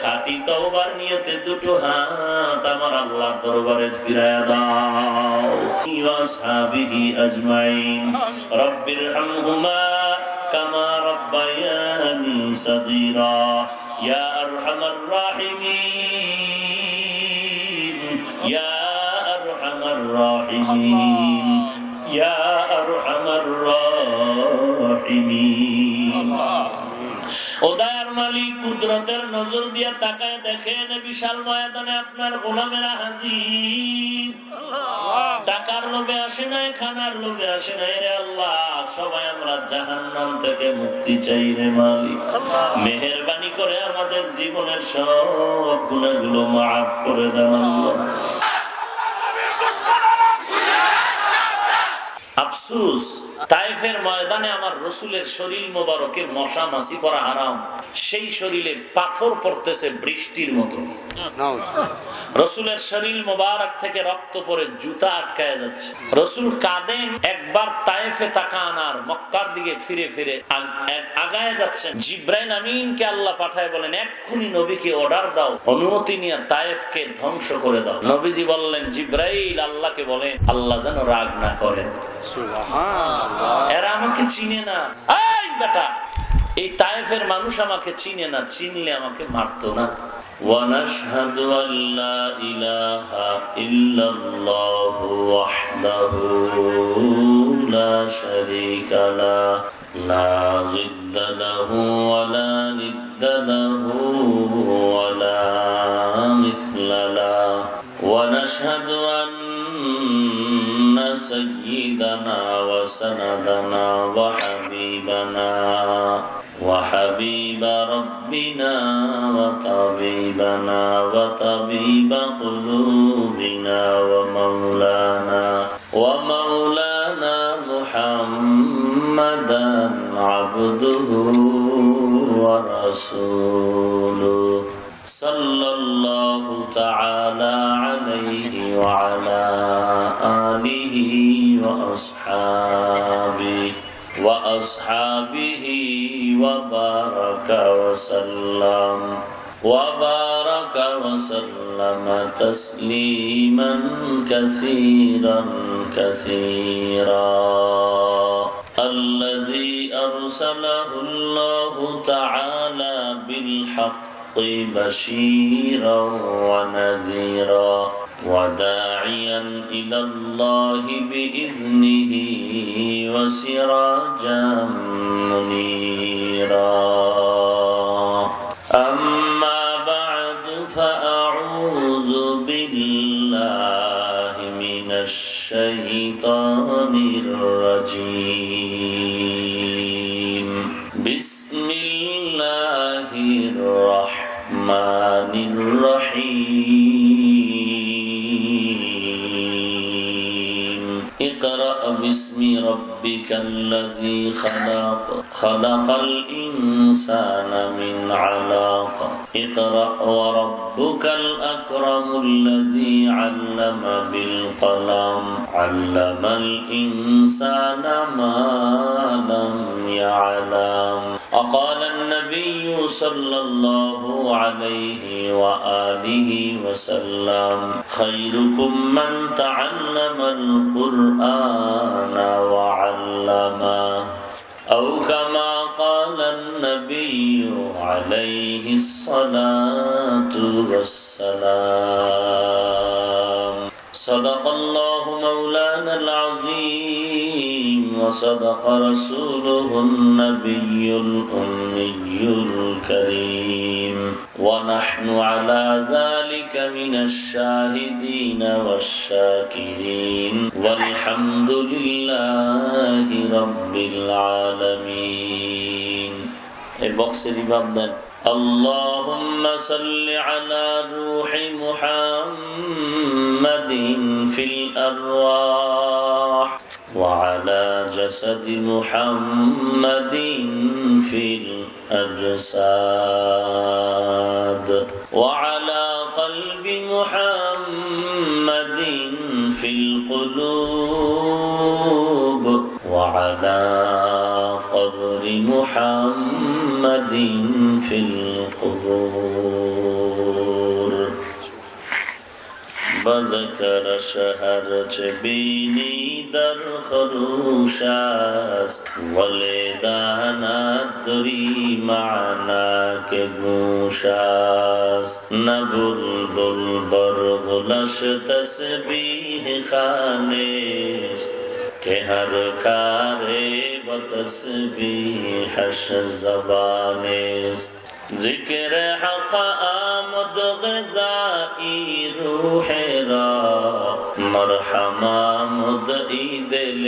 খাঁটি তওবার নিয়তে দুটো হাত আমার আল্লাহর দরবারে ফিরায়া দাও। ওয়া আসহাবিহি আজমাইন রব্বিরহামহুমা কামা রাব্বায়ানি সাগীরা ইয়া আরহামার রাহিমিন ইয়া আরহামার রাহিমিন ইয়া আরহামার রাহিমিন। ও দয়ার মালিক, কুদরতের নজর দিয়ে তাকায় দেখেন বিশাল ময়দানে আপনার গোলামেরা হাজির। টাকার লোভে আসে নাই, খানার লোভে আসে নাই রে আল্লাহ। সবাই আমরা জাহান্নাম থেকে মুক্তি চাই রে মালিক। মেহেরবানি করে আমাদের জীবনের সব গুনাহগুলো মাফ করে দেন আল্লাহ। আফসোস, তায়েফের ময়দানে আমার রসুলের শরীর মোবারকে মশা মাছি পড়া হারাম। সেই শরীরে পাথর পড়তেছে বৃষ্টির মতো। রসুলের শরীর মোবারক থেকে রক্ত পড়ে জুতা আটকায় যাচ্ছে। রসুল কাঁদেন। একবার তায়েফে তাকান আর মক্কার দিকে ফিরে ফিরে আগায় যাচ্ছেন। জিব্রাইল আমিনকে আল্লাহ পাঠায় বলেন, এক্ষুনি নবীকে অর্ডার দাও, অনুমতি নিয়ে তায়েফকে ধ্বংস করে দাও। নবীজি বললেন, জিব্রাইল আল্লাহকে বলেন আল্লাহ যেন রাগ না করেন। এরা আমাকে চিনে না। এই বেটা, এই তায়েফের মানুষ আমাকে চিনে না, চিনলে আমাকে মারতো না। وَنَشْهَدُ أَنْ لَا إِلَهَ إِلَّا اللَّهُ وَحْدَهُ لَا شَرِيكَ لَهُ لَا ضِدَّ لَهُ وَلَا نِدَّ لَهُ وَلَا مِثْلَ لَهُ وَنَشْهَدُ أَنَّ سيدنا وسندنا وحبيبنا وحبيب ربنا وطبيبنا وطبيب قلوبنا ومولانا محمدا عبده ورسوله صلى الله تعالى عليه وعلى آله وأصحابه وبارك وسلم تسليما كثيرا كثيرا. الذي أرسله الله تعالى بالحق بشيرا ونذيرا وداعيا إلى الله بإذنه وسراجا منيرا. أما بعد فأعوذ بالله من الشيطان الرجيم. بسم الله الرحمن الرحيم. اقرأ باسم ربك الذي خلق الإنسان من علق. اقرأ وربك الأكرم الذي علم بالقلم علم الإنسان ما لم يعلم. وقال النبي صلى الله عليه وآله وسلم خيركم من تعلم القرآن وعلمه أو كما قال النبي عليه الصلاة والسلام. صدق الله مولانا العظيم وصدق رسوله النبي الأمي الكريم ونحن على ذلك من الشاهدين والشاكرين والحمد لله رب العالمين. البوكس رباب دن. اللهم صل على روح محمد في الأرواح وعلى جسد محمد في الأجساد وعلى قلب محمد في القلوب وعلى قبر محمد في القبور. وذكر شهر بینی در خروش است ولیدانا دری معنا که گوش است نه بلبل بر غلش تسبیح خانست که هر کار با تسبیحش زبانست ذکر حق آمد غذائی روح را مرحم آمد دل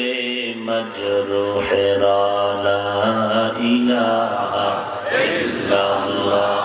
مجروح را لا الہ الا اللہ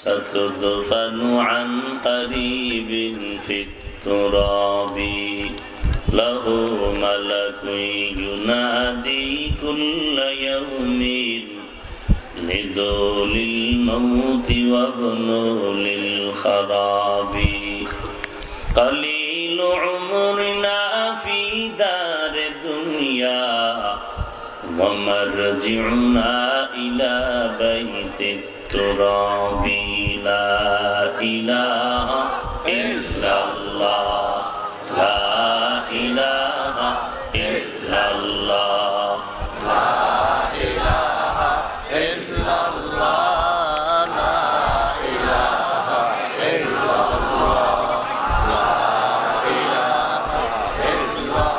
ستدفن عن قريب في التراب লাহু মালাকুন ইউনাদি কুল্লা ইয়াউমিন লিদুলিল মাউতি ওয়া বুনুলিল খারাবি কালিলু উমরিনা ফি দারে দুনিয়া ওয়া মারজিউনা ইলা বাইতিত তুরাবি লা ইলাহা ইল্লাল্লাহ লা ইলাহা ইল্লাল্লাহ লা ইলাহা ইল্লাল্লাহ লা ইলাহা ইল্লাল্লাহ লা ইলাহা ইল্লাল্লাহ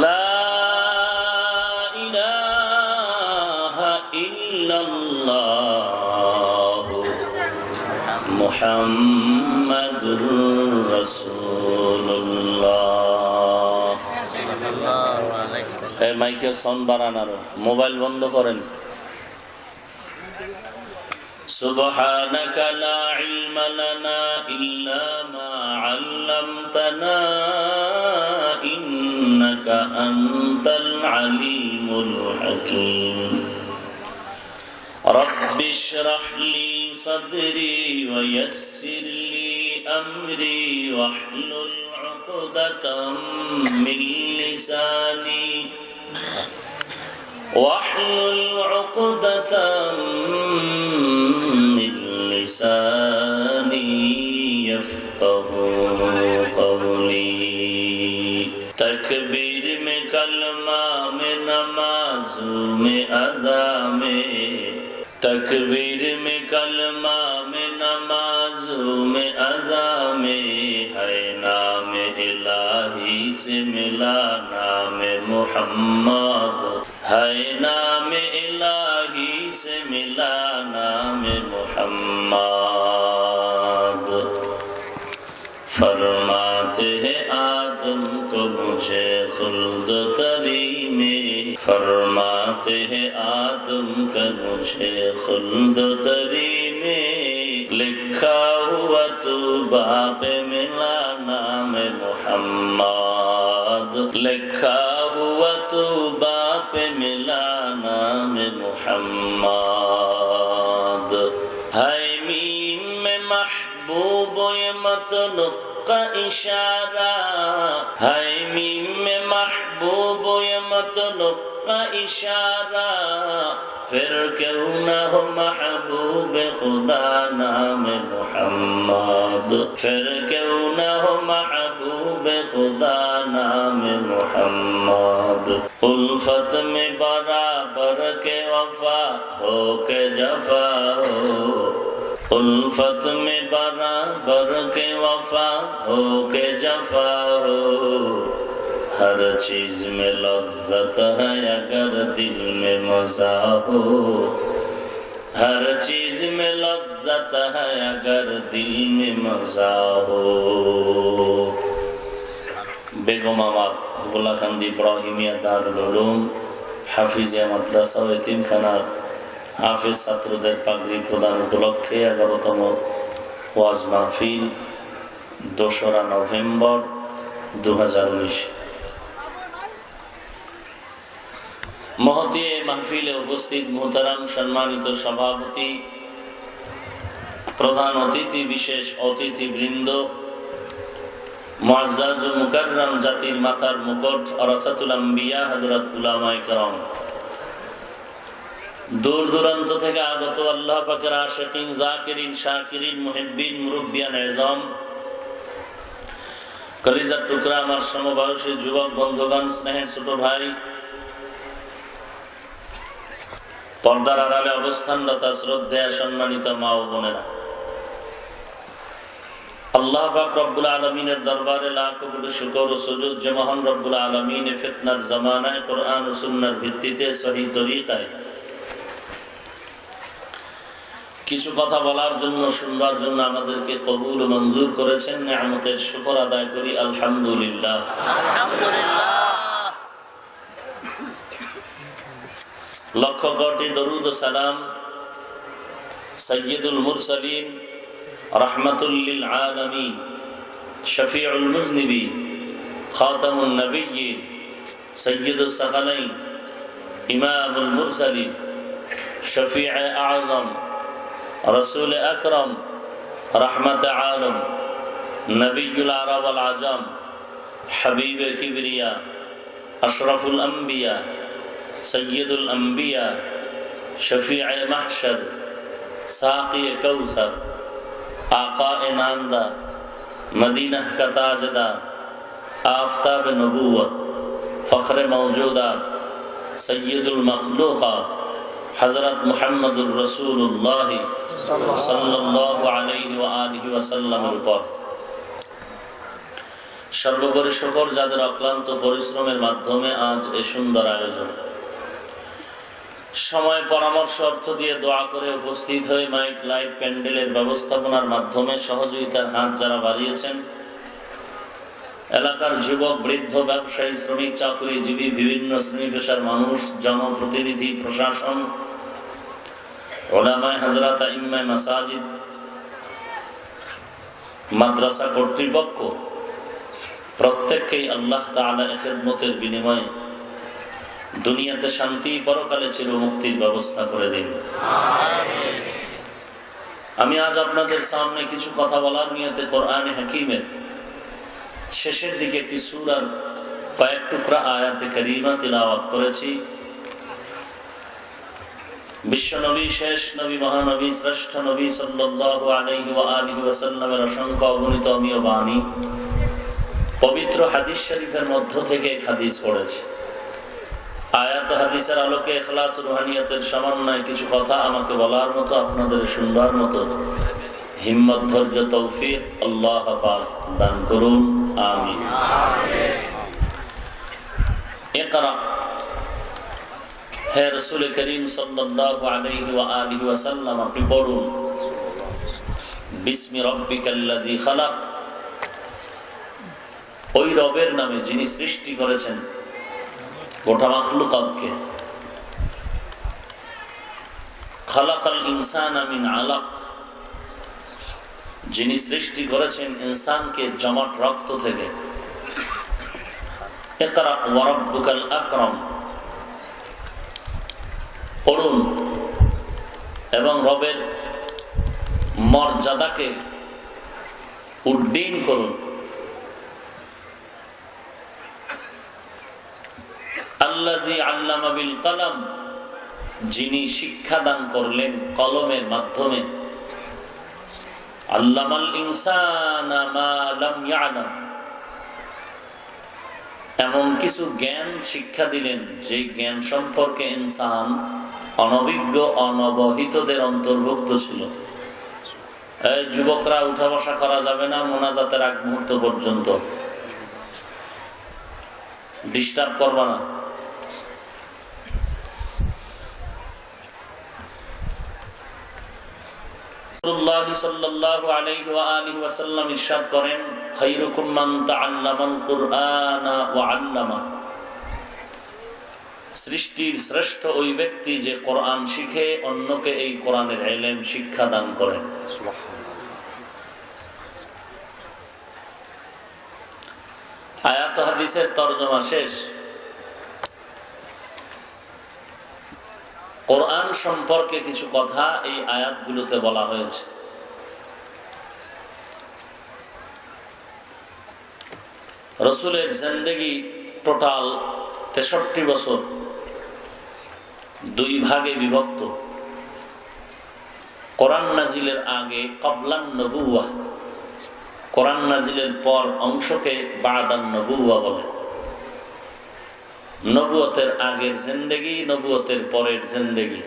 লা ইলাহা ইল্লাল্লাহ মুহাম্মাদুর রাসূলুল্লাহ। এই মাইকের সাউন্ড বাড়ান, আর মোবাইল বন্ধ করেন। সুবহানাকা লা ইলমা লানা ইল্লা মা 'আল্লামতানা ইন্নাকা আনতাল আলিমুল হাকীম। রব্বি ইশরাহ লি صدري ويسر لي أمري واحلل عقدة من لساني يفقهوا قولي تکبیر میں کلمہ میں نماز میں اذا میں تکبیر میں کلمہ میں نماز میں اذا میں ہے نام الہی سے ملا نام محمد ہے نام الہی سے ملا نام محمد فرماتے ہیں آدم کو مجھے خلد تری میں فرماتے ہیں آدم کا مجھے خلد تری میں لکھا ہوا تو باپ ملا نام محمد لکھا ہوا تو باپ ملا نام محمد ہے میم میں محبوب یہ مطلب کا اشارہ ہے میم میں محبوب یہ مطلب کا اشارہ پھر کیوں نہ ہو محبوب خدا نام محمد پھر کیوں نہ ہو محبوب خدا نام محمد الفت میں برابر کے وفا ہو کے جفا ہو الفت میں برابر کے وفا ہو کے جفا ہو ہر چیز میں لذت ہے اگر دل میں مزہ ہو ہر چیز میں لذت ہے اگر دل میں مزہ ہو বেগম আমার গোলাকান্দি ইব্রাহিমিয়া দারুল উলুম হাফিজিয়া মাদ্রাসা ও এতিমখানার হাফিজ ছাত্রদের পাগড়ি প্রদান উপলক্ষে 11তম ওয়াজ মাহফিল 2রা নভেম্বর 2019 মহতী মাহফিলে উপস্থিত মুহতারাম সম্মানিত সভাপতি প্রধান অতিথি বিশেষ অতিথিবৃন্দ মুআজ্জাজ মুকাররম জাতির মাথার মুকুট ওয়ারাসাতুল আম্বিয়া হযরত উলামায়ে কেরাম দূর দূরান্ত থেকে আগত আল্লাহ পাকের আশিকিন জাকিরিন শাকিরিন মুহিব্বিন মুরব্বিয়ান এজম কলিজার টুকরা আমার সমবয়সী যুবক বন্ধুগণ স্নেহের ছোট ভাই পর্দার আড়ালে অবস্থানরত শ্রদ্ধেয় সম্মানিত মা ও বোনেরা আল্লাহ পাক রব্বুল আলামিনের দরবারে লাখ কোটি শুকর ও সুজুদ যে মহান রব্বুল আলামিন ফিতনার জামানায় কোরআন ও সুন্নাহর ভিত্তিতে সহিহ তরিকায় কিছু কথা বলার জন্য, শুনবার জন্য আমাদেরকে কবুল ও মঞ্জুর করেছেন। নিয়ামতের শুকর আদায় করি আলহামদুলিল্লাহ। লক্ষ কোটি দরুদ ও সালাম সাইয়্যিদুল মুরসালিন রাহমাতুল লিল আলামিন শফিউল মুজনিবিন খাতামুন নবিয়্যিন সাইয়্যিদুস সাকালাইন ইমামুল মুরসালিন শফিউ আযম রাসূল আকরাম রাহমাত আলম নবিয়ুল আরব ওয়াল আজম হাবিবে কিবরিয়া আশরাফুল আম্বিয়া সৈয়দুল আম্বিয়া শফিউ মাহশর সাকি কৌসর आका नामदा मदीना का ताजदार आफताब नबूवत फ़ख्र मौजूदात सय्यदुल मखलूक़ात हज़रत मुहम्मदुर रसूलुल्लाह सल्लल्लाहु अलैहि व आलिहि वसल्लमेর উপর সর্বোপরি শুকর যাদের অক্লান্ত পরিশ্রমের মাধ্যমে আজ এই সুন্দর আয়োজন, সময় পরামর্শ অর্থ দিয়ে দোয়া করে উপস্থিত হয়ে মাইক লাইট প্যান্ডেলের ব্যবস্থাপনার মাধ্যমে সহযোগিতার হাত যারা বাড়িয়েছেন, এলাকার যুবক, বৃদ্ধ, ব্যবসায়ী, শ্রমিক, চাকরিজীবী, বিভিন্ন শ্রেণী পেশার মানুষ, জনপ্রতিনিধি, প্রশাসন, উলামায়ে হযরত, আইম্মায়ে মাসাজিদ, মাদ্রাসা কর্তৃপক্ষ, প্রত্যেককেই আল্লাহ তাআলা এর খিদমতের বিনিময়ে দুনিয়াতে শান্তি, পরকালে চির মুক্তির ব্যবস্থা করে দিন। আমি আজ আপনাদের সামনে কিছু কথা বলার নিয়তে কোরআনে হাকিমের শেষের দিকে একটি সূরার কয়েক টুকরা আয়াতে কারিমা তিলাওয়াত করেছি। বিশ্ব নবী, শেষ নবী, মহানবী, শ্রেষ্ঠ নবী সাল্লাল্লাহু আলাইহি ওয়া আলিহি ওয়াসাল্লামের অসংখ্য অগণিত অমীয় বাণী, পবিত্র হাদিস শরীফের মধ্য থেকে হাদিস পড়েছি। আয়াত হাদিসের আলোকে ইখলাস রুহানিয়াতের সমন্বয়ে কিছু কথা আমাকে বলার মতো, আপনাদের শুনবার মতো হিম্মত, ধৈর্য, তৌফিক আল্লাহ পাক দান করুন, আমিন। ইকরা, হে রাসূল করিম সাল্লাল্লাহু আলাইহি ওয়া আলিহি ওয়াসাল্লাম, আপনি পড়ুন বিসমি রাব্বিকাল্লাযী খালাক, ওই রবের নামে যিনি সৃষ্টি করেছেন গোটা মাখলুকাতকে। খালাকাল ইনসানা মিন আলাক, যিনি সৃষ্টি করেছেন ইনসানকে জমাট রক্ত থেকে। ইকরা ওয়া রাব্বুকাল আকরাম, পড়ুন এবং রবের মর্যাদাকে উড্ডীন করুন। আল্লাযী আল্লামা বিল কলম, যিনি শিক্ষা দান করলেন কলমের মাধ্যমে। আল্লামাল ইনসানা মা লাম ইয়ালাম, এমন কিছু জ্ঞান শিক্ষা দিলেন যে জ্ঞান সম্পর্কে ইনসান অনভিজ্ঞ, অনবহিতদের অন্তর্ভুক্ত ছিল। এই যুবকরা, উঠা বসা করা যাবে না মোনাজাতের আগ মুহূর্ত পর্যন্ত, ডিস্টার্ব করবা না। রাসূলুল্লাহ সাল্লাল্লাহু আলাইহি ওয়া আলিহি ওয়াসাল্লাম ইরশাদ করেন, খায়রুকুম মান তাআল্লামাল কুরআনা ওয়া আল্লামা, সৃষ্টির শ্রেষ্ঠ ওই ব্যক্তি যে কোরআন শিখে অন্যকে এই কোরআনের ইলম শিক্ষা দান করেন। আয়াত হাদিসের তরজমা শেষ। কোরআন সম্পর্কে কিছু কথা এই আয়াতগুলোতে বলা হয়েছে। রাসূলের জিন্দেগি টোটাল 63 বছর, দুই ভাগে বিভক্ত। কোরআন নাজিলের আগে ক্বাবলান নবুওয়াহ, কোরআন নাজিলের পর অংশকে বাদান নবুওয়াহ বলে। নবুয়তের আগের জিন্দেগি, নবুয়তের পরের জিন্দেগি।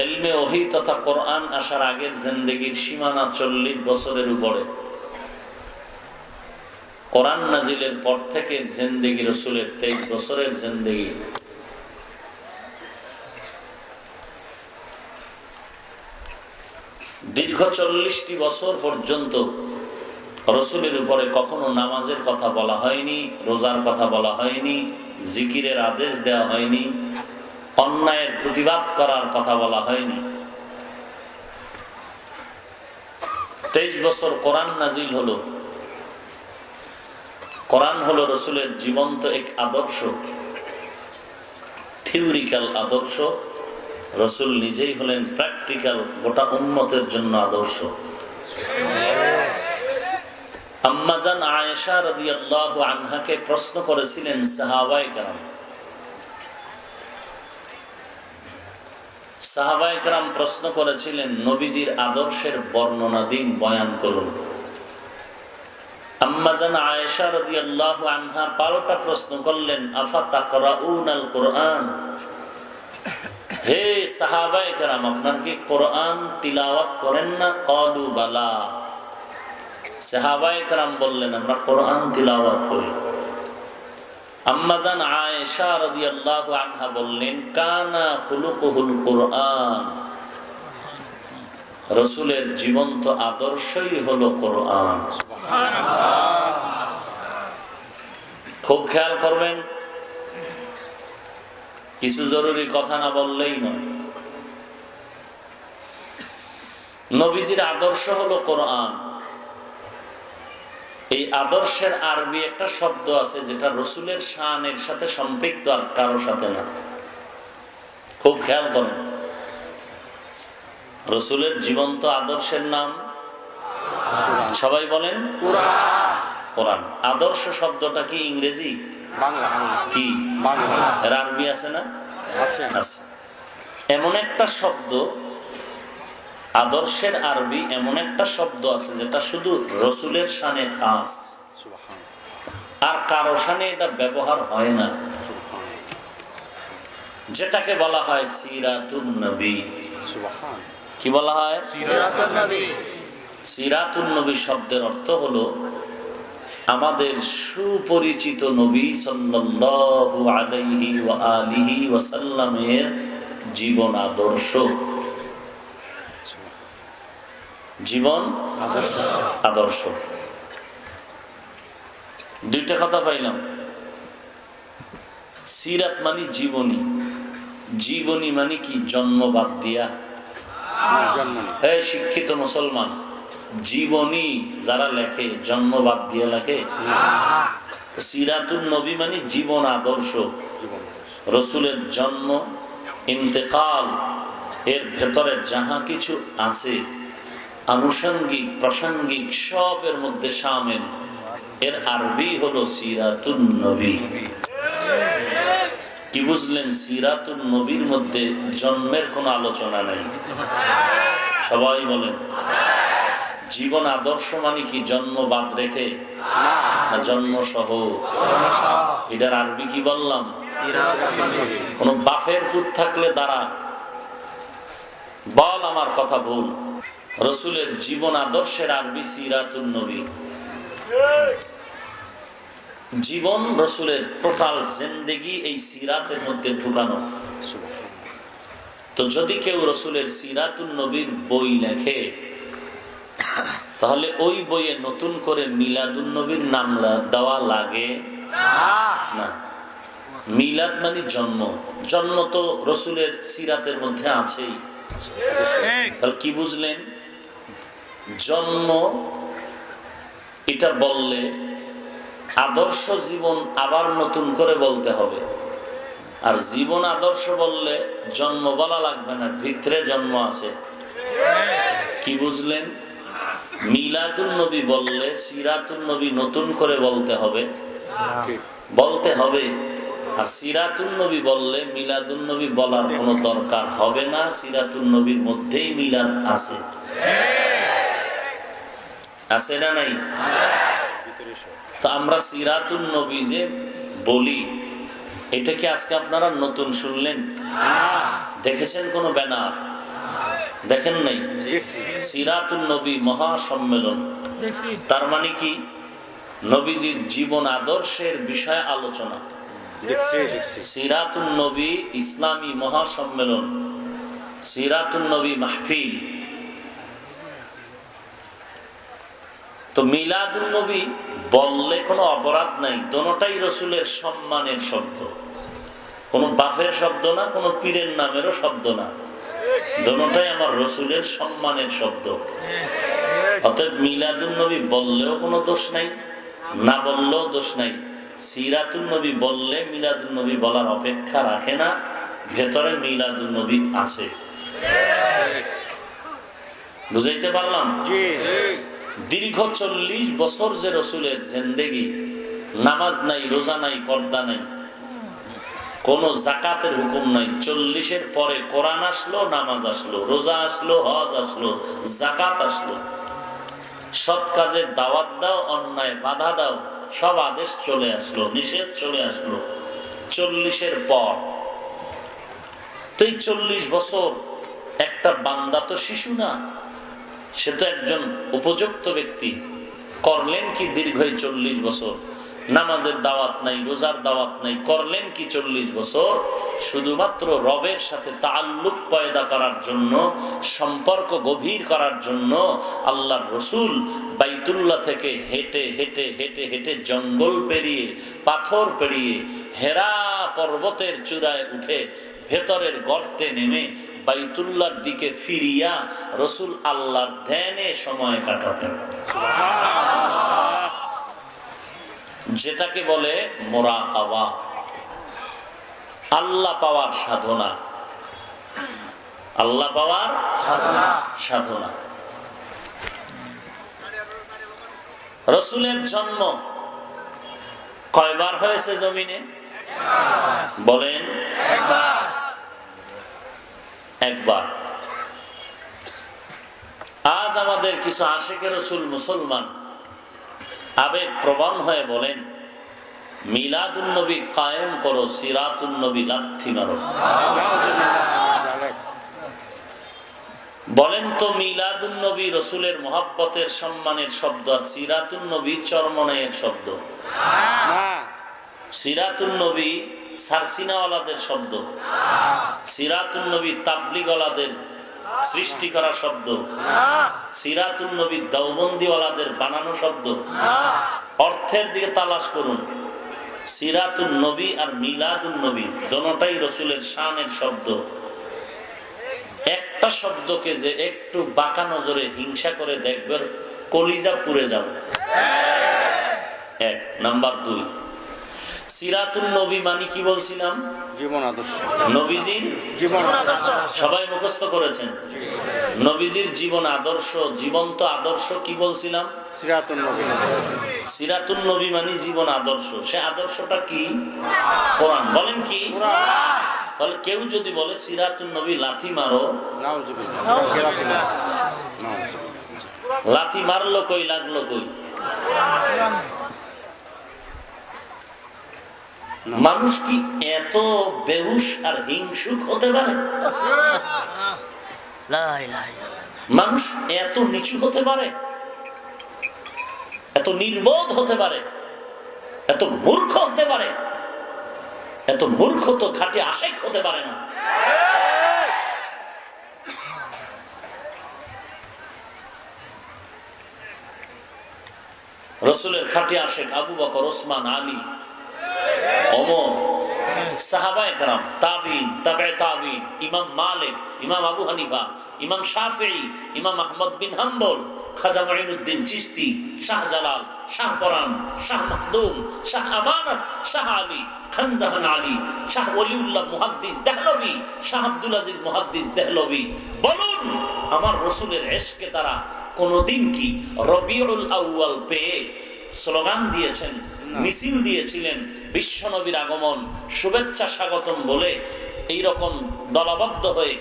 ইলমে ওহী তথা কোরআন আসার আগের জিন্দেগির সীমানা 40 বছরের উপরে। কোরআন নাজিলের পর থেকে জিন্দেগি রাসূলের 23 বছরের জিন্দেগি দীর্ঘ 40টি বছর পর্যন্ত রসুলের উপরে কখনো নামাজের কথা বলা হয়নি, রোজার কথা বলা হয়নি, জিকিরের আদেশ দেওয়া হয়নি, অন্যায়ের প্রতিবাদ করার কথা বলা হয়নি। 23 বছর কোরআন নাজিল হলো। কোরআন হলো রসুলের জীবন্ত এক আদর্শ, থিওরিক্যাল আদর্শ। রসুল নিজেই হলেন প্র্যাকটিক্যাল, গোটা উম্মতের জন্য আদর্শ। আম্মা জান আয়েশা রাদিয়াল্লাহু আনহাকে প্রশ্ন করেছিলেন সাহাবায়ে কেরাম। সাহাবায়ে কেরাম প্রশ্ন করেছিলেন, নবীজির আদর্শের বর্ণনা দিন, বয়ান করুন। আম্মা জান আয়েশা রাদিয়াল্লাহু আনহা পাল্টা প্রশ্ন করলেন, আফা তাকরাউনাল কুরআন, হে সাহাবায়ে কেরাম, আপনারা কি কোরআন তিলাওয়াত করেন না? ক্বালু বালা, সাহাবায়ে কেরাম বললেন, আমরা কোরআন তিলাওয়াত করি। আম্মা জান আয়েশা রাদিয়াল্লাহু আনহা বললেন, কানা খুলুকুহুল কুরআন, রাসূলের জীবন্ত আদর্শই হলো কোরআন। খুব খেয়াল করবেন, কিছু জরুরি কথা না বললেই নয়। নবীজির আদর্শ হলো কোরআন। এই আদর্শের আরবি একটা শব্দ আছে যেটা রসুলের শানের সাথে সম্পৃক্ত, আর কারোর সাথে না। খুব খেয়াল করেন, রসুলের জীবন্ত আদর্শের নাম সবাই বলেন কোরআন। আদর্শ শব্দটা কি ইংরেজি? কি এর আরবি আছে না? আছে। এমন একটা শব্দ, আদর্শের আরবি এমন একটা শব্দ আছে যেটা শুধু রসুলের শানে খাস, আর কারো শানে এটা ব্যবহার হয় না, যেটাকে বলা হয় সিরাতুন নবী। কি বলা হয়? সিরাতুন নবী। সিরাতুন নবী শব্দের অর্থ হলো আমাদের সুপরিচিত নবী সাল্লাল্লাহু আলাইহি ওয়া আলিহি ওয়াসাল্লামের জীবন আদর্শ। জীবন আদর্শ, দুইটা কথা পাইলাম। সিরাত মানে জীবনী, জীবনী মানে কি? জন্ম বাদ দিয়া। শিক্ষিত মুসলমান, জীবনী যারা লেখে জন্ম বাদ দিয়ে লেখে। সিরাতুন নবী মানে জীবন আদর্শ, রসুলের জন্ম, ইন্তেকাল, এর ভেতরে যাহা কিছু আছে আনুষঙ্গিক প্রাসঙ্গিক সবের মধ্যে শামিল, এর আরবি হলো সিরাতুন নবী। কি বুঝলেন? সিরাতুন নবীর মধ্যে জন্মের কোনো আলোচনা নাই। সবাই বলেন, জীবন আদর্শ মানে কি? জন্ম বাদ রেখে না জন্ম সহ? এটার আরবি কি বললাম? কোন বাপের ফুট থাকলে দাঁড়া, বল আমার কথা ভুল। রসুলের জীবন আদর্শের আরবি সিরাতুন নবী। জীবন রসুলের টোটাল জিন্দেগি এই সিরাতের মধ্যে ঢুকানো। তো যদি কেউ রসুলের সিরাতুন নবীর বই লেখে, তাহলে ওই বইয়ে নতুন করে মিলাদুন নবীর নাম দেওয়া লাগে না। মিলাদ মানে জন্ম, জন্ম তো রসুলের সিরাতের মধ্যে আছেই। তাহলে কি বুঝলেন? জন্ম এটা বললে আদর্শ জীবন আবার নতুন করে বলতে হবে, আর জীবন আদর্শ বললে জন্ম বলা লাগবে না, ভিতরে জন্ম আছে। কি বুঝলেন? মিলাদুন নবী বললে সিরাতুন নবী নতুন করে বলতে হবে, আর সিরাতুন নবী বললে মিলাদুন নবী বলার কোনো দরকার হবে না। সিরাতুন নবীর মধ্যেই মিলাদ আছে, আছে না নাই? তো আমরা সিরাতুন নবী যে বলি, এটা কি আজকে আপনারা নতুন শুনলেন? দেখেছেন কোন ব্যানার? দেখেন নাই? সিরাতুন নবী মহাসম্মেলন, তার মানে কি? নবীজির জীবন আদর্শের বিষয়ে আলোচনা। সিরাতুন নবী ইসলামী মহাসম্মেলন, সিরাতুন নবী মাহফিল, তো মিলাদুন নবী বললে কোনো অপরাধ নাই, দোনোটাই রসুলের সম্মানের শব্দ, কোন বাপের শব্দ না, কোন পীরের নামেরও শব্দ না, দোনোটাই আমার রসুলের সম্মানের শব্দ। অতএব মিলাদুন নবী বললেও কোনো দোষ নাই, না বললেও দোষ নাই। সিরাতুন নবী বললে মিলাদুন নবী বলার অপেক্ষা রাখে না, ভেতরে মিলাদুন নবী আছে। বুঝাইতে পারলাম? দীর্ঘ 40 বছর যে রসুলের জিন্দেগি, নামাজ নাই, রোজা নাই, পর্দা নাই, কোন জাকাতের হুকুম নাই। 40-এর পরে কোরআন আসলো, নামাজ আসলো, রোজা আসলো, হজ আসলো, জাকাত আসলো। সৎ কাজে দাওয়াত দাও, অন্যায় বাধা দাও, সব আদেশ চলে আসলো, নিষেধ চলে আসলো 40-এর পর। তো এই 40 বছর একটা বান্দা তো শিশু না, সে তো একজন উপযুক্ত ব্যক্তি। করলেন কি দীর্ঘ 40 বছর? নামাজের দাওয়াত নাই, রোজার দাওয়াত নাই, করলেন কি 40 বছর? শুধুমাত্র রবের সাথে তাআল্লুক পয়দা করার জন্য, সম্পর্ক গভীর করার জন্য আল্লাহর রসুল বাইতুল্লাহ থেকে হেঁটে হেঁটে হেঁটে হেঁটে জঙ্গল পেরিয়ে, পাথর পেরিয়ে, হেরা পর্বতের চূড়ায় উঠে, ভেতরের গর্তে নেমে বাইতুল্লাহর দিকে ফিরিয়া রসুল আল্লাহর ধ্যানে সময় কাটাতেন, যেটাকে বলে মুরাকাবা, আল্লাহ পাওয়ার সাধনা। আল্লাহ পাওয়ার সাধনা। রসুলের জন্ম কয়বার হয়েছে জমিনে? বলেন। একবার। আজ আমাদের কিছু আশিকে রসুল মুসলমান আবেগ প্রবণ হয়ে বলেন, মিলাদুন নবী কায়েম করো, সিরাতুন নবী লাথি মারো। বলেন তো, মিলাদুন নবী রসুলের মহব্বতের সম্মানের শব্দ, আর সিরাতুন নবী চরমনাইয়ের শব্দ। সিরাতুন নবী সারসিনাওয়ালাদের শব্দ, সিরাতুন নবী তাবলিগওয়ালাদের সৃষ্টি করা শব্দ, সিরাতুন নবী দেওবন্দিওয়ালাদের বানানো শব্দ। অর্থের দিকে তালাশ করুন। সিরাতুন নবী আর মিলাদুন নবী দুটোটাই রসুলের শানের শব্দ। একটা শব্দকে যে একটু বাঁকা নজরে হিংসা করে দেখবেন, কলিজা পুড়ে যাবে। 1 নাম্বার 2, সিরাতুন নবী মানে কি বলছিলাম? জীবন আদর্শ। নবীজির জীবন আদর্শ সবাই মুখস্থ করেছেন। নবীজির জীবন আদর্শ, জীবন্ত আদর্শ কি বলছিলাম? সিরাতুন নবী। সিরাতুন নবী মানে জীবন আদর্শ। সে আদর্শটা কি? কোরআন। বলেন কি? বলে কেউ যদি বলে সিরাতুন নবী লাথি মারো, লাথি মারলো কই, লাগলো কই? মানুষ কি এত বেহুশ আর হিংসুক হতে পারে? মানুষ এত নিচু হতে পারে? এত নির্বোধ হতে পারে? এত মূর্খ হতে পারে? এত মূর্খ তো খাঁটি আশিক হতে পারে না। রসুলের খাঁটি আশিক আবু বকর, ওসমান, আলী, ওমর, সাহাবায়ে কেরাম, তাবিঈন, তাবে তাবিঈন, ইমাম মালিক, ইমাম আবু হানিফা, ইমাম শাফিঈ, ইমাম আহমদ বিন হাম্বল, খাজা মুঈনুদ্দিন চিশতি, শাহ জালাল, শাহ পরান, শাহ মাখদুম, শাহ আমানত, শাহ আলী, খানজাহান আলী, শাহ ওলিউল্লাহ মুহাদ্দিস দেহলভী, শাহ আব্দুল আজিজ মুহাদ্দিস দেহলভী। বলুন, আমার রসুলের ইশকে তারা কোনদিন কি রবিউল আউয়াল পেয়ে স্লোগান দিয়েছেন, মিছিল দিয়েছিলেন, বিশ্ব নবীর আগমন, শুভেচ্ছা স্বাগতম বলে এইরকম দলবদ্ধ হয়ে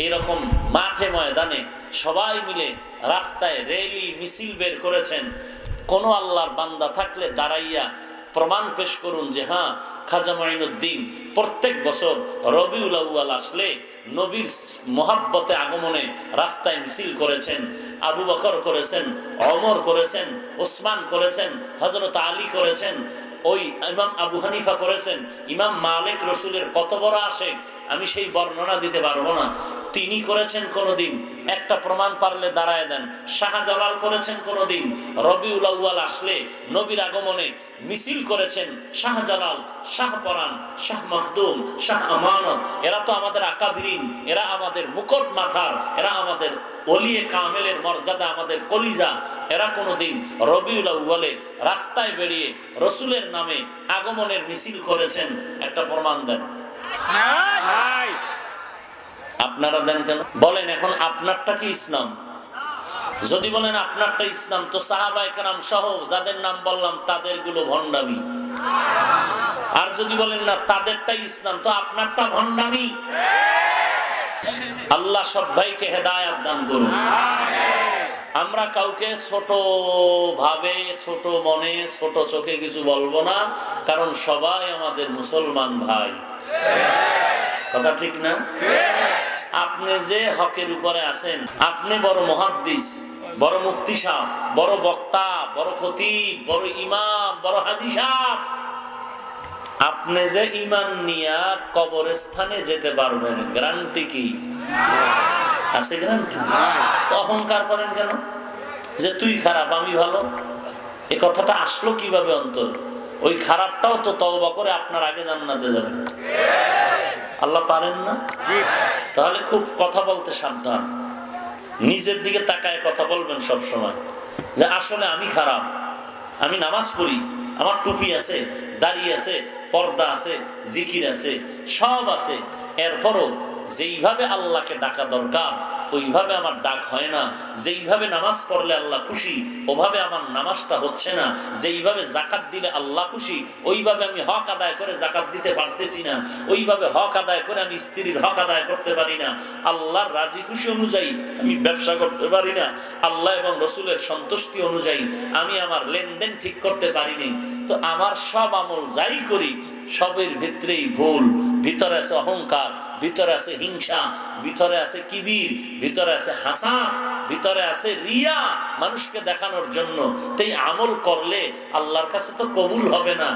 এরকম মাঠে ময়দানে সবাই মিলে রাস্তায় র্যালি মিছিল বের করেছেন? কোন আল্লাহর বান্দা থাকলে দাঁড়াইয়া প্রমাণ পেশ করুন যে হ্যাঁ, খাজা মুঈনুদ্দিন প্রত্যেক বছর রবিউল আউয়াল আসলে নবীর মহাব্বতে আগমনে রাস্তায় মিছিল করেছেন। আবু বকর করেছেন, ওমর করেছেন, ওসমান করেছেন, হযরত আলী করেছেন, ওই ইমাম আবু হানিফা করেছেন, ইমাম মালিক রসুলের কত বড় আশিক আমি সেই বর্ণনা দিতে পারবো না। তিনি করেছেন কোনদিন? একটা প্রমাণ পারলে দাঁড়ায় দেন। শাহজালাল করেছেন কোনদিন? রবিউল আউয়াল আসলে নবীর আগমনে মিছিল করেছেন শাহজালাল, শাহপরান, শাহ মখদুম, শাহ আমানত। এরা তো আমাদের আকাবিরিন, এরা আমাদের মুকুট মাথার, এরা আমাদের ওলিয়ে কামেলের মর্যাদা, আমাদের কলিজা। এরা কোনদিন রবিউল আউয়ালে রাস্তায় বেরিয়ে রসুলের নামে আগমনের মিছিল করেছেন? একটা প্রমাণ দেন। আপনারা দেন কেন? বলেন এখন আপনারটা কি ইসলাম? যদি বলেন আপনারটা ইসলাম, তো সাহাবায়ে কেরাম সহ যাদের নাম বললাম তাদের গুলো ভণ্ডামি। আর যদি বলেন না তাদেরটাই ইসলাম, তো আপনারটা ভণ্ডামি। আল্লাহ সব ভাইকে হেদায়েত দান করুন। আমরা কাউকে ছোট ভাবে, ছোট মনে, ছোট চোখে কিছু বলবো না, কারণ সবাই আমাদের মুসলমান ভাই। কথা ঠিক না? আপনি যে হকের উপরে আছেন, আপনি বড় মুহাদ্দিস, বড় মুফতি সাহেব, বড় বক্তা, বড় খতিব, বড় ইমাম, বড় হাজী সাহেব, আপনি যে ঈমান নিয়া কবরস্থানে যেতে পারবেন, গ্যারান্টি কি আছে? গ্যারান্টি। তো অহংকার করেন কেন যে তুই খারাপ আমি ভালো? এই কথাটা আসলো কিভাবে অন্তর? ওই খারাপটাও তো তওবা করে আপনার আগে জান্নাতে যাবে। আল্লাহ পারেন না? তাহলে খুব কথা বলতে সাবধান। নিজের দিকে তাকায় কথা বলবেন সব সময়, যে আসলে আমি খারাপ, আমি নামাজ পড়ি, আমার টুপি আছে, দাড়ি আছে, পর্দা আছে, জিকির আছে, সব আছে, এরপরও যেইভাবে আল্লাহকে ডাকা দরকার ওইভাবে আমার ডাক হয় না। যেইভাবে নামাজ পড়লে আল্লাহ খুশি ওভাবে আমার নামাজটা হচ্ছে না। যেইভাবে জাকাত দিলে আল্লাহ খুশি ওইভাবে আমি হক আদায় করে জাকাত দিতে পারতেছি না। ওইভাবে হক আদায় করে আমি স্ত্রীর হক আদায় করতে পারি না। আল্লাহর রাজি খুশি অনুযায়ী আমি ব্যবসা করতে পারি না। আল্লাহ এবং রসুলের সন্তুষ্টি অনুযায়ী আমি আমার লেনদেন ঠিক করতে পারিনি। তো আমার সব আমল যাই করি সবের ভিতরেই ভুল। ভিতরে আছে অহংকার, ভিতরে আছে হিংসা, ভিতরে আছে কিবির, ভিতরে আছে হাসাদ, ভিতরে আছে রিয়া, মানুষকে দেখানোর জন্য। তাই আমল করলে আল্লাহর কাছে তো কবুল হবে না।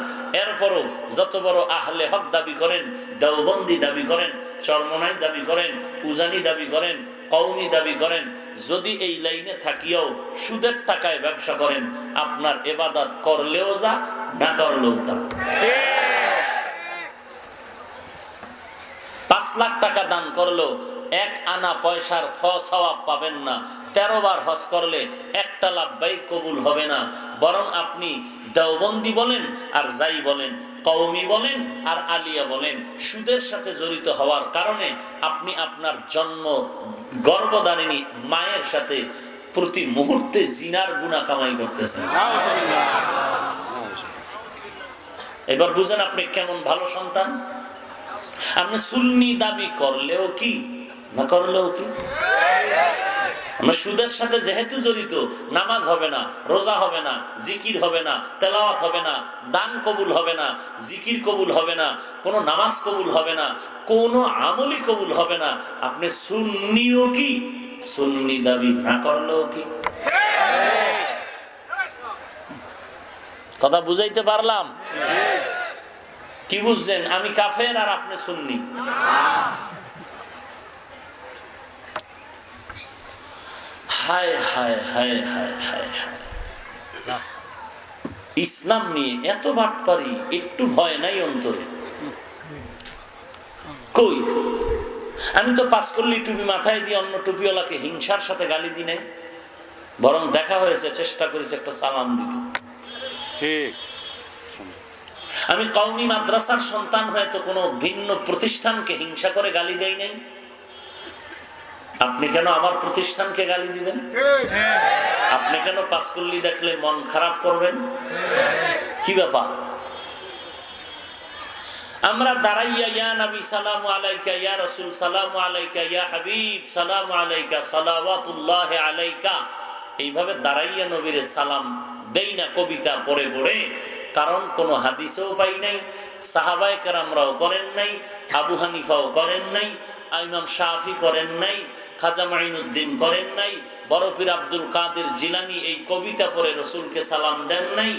এরপরও যত বড় আহলে হক দাবি করেন, দেওবন্দি দাবি করেন, চরমনাই দাবি করেন, উজানি দাবি করেন, কওমি দাবি করেন, যদি এই লাইনে থাকিও সুদের টাকায় ব্যবসা করেন, আপনার ইবাদত করলেও যা, না করলেও তা। 5 লাখ টাকা দান করলেও 1 আনা পয়সার সওয়াব পাবেন না। 13 বার হজ করলে একটা লাভবাইক কবুল হবে না। বরং আপনি দেওবন্দি বলেন আর যাই বলেন, কওমি বলেন আর আলিয়া বলেন, সুদের সাথে জড়িত হওয়ার কারণে আপনি আপনার জন্ম গর্ভধারিণী মায়ের সাথে প্রতি মুহূর্তে জিনার গুনাহ কামাই করতেছেন। এবার বুঝেন আপনি কেমন ভালো সন্তান। আপনি সুন্নি দাবি করলেও কি, না করলেও কি, আমরা সুদের সাথে যেহেতু জড়িত, নামাজ হবে না, রোজা হবে না, জিকির হবে না, তেলাওয়াত হবে না, দান কবুল হবে না, জিকির কবুল হবে না, কোনো নামাজ কবুল হবে না, কোনো আমলই কবুল হবে না। আপনি সুন্নিও কি, সুন্নি দাবি না করলেও কি। কথা বুঝাইতে পারলাম? কি বুঝছেন? আমি কাফের আর আপনি সুন্নি। হায় হায় হায় হায় হায় হায়, ইসলাম নিয়ে এত বাটপারি, একটু ভয় নাই অন্তরে? কই, আমি তো পাস করলি টুপি মাথায় দিয়ে অন্য টুপিওয়ালাকে হিংসার সাথে গালি দি নাই, বরং দেখা হয়েছে, চেষ্টা করেছে একটা সালাম দিতে। ঠিক। আমি কওমি মাদ্রাসার সন্তান হয়তো কোনো ভিন্ন প্রতিষ্ঠানকে হিংসা করে গালি দেই নাই। আপনি কেন আমার প্রতিষ্ঠানকে গালি দিবেন? আপনি কেন পাসকুল্লি দেখলে মন খারাপ করবেন? কি ব্যাপার? আমরা দাঁড়াইয়া ইয়া নবী সালামু আলাইকা, ইয়া রাসূল সালামু আলাইকা, ইয়া হাবিব সালামু আলাইকা, সালাওয়াতুল্লাহি আলাইকা, এইভাবে দাঁড়াইয়া নবীরে সালাম দেই না কবিতা পড়ে পড়ে। কারণ কোন হাদিসেও পাই নাই, সাহাবায়ে কেরামরাও করেন নাই, আবু হানিফাও করেন নাই, ইমাম শাফি করেন নাই, খাজা মাইনুদ্দিন করেন নাই, বড় পীর আব্দুল কাদের জিলানী এই কবিতা পড়ে রসুলকে সালাম দেন নাই।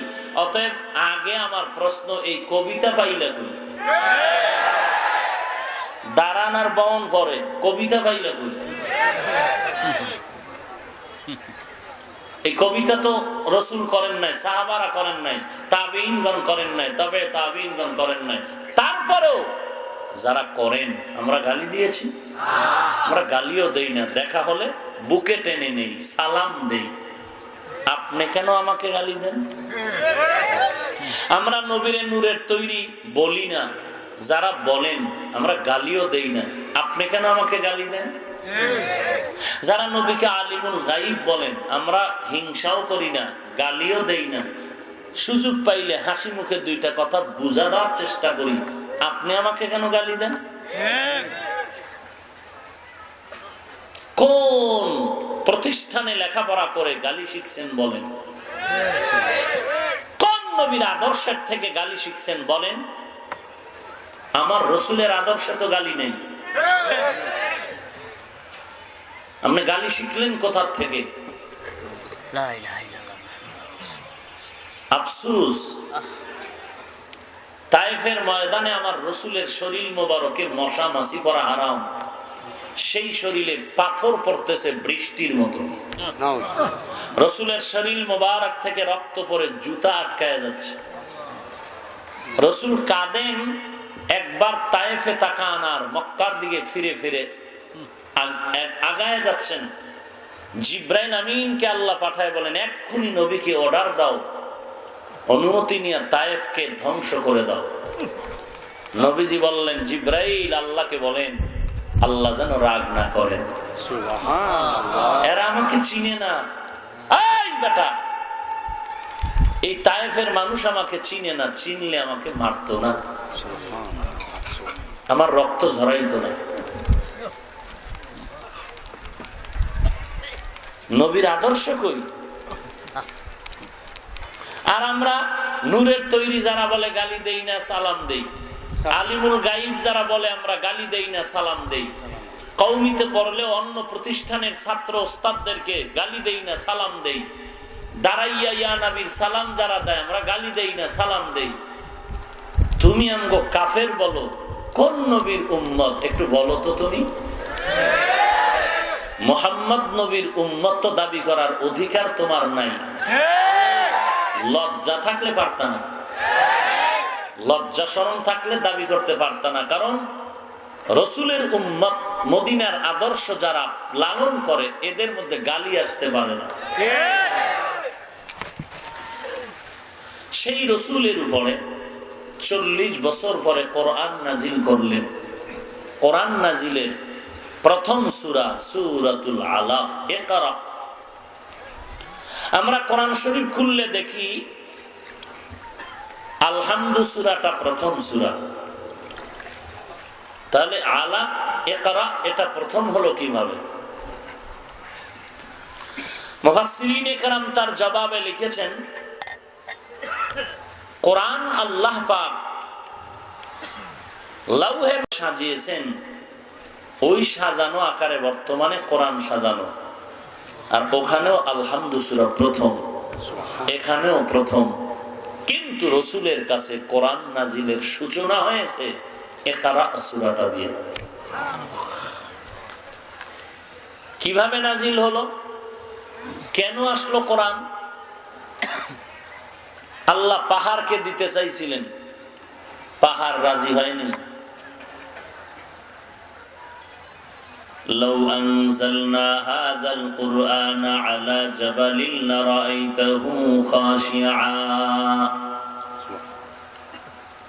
অতএব আগে আমার প্রশ্ন, এই কবিতা পাইলা কই? দাঁড়ান আর বহন করে কবিতা পাইলে কই? এই কবিতা তো রসুল করেন নাই, সাহাবারা করেন নাই, তাবিঈনগণ করেন নাই, তবে তাবিঈনগণ করেন নাই। তারপরেও যারা করেন আমরা গালি দিয়েছি? আমরা গালিও দেই না, দেখা হলে বুকে টেনে নেই, সালাম দেই। আপনি কেন আমাকে গালি দেন? আমরা নবীরে নূরের তৈরি বলি না, যারা বলেন আমরা গালিও দেই না, আপনি কেন আমাকে গালি দেন? যারা নবীকে আলিমুল গাইব বলেন আমরা হিংসাও করি না, গালিও দেই না, সুযোগ পাইলে হাসি মুখে দুইটা কথা বুঝাবার চেষ্টা করি, আপনি আমাকে কেন গালি দেন? কোন প্রতিষ্ঠানে লেখাপড়া করে গালি শিখছেন বলেন? কোন নবীর আদর্শের থেকে গালি শিখছেন বলেন? আমার রসুলের আদর্শে তো গালি নেই। আপনি গালি শিখলেন কোথার থেকে? আফসোস, তায়েফের ময়দানে আমার রসুলের শরীর মোবারকে মশা মাছি পড়া হারাম, সেই শরীরে পাথর পড়তেছে বৃষ্টির মতো। রসুলের শরীর মোবারক থেকে রক্ত পড়ে জুতা আটকায় যাচ্ছে। রসুল কাঁদেন, একবার তায়েফে তাকান আর মক্কার দিকে ফিরে ফিরে আগায় যাচ্ছেন। জিব্রাইল আমিনকে আল্লাহ পাঠায় বলেন, এক্ষুনি নবীকে অর্ডার দাও, অনুমতি নিয়ে তায়েফকে ধ্বংস করে দাও। নবীজি বললেন, জিব্রাইল আল্লাহকে বলেন আল্লাহ যেন রাগ না করেন, এরা আমাকে চিনে না। এই বেটা, এই তায়েফের মানুষ আমাকে চিনে না, চিনলে আমাকে মারতো না, আমার রক্ত ঝরাইতো না। নবীর আদর্শ কই? আর আমরা নূরের তৈরি যারা বলে গালি দেই না, সালাম দেই। আলিমুল গাইব যারা বলে আমরা গালি দেই না, সালাম দেই। কওমিতে পড়লে অন্য প্রতিষ্ঠানের ছাত্র ওস্তাদদেরকে গালি দেই না, সালাম দেই। দাঁড়াইয়া ইয়া নবীর সালাম যারা দেয় আমরা গালি দেই না, সালাম দেই। তুমি আমগো কাফের বলো, কোন নবীর উম্মত একটু বলো তো তুমি? মুহাম্মদ নবীর উম্মত দাবি করার অধিকার তোমার নাই। লজ্জা থাকলে পারতা না, লজ্জা শরম থাকলে দাবি করতে পারতা না। কারণ রসুলের উম্মত, মদিনার আদর্শ যারা লালন করে, এদের মধ্যে গালি আসতে পারে না। সেই রসুলের উপরে 40 বছর পরে কোরআন নাজিল করলেন। কোরআন নাজিলের প্রথম সূরা সূরাতুল আলাক, ইকরা। আমরা কোরআন শরীফ খুললে দেখি আলহামদু সূরাটা প্রথম সূরা। তাহলে আলাক, ইকরা এটা প্রথম হলো কিভাবে? মুফাসসিরিনে কেরাম তার জবাবে লিখেছেন, কোরআন আল্লাহ পাক লৌহে সাজিয়েছেন, ওই সাজানো আকারে বর্তমানে কোরআন সাজানো। আর ওখানেও আলহামদু সূরা প্রথম, এখানেও প্রথম। কিন্তু রসুলের কাছে কোরআন নাজিলের সূচনা হয়েছে ইকরা সূরাটা দিয়ে। কিভাবে নাজিল হলো? কেন আসলো কোরআন? আল্লাহ পাহাড়কে দিতে চাইছিলেন, পাহাড় রাজি হয়নি। لو أنزلنا هذا القرآن على جبل لرأيته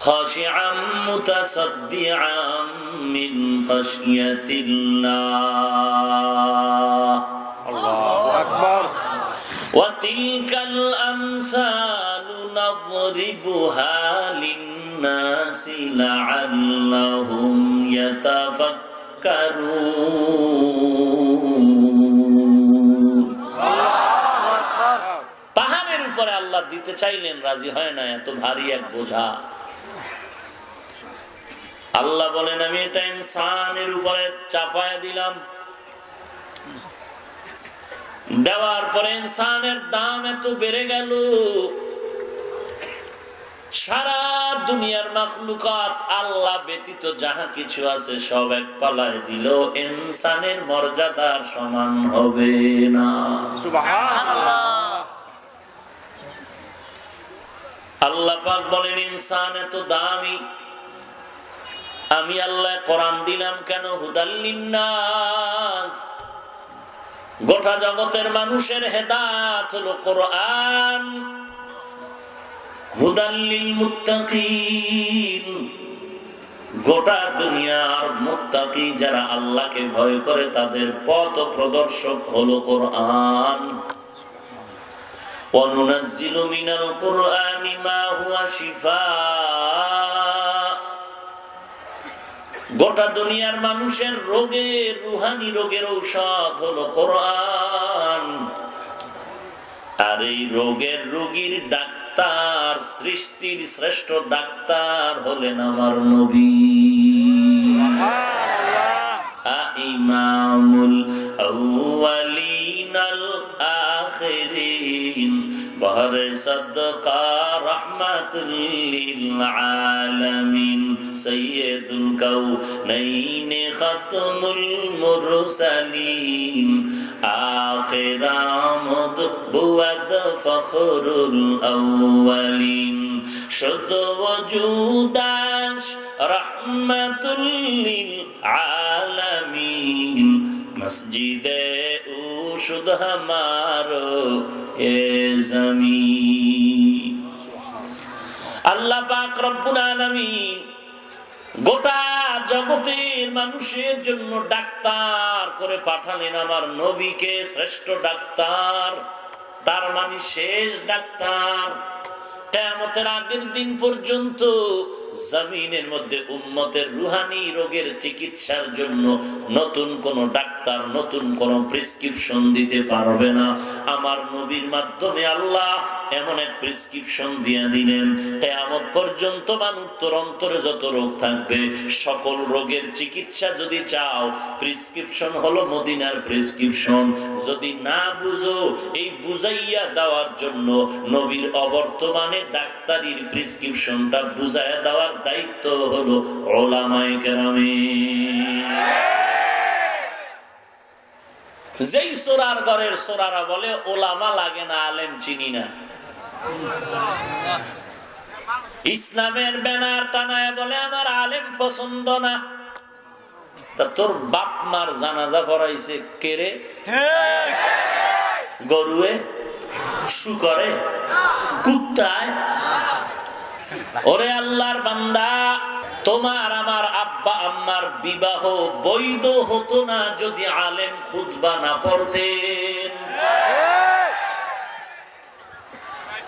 خاشعا متصدعا من خشية الله الله أكبر وتلك الأمثال نضربها للناس لعلهم يتفكرون। পাহাড়ের উপরে আল্লাহ দিতে চাইলেন, রাজি হয় না, এত ভারী এক বোঝা। আল্লাহ বলেন, আমি এটা ইনসানের উপরে চাপায় দিলাম। দেওয়ার পরে ইনসানের দাম এত বেড়ে গেল, সারা দুনিয়ার মাখলুকাত আল্লাহ ব্যতীত যাহা কিছু আছে সব এক পালায় দিল, ইনসানের মর্যাদার সমান হবে না। সুবহানাল্লাহ। আল্লাহ পাক বলেন ইনসান এত দামি, আমি আল্লাহ কোরআন দিলাম কেন? হুদাল লিন্নাস, গোটা জগতের মানুষের হেদায়েত হলো কোরআন। হুদাল লিল মুত্তাকিন, গোটা দুনিয়ার মুত্তাকি যারা আল্লাহকে ভয় করে তাদের পথ প্রদর্শক হলো কোরআন। ওয়া নুনাজ্জিলু মিনাল কুরআনি মা হুয়া শিফাআ, গোটা দুনিয়ার মানুষের রোগের, রুহানি রোগের ঔষধ হলো কোরআন। আর এই রোগের রোগীর ডাক্তার, সৃষ্টির শ্রেষ্ঠ ডাক্তার হলেন আমার নবী। ইমামুল আউয়ালিন আল আখিরিন বহরে সাদকা রাহমাতুল লিল আলামিন সাইয়্যিদুল কাউনাইন খাতমুল মুরসালিন আখিরামুদ বুয়াদ ফখরুল আউয়ালিন শুদ্ধ ওজুদাশ রাহমাতুল লিল আলামিন মসজিদে উশুদ হামারো এ জমিন। আল্লাহ পাক রব্বুল আলামিন গোটা জগতের মানুষের জন্য ডাক্তার করে পাঠালেন আমার নবীকে, শ্রেষ্ঠ ডাক্তার, তার মানে শেষ ডাক্তার। কিয়ামতের আগের দিন পর্যন্ত জমিনের মধ্যে উম্মতের রুহানি রোগের চিকিৎসার জন্য নতুন কোন ডাক্তার নতুন কোন প্রেসক্রিপশন দিতে পারবে না। আমার নবীর মাধ্যমে আল্লাহ এমন এক প্রেসক্রিপশন দিয়ে দিলেন, কিয়ামত পর্যন্ত মানুষের অন্তরে যত রোগ থাকবে সকল রোগের চিকিৎসা যদি চাও, প্রেসক্রিপশন হলো মদিনার প্রেসক্রিপশন। যদি না বুঝো, এই বুঝাইয়া দেওয়ার জন্য নবীর অবর্তমানে ডাক্তারির প্রেসক্রিপশনটা বুঝাইয়া দেওয়ার দায়িত্ব হলো উলামায়ে কেরামের। যেই সোরার ঘরের সোরারা বলে ওলামা লাগে না, আলেম চিনি না, ইসলামের ব্যানার টানায় বলে আমার আলেম পছন্দ না। তা তোর বাপ মার জানাজা পড়াইছে কে রে? গরুয়ে, শুকরে, কুত্তায়? ওরে আল্লাহর বান্দা, তোমার আমার আব্বা আম্মার বিবাহ বৈধ হতো না যদি আলেম খুতবা না পড়তেন।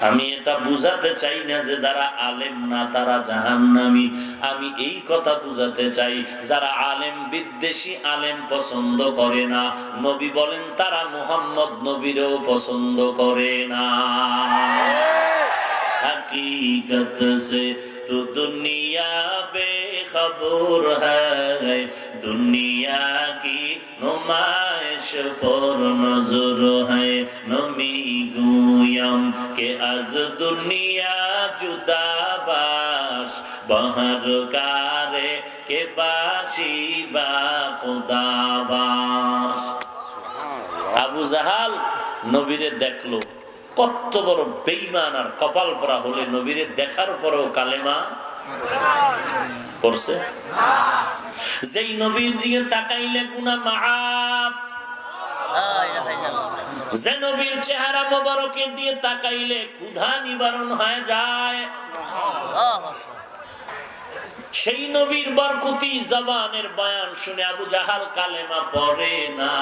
আমি এটা বুঝাতে চাই না যে যারা আলেম না তারা জাহান্নামী, আমি এই কথা বুঝাতে চাই যারা আলেম বিদ্বেষী, আলেম পছন্দ করে না, নবী বলেন তারা মুহাম্মদ নবীরও পছন্দ করে না। हकीकत से तो दुनिया बेखबर है, दुनिया की नुमाइश पर नजर है, नमी गुयम के आज दुनिया जुदा बाश बहर कारे के बाशी बा खुदा बाश। আবু জাহাল নবীরে দেখলো, কত বড় বেঈমান আর কপাল পরা হলে নবীরে দেখার পরেও কালেমা পড়ছে। যেই নবীর দিকে তাকাইলে গুনাহ মাফ, যে নবীর চেহারা মোবারকের দিয়ে তাকাইলে ক্ষুধা নিবারণ হয়ে যায়, সেই নবীর বরকতি জবানের বয়ান শুনে আবু জাহাল কালেমা পড়ে না।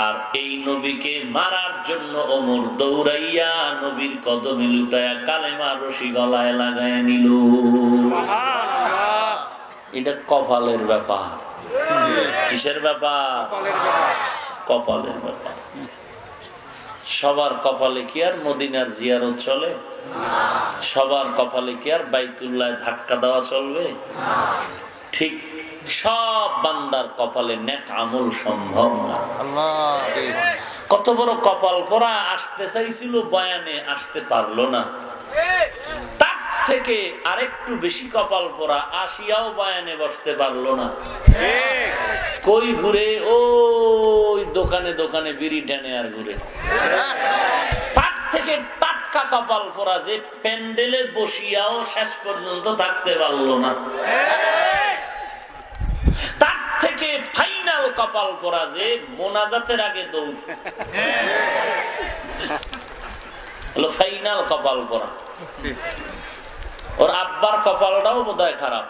আর এই নবীকে মারার জন্য ওমর দৌড়াইয়া নবীর কদমে লুটায়া কালেমা রশি গলায় লাগায় নিল। এটা কপালের ব্যাপার। কিসের ব্যাপার? কপালের ব্যাপার। সবার কপালে কি আর মদিনার জিয়ারত চলে? সবার কপালে কি আর বাইতুল্লাহ ধাক্কা দেওয়া চলবে? ঠিক সব বান্দার কপালে নেক আমল সম্ভব না। কত বড় কপাল পরা আসতে চাইছিল বয়ানে, আসতে পারলো না। তার থেকে আরেকটু বেশি কপাল পোড়া, আসিয়াও বায়ানে বসতে পারলো না। কই ঘুরে? ওই দোকানে দোকানে বিড়ি টানে আর ঘুরে। তার থেকে টাটকা কপাল পোড়া যে প্যান্ডেলে বসিয়াও শেষ পর্যন্ত থাকতে পারলো না। তার থেকে ফাইনাল কপাল পোড়া যে মোনাজাতের আগে দৌড়। ফাইনাল কপাল পোড়া। ওর আব্বার কপালটাও বোধহয় খারাপ,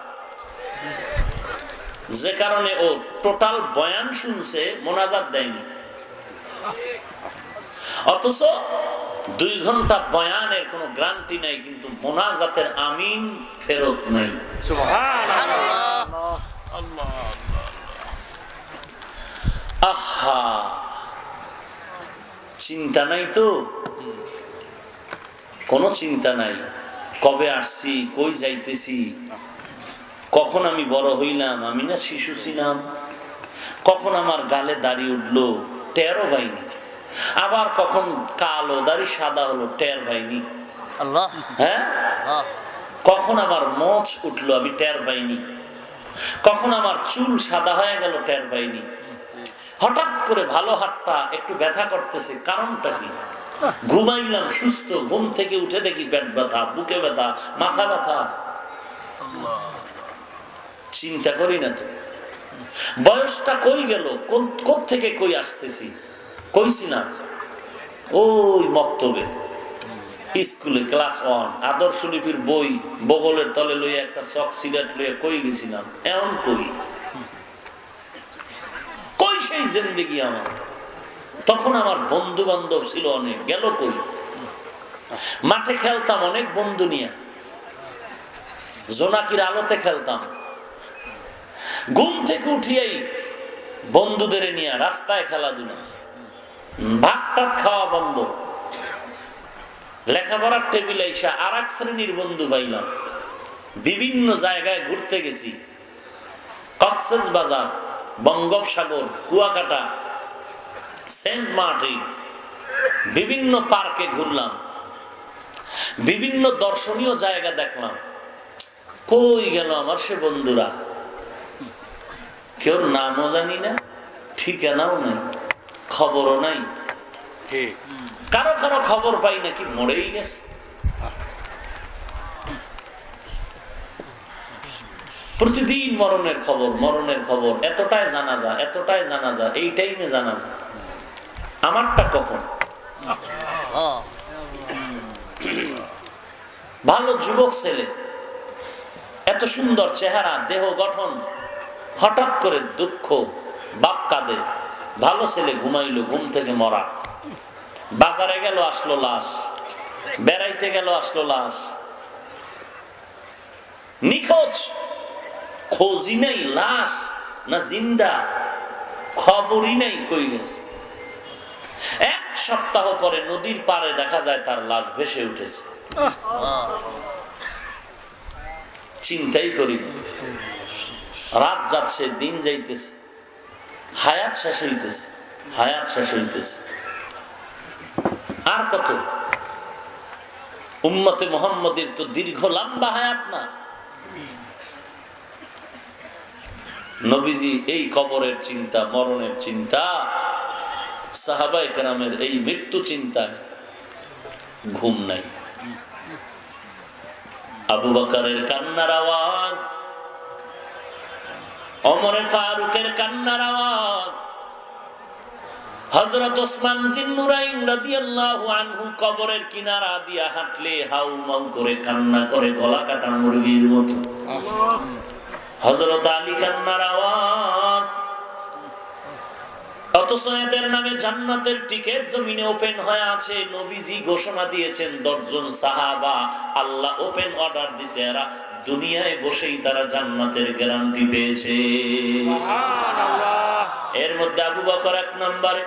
যে কারণে ও টোটাল বয়ান শুনছে, মোনাজাত দেয়নি। অথচ 2 ঘন্টা বয়ানের কোনো গ্যারান্টি নাই, কিন্তু মোনাজাতের আমিন ফেরত নাই। আহা, চিন্তা নাই তো, কোনো চিন্তা নাই। কবে আসছি, কই যাইতেছি, কখন আমি বড় হইলাম, আমি না শিশু ছিলাম, কখন আমার গালে দাড়ি উঠলো, টেরও পাইনি। আবার কখন কালো দাড়ি সাদা হলো, টের পাইনি। হ্যাঁ, কখন আমার মোচ উঠলো, আমি টের পাইনি। কখন আমার চুল সাদা হয়ে গেল, টের পাইনি। হঠাৎ করে ভালো হাতটা একটু ব্যথা করতেছে, কারণটা কি? ঘুমাইলাম সুস্থ, ঘুম থেকে উঠে দেখি পেট ব্যথা, বুকে ব্যথা, মাথা ব্যথা। চিন্তা করি না তো, বয়সটা কই গেল, কোত্থেকে কই আসতেছি? কইছি না ওই মক্তবে স্কুলে ক্লাস 1 আদর্শ লিপির বই বগলের তলে লইয়া একটা চক সিগারেট লইয়া কই গেছিলাম। এমন কই সেই জিন্দেগি আমার? তখন আমার বন্ধু বান্ধব ছিল অনেক, গেল কই? মাঠে খেলতাম অনেক বন্ধু নিয়ে, জোনাকির আলোতে খেলতাম। ঘুম থেকে উঠিয়াই বন্ধুদের নিয়ে রাস্তায় খেলাধুলা, ভাত টাত খাওয়া বন্ধ। লেখাপড়ার টেবিলে এসে আর এক শ্রেণীর বন্ধু পাইলাম। বিভিন্ন জায়গায় ঘুরতে গেছি, কক্সবাজার, বঙ্গোপসাগর, কুয়াকাটা, সেন্ট মার্টিন, বিভিন্ন পার্কে ঘুরলাম, বিভিন্ন দর্শনীয় জায়গা দেখলাম। কই গেল আমার সে বন্ধুরা? কেউ নামও জানি না, ঠিকানাও নাই, খবরও নাই। কারো কারো খবর পাই নাকি মরেই গেছে। প্রতিদিন মরণের খবর, মরণের খবর। এতটাই জানাজা, এতটাই জানাজা, এই টাইমে জানাজা। আমারটা কখন? ভালো যুবক ছেলে, এত সুন্দর চেহারা, দেহ গঠন, হঠাৎ করে দুঃখ, বাপ কাঁদে। ভালো ছেলে ঘুমাইলো, ঘুম থেকে মরা। বাজারে গেল, আসলো লাশ। বেড়াইতে গেল, আসলো লাশ। নিখোঁজ, খোঁজই নেই, লাশ না জিন্দা, খবরই নেই কই গেছে। 1 সপ্তাহ পরে নদীর পাড়ে দেখা যায় তার লাশ ভেসে উঠেছে। চিন্তাই করি, রাত যাচ্ছে, দিন যাইতেছে, হায়াত শেষ হইতেছে, হায়াত শেষ হইতেছে। আর কত? উম্মতে মুহাম্মাদের তো দীর্ঘ লম্বা হায়াত না। নবীজি এই কবরের চিন্তা, মরণের চিন্তা, সাহাবায়ে কেরামের এই মৃত্যু চিন্তায় ঘুম নাই। আবু বকরের কান্নার আওয়াজ, ওমরে ফারুকের কান্নার আওয়াজ, হযরত ওসমান জিন্নুরাইন রাদিয়াল্লাহু আনহু কবরের কিনারা দিয়া হাঁটলে হাউমাউ করে কান্না করে, গলা কাটা মুরগির মতো। হযরত আলী কান্নার আওয়াজ। অথচ এদের নামে জান্নাতের টিকেট জমিনে ওপেন হয়ে আছে। নবীজি ঘোষণা দিয়েছেন, 10 জন সাহাবা আল্লাহ ওপেন অর্ডার দিছে, এরা দুনিয়ায় বসেই তারা জান্নাতের গ্যারান্টি পেয়েছে। এর মধ্যে আবু বকর 1 নম্বরে।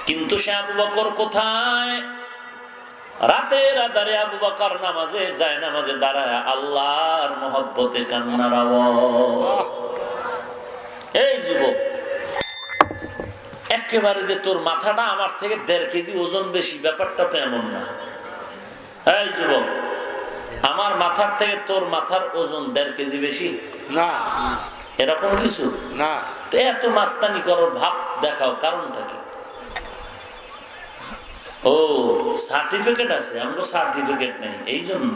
কিন্তু সে আবু বকর কোথায়? রাতের আধারে আবু বকর নামাজে যায়, নামাজে দাঁড়ায় আল্লাহর মহব্বতে কান্নার আওয়াজ। এই যুবক, একেবারে যে তোর মাথাটা আমার থেকে 1.5 কেজি ওজন বেশি, ব্যাপারটা তো এমন না। এই যুবক, আমার মাথার থেকে তোর মাথার ওজন 1.5 কেজি বেশি না, এরকম কিছু না। তো এত মাস্তানি করো, ভাব দেখাও, কারণটা কি? ও সার্টিফিকেট আছে, আমরা সার্টিফিকেট নেই, এই জন্য।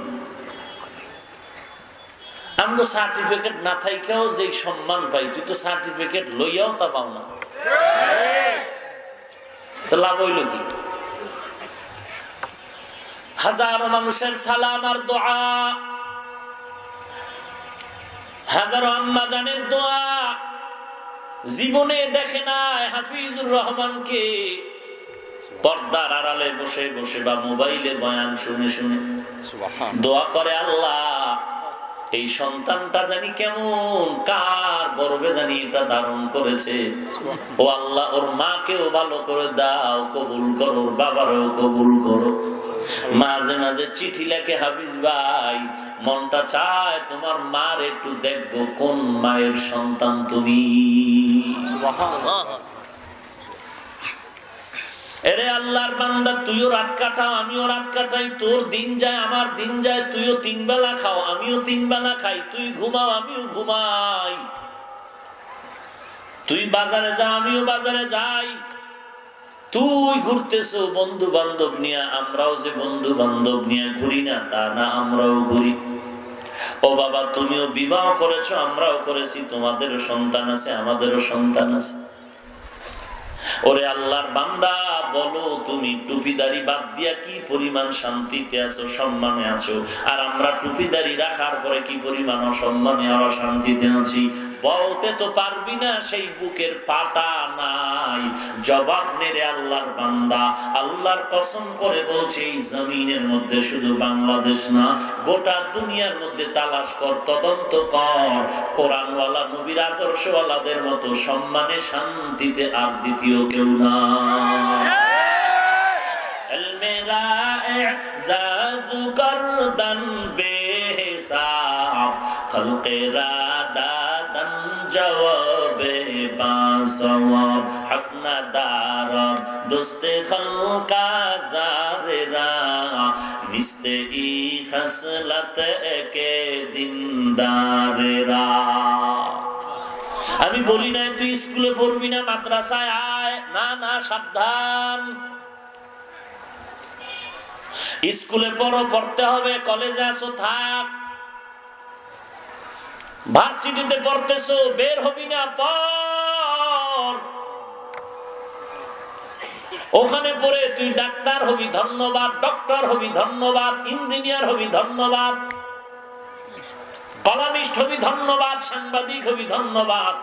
আমরা সার্টিফিকেট না থাইকাও যে সম্মান পাই, তুই তো সার্টিফিকেট লইয়াও তা পাও না, তো লাভ হইল কি? হাজারো মানুষের সালাম আর দোয়া, হাজারো আম্মা জানের দোয়া, জীবনে দেখে নাই হাফিজুর রহমানকে পর্দার আড়ালে বসে বসে বা মোবাইলে বয়ান শুনে শুনে দোয়া করে, আল্লাহ এই সন্তানটা জানি কেমন, কার গর্ভে জানি এটা ধারণ করেছে, ও আল্লাহ ওর মাকেও ভালো করে দাও, কবুল করো, ওর বাবারও কবুল করো। মাঝে মাঝে চিঠি লেখে, হাফিজ ভাই মনটা চায় তোমার মার একটু দেখবো, কোন মায়ের সন্তান তুমি। এরে আল্লাহর বান্দা, তুইও রাত কাটাও, আমিও রাত কাটাই, তোর দিন যায় আমার দিন যায়, তুইও 3 বেলা খাও, আমিও 3 বেলা খাই, তুই ঘুমাও আমিও ঘুমাই, তুই বাজারে যা আমিও বাজারে যাই, তুই ঘুরতেছো বন্ধু বান্ধব নিয়ে, আমরাও যে বন্ধু বান্ধব নিয়ে ঘুরি না তা না, আমরাও ঘুরি। ও বাবা, তুমিও বিবাহ করেছো, আমরাও করেছি, তোমাদেরও সন্তান আছে, আমাদেরও সন্তান আছে। ওরে আল্লাহর বান্দা, বলো তুমি টুপিদারি বাদ দিয়া কি পরিমাণ শান্তিতে আছো, সম্মানে আছো, আর আমরা টুপিদারি রাখার পরে কি পরিমাণ অসম্মানে আর অশান্তিতে আছি। বলতে তো পারবি না, সেই বুকের পাটা নাই, জবাব নেরে আল্লাহর বান্দা। আল্লাহর কসম করে বলছে, এই জমিনের মধ্যে শুধু বাংলাদেশ না, গোটা দুনিয়ার মধ্যে তালাশ কর, তদন্ত কর, কোরআনওয়ালা নবীর আদর্শওয়ালাদের মতো সম্মানে শান্তিতে আর দ্বিতীয় কেউ না। জাজু করদন বেহিসাব খলকেরা দাদন জওয়াবে বাসওয়াব হক না দারব দোস্তে খলকা জারেরা নিস্তে ই খসলত কে দিনদারেরা। আমি বলি না তুই স্কুলে পড়বি না, মাদ্রাসায় আয়, না না, সাবধান। স্কুলে পড়ো, পড়তে হবে, কলেজে আসো থাক, ভার্সিটিতে পড়তেছো, বের হবি না, পড়। ওখানে পড়ে তুই ডাক্তার হবি, ধন্যবাদ, ডক্টর হবি, ধন্যবাদ, ইঞ্জিনিয়ার হবি, ধন্যবাদ, কলামিস্ট হবি, ধন্যবাদ, সাংবাদিক হবি, ধন্যবাদ,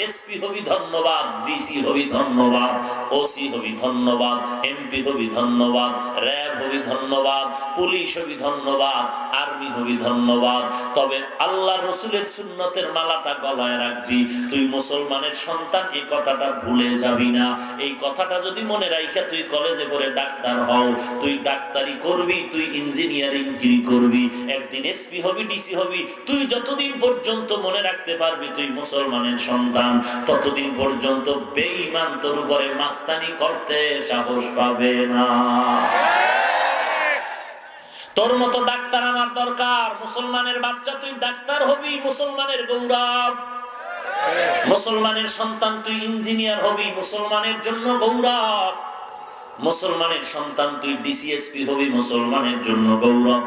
এসপি হবি, ধন্যবাদ, ডিসি হবি, ধন্যবাদ, ওসি হবি, ধন্যবাদ, এমপি হবি, ধন্যবাদ, র্যাব হবি, ধন্যবাদ, পুলিশ হবি, ধন্যবাদ, আর্মি হবি, ধন্যবাদ। তবে আল্লাহ রসুলের সুন্নতের মালাটা গলায় রাখবি, তুই মুসলমানের সন্তান, এই কথাটা ভুলে যাবি না। এই কথাটা যদি মনে রাখা তুই কলেজে পড়ে ডাক্তার হও, তুই ডাক্তারি করবি, তুই ইঞ্জিনিয়ারিং করবি, একদিন এসপি হবি, ডিসি হবি, তুই যতদিন পর্যন্ত মনে রাখতে পারবি তুই মুসলমানের সন্তান, ততদিন পর্যন্ত বেঈমান তোর উপরে মাস্তানি করতে সাহস পাবে না। তোর মতো ডাক্তার আমার দরকার, মুসলমানের বাচ্চা তুই ডাক্তার হবি, মুসলমানের গৌরব, মুসলমানের সন্তান তুই ইঞ্জিনিয়ার হবি, মুসলমানের জন্য গৌরব, মুসলমানের সন্তান তুই ডিসিএসপি হবি, মুসলমানের জন্য গৌরব,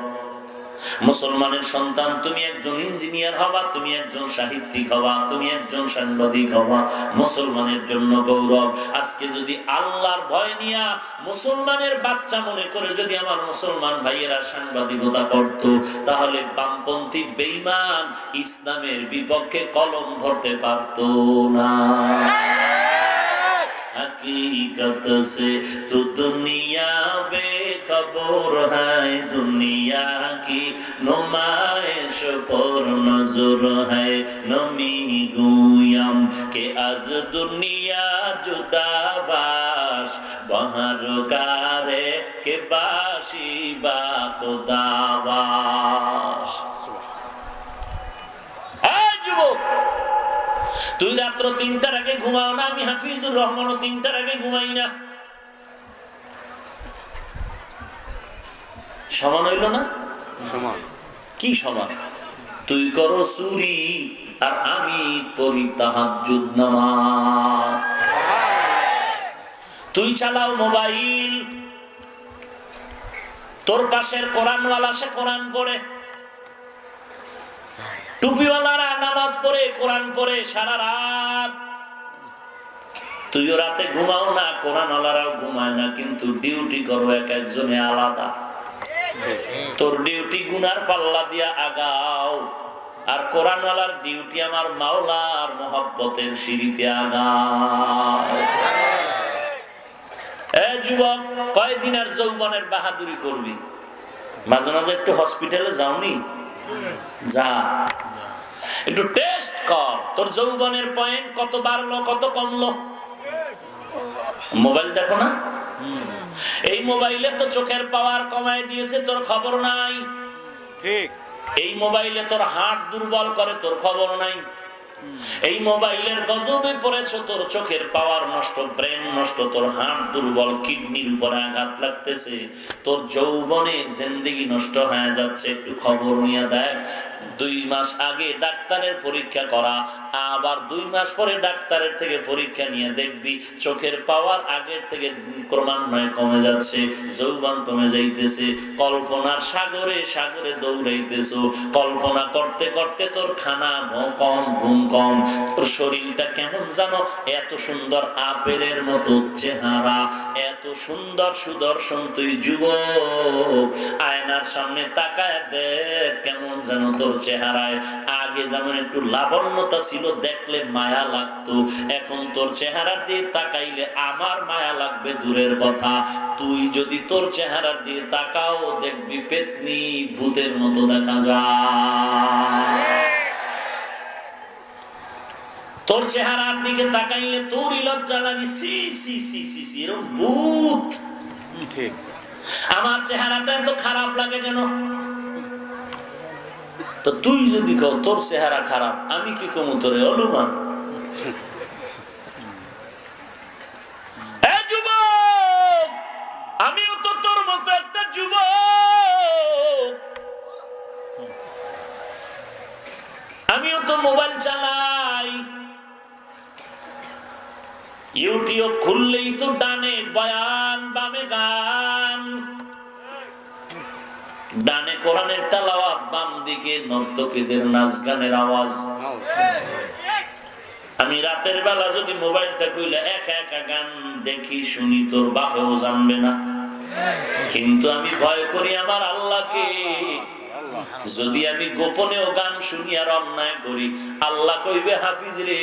মুসলমানের সন্তান তুমি একজন ইঞ্জিনিয়ার হবা, তুমি একজন সাহিত্যিক হবা, তুমি একজন সাংবাদিক হবা, মুসলমানের জন্য গৌরব। আজকে যদি আল্লাহর ভয় নিয়া মুসলমানের বাচ্চা মনে করে যদি আমার মুসলমান ভাইয়েরা সাংবাদিকতা করত, তাহলে বামপন্থী বেঈমান ইসলামের বিপক্ষে কলম ধরতে পারত না। हकीकत से तो दुनिया बेखबर है, दुनिया की नुमाइश पर नजर है, नमी गुयम के आज दुनिया जुदा बाश बहर कारे के बाशी बा खुदा बाश। তুই রাত্র 3টার আগে ঘুমাও না, আমি হাফিজুর রহমানও 3টার আগে ঘুমাই না। সমান হইল না? সমান। কি সমান? তুই করো চুরি আর আমি পড়ি তাহাজ্জুদ নামাজ। তুই চালাও মোবাইল, তোর পাশের কোরআনওয়ালা সে কোরআন পড়ে, টুপিওয়ালারা নামাজ পড়ে কোরআন পড়ে সারা রাত। তুইও রাতে ঘুমাও না, কোরআনওয়ালারাও ঘুমায় না, কিন্তু ডিউটি করো এক একজনে আলাদা। তোর ডিউটি গুনার পাল্লা দিয়া আগাও, আর কোরআনওয়ালার ডিউটি আমার মাওলার মহব্বতের সিঁড়িতে আগাও। যুবক, কয়দিন আর যৌবনের বাহাদুরি করবি? মাঝে মাঝে একটু হসপিটালে যাওনি? যা, একটু টেস্ট কর তোর যৌবনের পয়েন্ট কত বাড়লো কত কমলো। মোবাইল দেখো না? এই মোবাইলে তো চোখের পাওয়ার কমায় দিয়েছে, তোর খবর নাই। ঠিক, এই মোবাইলে তোর হার্ট দুর্বল করে, তোর খবর নাই। এই মোবাইলের গজবে পড়েছ, তোর চোখের পাওয়ার নষ্ট, ব্রেন নষ্ট, তোর হার্ট দুর্বল, কিডনির উপরে আঘাত লাগতেছে, তোর যৌবনের জিন্দেগি নষ্ট হয়ে যাচ্ছে। একটু খবর নিয়ে দেখ। 2 মাস আগে ডাক্তারের পরীক্ষা করা, আবার 2 মাস পরে ডাক্তারের থেকে পরীক্ষা নিয়ে দেখবি চোখের পাওয়ার আগের থেকে ক্রমান্বয়ে কমে যাচ্ছে, যৌবন কমে যাইতেছে। কল্পনার সাগরে সাগরে দৌড়াইতেছো, কল্পনা করতে করতে তোর খানা কম, ঘুম কম, তোর শরীরটা কেমন জানো? এত সুন্দর আপেলের মতো চেহারা, এত সুন্দর সুদর্শন তুই যুবক, আয়নার সামনে তাকায় দেখ কেমন জানো তোর চেহারায়। আগে যেমন একটু লাবণ্যতা ছিল, দেখলে মায়া লাগতো, এখন তোর চেহারা দিয়ে তাকাইলে আমার মায়া লাগবে দূরের কথা। তুই যদি তোর চেহারা দিয়ে তাকাও, দেখবি পেতনি ভূতের মতো দেখা যায়। তোর চেহারার দিকে তাকাইলে তোরই লজ্জা লাগে, সি সি সি সি সি, এরকম ভূত। ঠিক, আমার চেহারাটা এত খারাপ লাগে কেন? তো তুই যদি কও তোর চেহারা খারাপ, আমি কি কমু তোরে অনুমান? যুবক, আমিও তো তোর মতো একটা যুবক, আমিও তো মোবাইল চালাই। ইউটিউব খুললেই তো ডানে বয়ান, বামে গান, ডানে কোরআনের তেলাওয়াত, বাম দিকে নর্তকীদের নাচ গানের আওয়াজ। আমি রাতের বেলা যদি মোবাইলটা খুলে একা একা গান দেখি শুনি, তোর বাপেও জানবে না, কিন্তু আমি ভয় করি আমার আল্লাহকে। যদি আমি গোপনেও গান শুনি আর অন্যায় করি, আল্লাহ কইবে হাফিজ রে,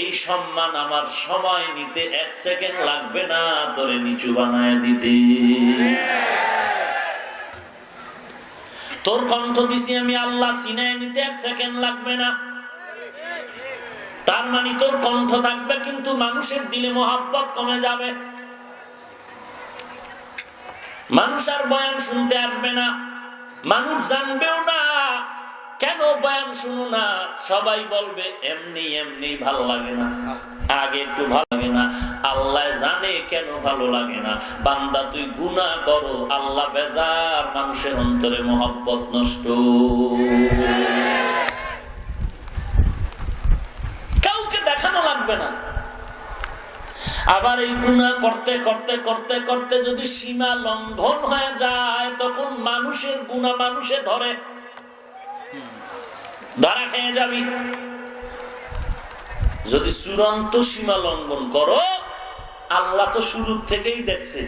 এই সম্মান আমার সময় নিতে 1 সেকেন্ড লাগবে না তোরে নিচু বানায় দিতে। তোর কণ্ঠ দিছি আমি আল্লাহ, সিনায় নিতে 1 সেকেন্ড লাগবে না। তার মানে তোর কণ্ঠ থাকবে, কিন্তু মানুষের দিলে মহব্বত কমে যাবে। মানুষ আর বয়ান শুনতে আসবে না, মানুষ জানবেও না কেন বয়ান শুনো না। সবাই বলবে এমনি এমনি ভালো লাগে না, আগে একটু ভালো লাগে না। আল্লাহ জানে কেন ভালো লাগে না। বান্দা তুই গুনাহ করো, আল্লাহ বেজার, মানুষের অন্তরে মহব্বত নষ্ট। কাউকে দেখানো লাগবে না। আবার এই গুনাহ করতে করতে করতে করতে যদি সীমা লঙ্ঘন হয়ে যায়, তখন মানুষের গুনাহ মানুষে ধরে, ধরা খেয়ে যাবি। যদি চূড়ান্ত সীমা লঙ্ঘন করো, আল্লাহ তো শুরু থেকেই দেখছে,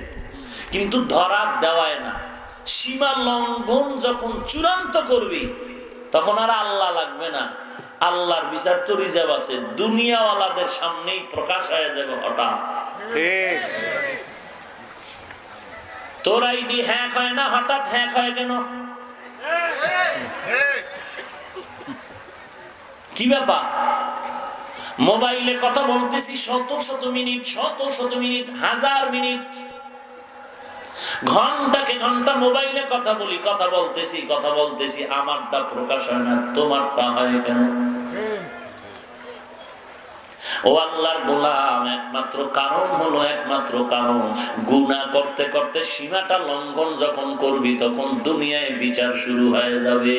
কিন্তু ধরা দেওয়ায় না। সীমা লঙ্ঘন যখন চূড়ান্ত করবি, তখন আর আল্লাহ লাগবে না। আল্লাহর বিচার তো রিজার্ভ আছে, দুনিয়াওয়ালাদের সামনেই প্রকাশ হয়ে যাবে হঠাৎ। তোর আইডি হ্যাক হয় না, হঠাৎ হ্যাক হয় কেন? কি ব্যাপার? মোবাইলে কথা বলতেছি শত শত মিনিট, শত শত মিনিট, 1000 মিনিট, ঘন্টাকে ঘন্টা মোবাইলে কথা বলি, কথা বলতেছি, আমারটা প্রকাশ হয় না, তোমারটা হয় কেন? ও আল্লাহর গোলাম, একমাত্র কারণ হলো, একমাত্র কারণ গুনাহ করতে করতে সীমাটা লঙ্ঘন যখন করবি তখন দুনিয়ায় বিচার শুরু হয়ে যাবে।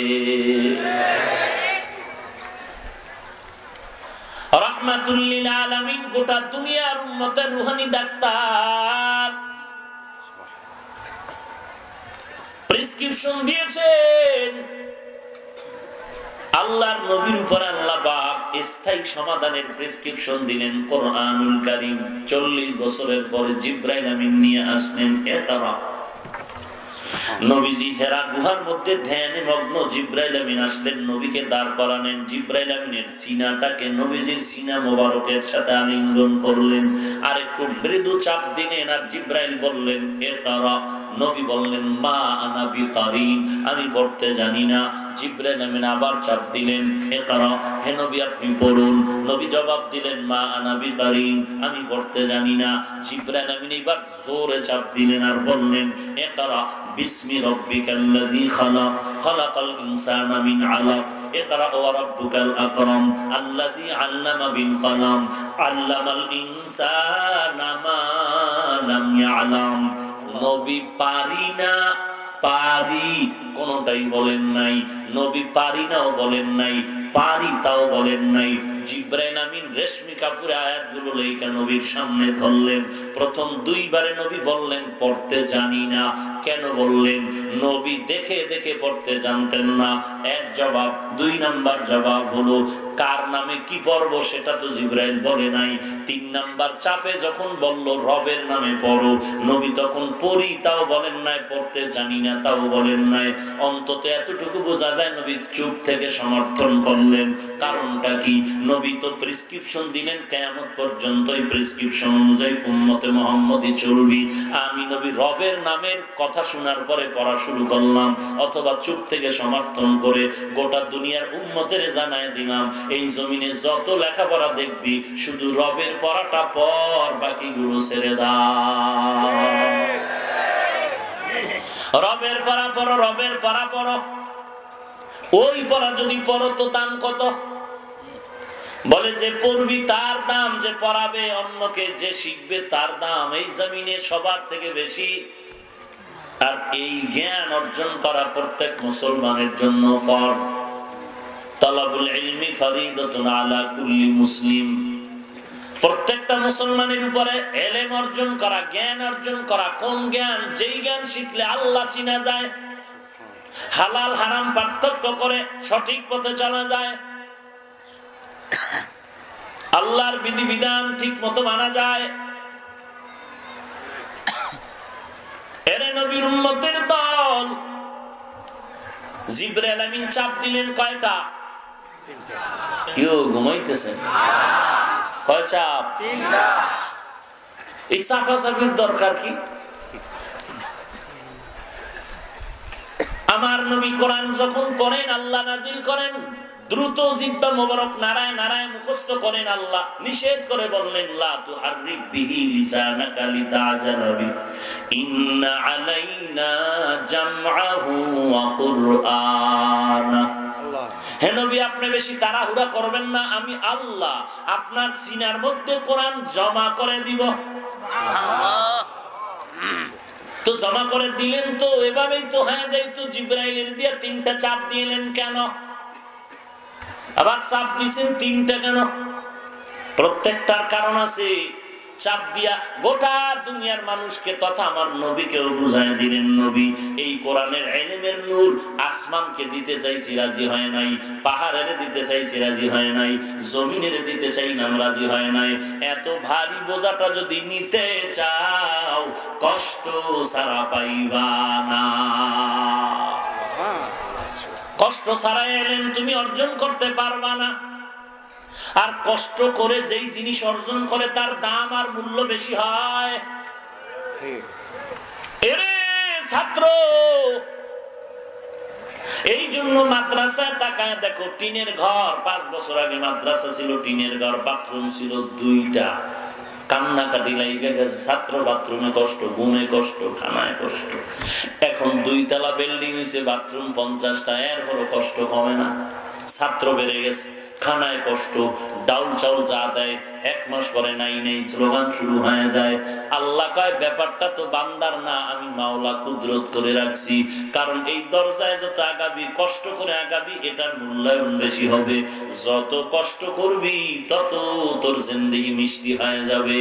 রাহমাতুল লিল আলামিন, গোটা দুনিয়ার উম্মতের রুহানি ডাক্তার, প্রেসক্রিপশন দিয়েছেন। আল্লাহর নবীর উপর আল্লাহ পাক স্থায়ী সমাধানের প্রেসক্রিপশন দিলেন কোরআনুল কারীম। 40 বছরের পরে জিবরাইল আমিন নিয়ে আসলেন ইকরা। নবীজি হেরা গুহার মধ্যে ধ্যানে মগ্ন, জিবরাইল আমিন আসলেন, নবীকে দাঁড় করালেন। জিবরাইল আমিনের সিনাটাকে নবীজির সিনা মোবারকের সাথে আলিঙ্গন করলেন, আর একটু মৃদু চাপ দিলেন, আর জিবরাইল বললেন ইকরা। নবী বললেন মা আনা বিকারী, আমি পড়তে জানি না। জিবরাইল আমিন আবার চাপ দিলেন ইকরা, হে নবী আপনি পড়ুন। নবী জবাব দিলেন মা আনা বিকারী, আমি পড়তে জানি না। জিবরাইল আমিন এবার জোরে চাপ দিলেন আর বললেন ইকরা বিসমি রাব্বিকাল্লাযী খালাক, খালাকাল ইনসানা মিন আলাক, ইকরা ওয়া রাব্বুকাল আকরাম আল্লাযী আল্লামা বিল কলম, আল্লামাল ইনসানা মা লাম ইয়ালাম। নবী পারি না, পারি কোনটাই বলেন নাই। নবী পারি নাও বলেন নাই, পারি তাও বলেন নাই। জিবরাইল আমিন রেশমি কাপড়ে আয়াতগুলো লেখা নবীর সামনে ধরলেন। প্রথম 2 বারে নবী বললেন পড়তে জানি না। কেন বললেন? নবী দেখে দেখে পড়তে জানতেন না, এক জবাব। 2 নাম্বার জবাব হলো কার নামে কি পড়ব সেটা তো জিবরাইল বলে নাই। 3 নাম্বার চাপে যখন বলল রবের নামে পড়ো, নবী তখন পড়ি তাও বলেন নাই, পড়তে জানি না তাও বলেন নাই। অন্তত এতটুকু বোঝা যায় নবী চুপ থেকে সমর্থন করলেন। কারণটা কি? নবী তো প্রেসক্রিপশন দিলেন কিয়ামত পর্যন্ত এই প্রেসক্রিপশন অনুযায়ী উম্মতে মুহাম্মদী চলবি। আমি নবী রবের নামের কথা শোনার পরে পড়া শুরু করলাম, অথবা চুপ থেকে সমর্থন করে গোটা দুনিয়ার উম্মতের জানায় দিলাম এই জমিনে যত লেখাপড়া দেখবি শুধু রবের পড়াটা পড়, বাকিগুলো ছেড়ে দাও। রবের পড়া পড়ো, রবের পড়া পড়ো। ওই পড়া যদি পড়ো তো দাম কত? বলে যে পড়বি তার দাম, যে পড়াবে অন্যকে, যে শিখবে তার দাম এই জমিনে সবার থেকে বেশি। আর এই জ্ঞান অর্জন করা প্রত্যেক মুসলমানের জন্য ফরজ। তালাবুল ইলমি ফরিদাতুন আলা কুল্লি মুসলিম। প্রত্যেকটা মুসলমানের উপরে ইলম অর্জন করা, জ্ঞান অর্জন করা। কোন জ্ঞান? যেই জ্ঞান শিখলে আল্লাহ চিনা যায়, হালাল হারাম পার্থক্য করে সঠিক পথে চলা যায়, আল্লাহর বিধিবিধান ঠিক মতো মানা যায়। এরে নবীর উম্মতের দল, জিবরাইল আমিন চাপ দিলেন কয়টা? কেউ ঘুমাইতেছে? কয় চাপ? 3টা। এই চাপাচাপির দরকার কি? আমার নবী কোরআন যখন পড়েন আল্লাহ নাজিল করেন, দ্রুত জিহ্বা মোবারক নারায় নারায় মুখস্থ করেন। আল্লাহ নিষেধ করে বললেন লা তুহাররিক বিহি লিসানাকা লিতাজালা বি ইন্না আলাইনা জামআহু ওয়া কুরআনা। হে নবী আপনি বেশি তাড়াহুড়া করবেন না, আমি আল্লাহ আপনার সিনার মধ্যে কোরআন জমা করে দিব। সুবহানাল্লাহ। তো জমা করে দিলেন তো এভাবেই তো হয়ে যাইতো। জিবরাইলের দিয়ে 3টা চাপ দিলেন কেন? আবার চাপ দিয়েছেন 3টা কেন? প্রত্যেকটার কারণ আছে। চাপ দিয়া গোটা দুনিয়ার মানুষকে তথা আমার নবীকেও বুঝায় দিলেন নবী এই কোরআনের ইলমের নূর আসমানকে দিতে চাইছি রাজি হয় নাই, পাহাড়ের দিতে চাইছি রাজি হয় নাই, জমিনের দিতে চাইলাম রাজি হয় নাই। এত ভারী বোঝাটা যদি নিতে চাও কষ্ট ছাড়া পাইবা না। কষ্ট ছাড়া এলেন তুমি অর্জন করতে পারবা না। আর কষ্ট করে যেই জিনিস অর্জন করে তার দাম আর মূল্য বেশি হয়। এরে ছাত্র, এই জন্য মাদ্রাসায় তাকায় দেখো, টিনের ঘর। 5 বছর আগে মাদ্রাসা ছিল টিনের ঘর, বাথরুম ছিল 2টা। কান্নাকাটি লাইগা গেছে, ছাত্র বাথরুমে কষ্ট, ঘুমে কষ্ট, খানায় কষ্ট। এখন 2 তলা বিল্ডিং হয়েছে, বাথরুম 50টা, এরপরও কষ্ট কমে না। ছাত্র বেড়ে গেছে, খানায় কষ্ট, ডাউল চাউল যা দেয় 1 মাস পরে নাই নেই স্লোগান শুরু হয়ে যায়। আল্লাহ কয় ব্যাপারটা তো বান্দার না, আমি মাওলা কুদরত করে রাখছি। কারণ এই দরজায় যত আগাবি, কষ্ট করে আগাবি, এটার মূল্যায়ন বেশি হবে। যত কষ্ট করবি তত তোর জিন্দেগি মিষ্টি হয়ে যাবে।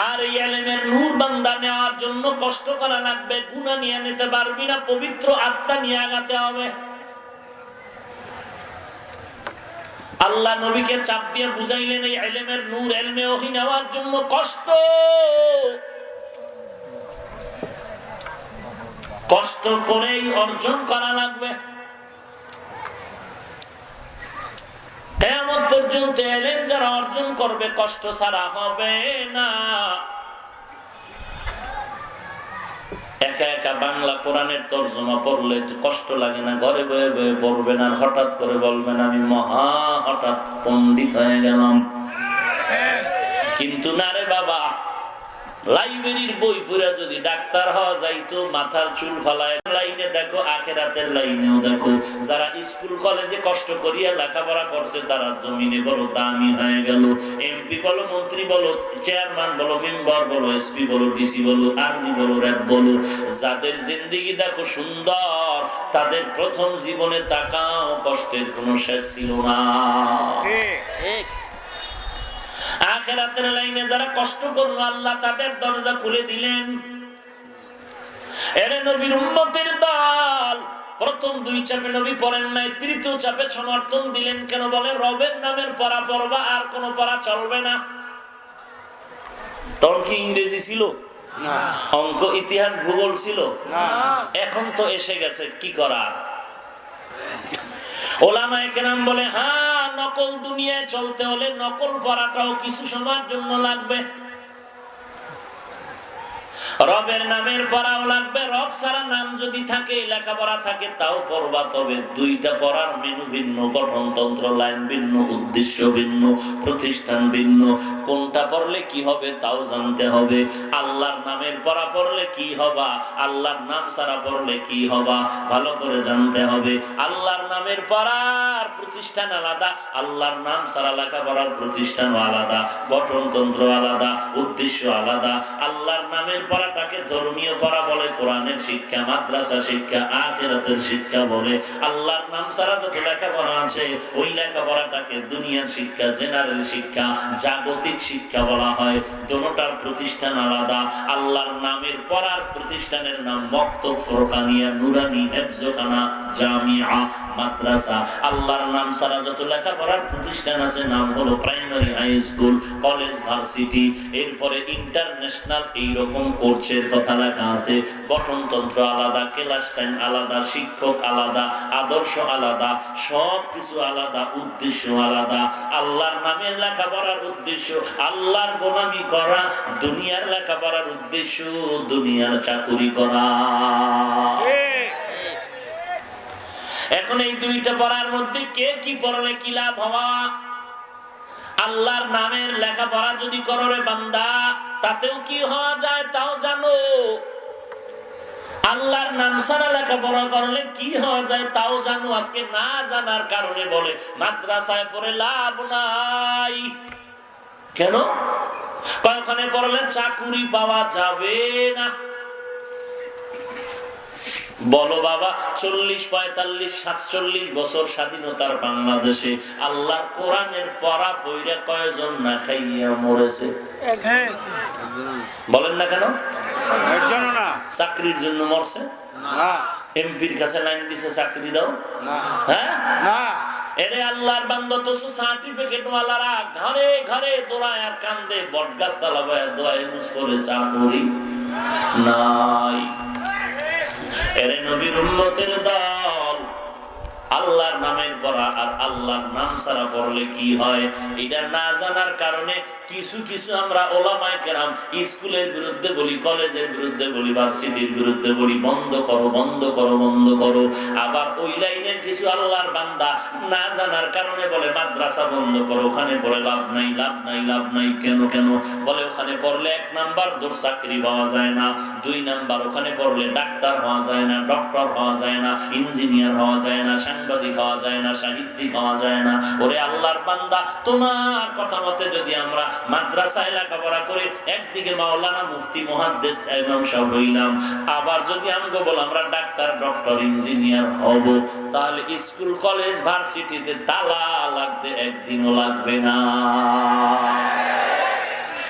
আর এই ইলমের নূর বান্দা নেওয়ার জন্য কষ্ট করা লাগবে। গুনাহ নিয়ে নিতে পারবি না, পবিত্র আত্মা নিয়ে আগাতে হবে। আল্লাহ নবীকে চাপ দিয়ে বুঝাইলেন এই ইলমের নূর, ইলমে ওহী নেওয়ার জন্য কষ্ট, কষ্ট করেই অর্জন করা লাগবে। কিয়ামত পর্যন্ত ইলম যারা অর্জন করবে কষ্ট ছাড়া হবে না। একা একা বাংলা কোরআনের তরজমা পড়লে তো কষ্ট লাগে না? ঘরে বয়ে বয়ে পড়বেন আর হঠাৎ করে বলবেন আমি হঠাৎ পণ্ডিত হয়ে গেলাম। কিন্তু না রে বাবা, লাইব্রেরির বই পড়া যদি ডাক্তার হওয়া যাইতো, মাথার চুল ফালায় লাইনে দেখো, আখেরাতের লাইনেও দেখো। যারা স্কুল কলেজে কষ্ট করিয়া লেখাপড়া করছে তারা জমিনে বড় দামি হয়ে গেল। এমপি বলো, মন্ত্রী বলো, চেয়ারম্যান বলো, মেম্বার বলো, এসপি বলো, ডিসি বলো, আর্মি বলো, র্যাব বলো, যাদের জিন্দেগি দেখো সুন্দর, তাদের প্রথম জীবনে তাকাও কষ্টের কোনো শেষ ছিল না। আখিরাতের লাইনে যারা কষ্ট করলো আল্লাহ তাদের দরজা খুলে দিলেন। এর নবীর উম্মতের দল প্রথম 2 চাপে নবী পড়েন নাই, তৃতীয় চাপে সমর্থন দিলেন। কেন? বলে রবের নামের পড়া পড়বা, আর কোন পড়া চলবে না। তখন কি ইংরেজি ছিল না? অঙ্ক, ইতিহাস, ভূগোল ছিল না? এখন তো এসে গেছে, কি করা? ওলামায়ে কেরাম বলে হ্যাঁ, নকল দুনিয়ায় চলতে হলে নকল পড়াটাও কিছু সময়ের জন্য লাগবে। রবের নামের পড়াও লাগবে। রব ছাড়া নাম যদি থাকে, লেখাপড়া থাকে, তাও পড়বা। তবে 2টা পড়ার মেনু ভিন্ন, গঠনতন্ত্র লাইন ভিন্ন, উদ্দেশ্য ভিন্ন, প্রতিষ্ঠান ভিন্ন। কোনটা পড়লে কি হবে তাও জানতে হবে। আল্লাহর নামের পড়া পড়লে কি হবা, আল্লাহর নাম ছাড়া পড়লে কি হবা, ভালো করে জানতে হবে। আল্লাহর নামের পড়ার প্রতিষ্ঠান আলাদা, আল্লাহর নাম ছাড়া লেখাপড়ার প্রতিষ্ঠান আলাদা, গঠনতন্ত্র আলাদা, উদ্দেশ্য আলাদা। আল্লাহর নামের পড়া তাকে ধর্মীয় পড়া বলে, কোরআনের শিক্ষা, মাদ্রাসা শিক্ষা, আখিরাতের শিক্ষা বলে। আল্লাহর নাম ছাড়া যত লেখাপড়া আছে ওই লেখাপড়াটাকে দুনিয়ার শিক্ষা, জেনারেল শিক্ষা, জাগতিক শিক্ষা বলা হয়। দুটোটার প্রতিষ্ঠান আলাদা। আল্লাহর নামের পড়ার প্রতিষ্ঠানের নাম মক্তব, ফুরকানিয়া, নুরানি, হেফজখানা, জামিয়া, মাদ্রাসা। আল্লাহর নাম ছাড়া যত লেখাপড়ার প্রতিষ্ঠান আছে নাম হলো primary, high school, college, varsity, এরপরে ইন্টারন্যাশনাল। এইরকম কোর্সের কথা লেখা আছে। গঠনতন্ত্র আলাদা, ক্লাস টাইম আলাদা, শিক্ষক আলাদা, আদর্শ আলাদা, সবকিছু আলাদা, উদ্দেশ্য আলাদা। আল্লাহর নামের লেখাপড়ার উদ্দেশ্য আল্লাহর গোলামি করা, দুনিয়ার লেখাপড়ার উদ্দেশ্য দুনিয়ার চাকুরি করা। এখন এই 2টা পড়ার মধ্যে কে কি পড়লে কি লাভ হওয়া? আল্লাহর নামের লেখাপড়া যদি করো রে বান্দা, তাতেও কি হওয়া যায় তাও জানো। আল্লাহর নাম ছাড়া লেখাপড়া করলে কি হওয়া যায় তাও জানো। আজকে না জানার কারণে বলে মাদ্রাসায় পড়ে লাভ নাই। কেন? ওখানে পড়লে চাকুরি পাওয়া যাবে না। বলো বাবা, 40, 45, 47 বছর স্বাধীনতার বাংলাদেশে আল্লাহর কোরআনের পড়া পইরা কয়জন না খাইয়া মরেছে? বলেন না কেন? একজনও না। চাকরির জন্য মরছে না? এমপির কাছে লাইন দিছে চাকরি দাও? হ্যাঁ না। এরে আল্লাহর বান্দা তো সার্টিফিকেট ওয়ালারা ঘরে ঘরে দৌড়ায় আর কান্দে, বটগাছ তলা বয়া দোয়ায় মুস করে চাকরি নাই। এরে নবীর উম্মতের দল, আল্লাহর নামের পড়া আর আল্লাহর নাম ছাড়া পড়লে কি হয় এটা না জানার কারণে কিছু কিছু আমরা ওলামায়ে কেরাম স্কুলের বিরুদ্ধে বলি, কলেজের বিরুদ্ধে বলি, ভার্সিটির বিরুদ্ধে বলি বন্ধ করো বন্ধ করো বন্ধ করো। আবার ওই লাইনের কিছু আল্লাহর বান্দা না জানার কারণে বলে মাদ্রাসা বন্ধ করো, ওখানে পড়ে লাভ নাই লাভ নাই লাভ নাই। কেন কেন বলে ওখানে পড়লে 1 নাম্বার দূর চাকরি পাওয়া যায় না, 2 নাম্বার ওখানে পড়লে ডাক্তার হওয়া যায় না, ডক্টর হওয়া যায় না, ইঞ্জিনিয়ার হওয়া যায় না, সাংবাদিক হওয়া যায় না, সাহিত্যিক হওয়া যায় না। ওরে আল্লাহর বান্দা, তোমার কথা মতে যদি আমরা মাদ্রাসায় লেখাপড়া করি, একদিকে মাওলানা মুফতি মুহাদ্দিস ইমাম সাহেব হইলাম, আবার যদি আমগো বল আমরা ডাক্তার ডক্টর ইঞ্জিনিয়ার হব, তাহলে স্কুল কলেজ ভার্সিটিতে তালা লাগতে একদিনও লাগবে না।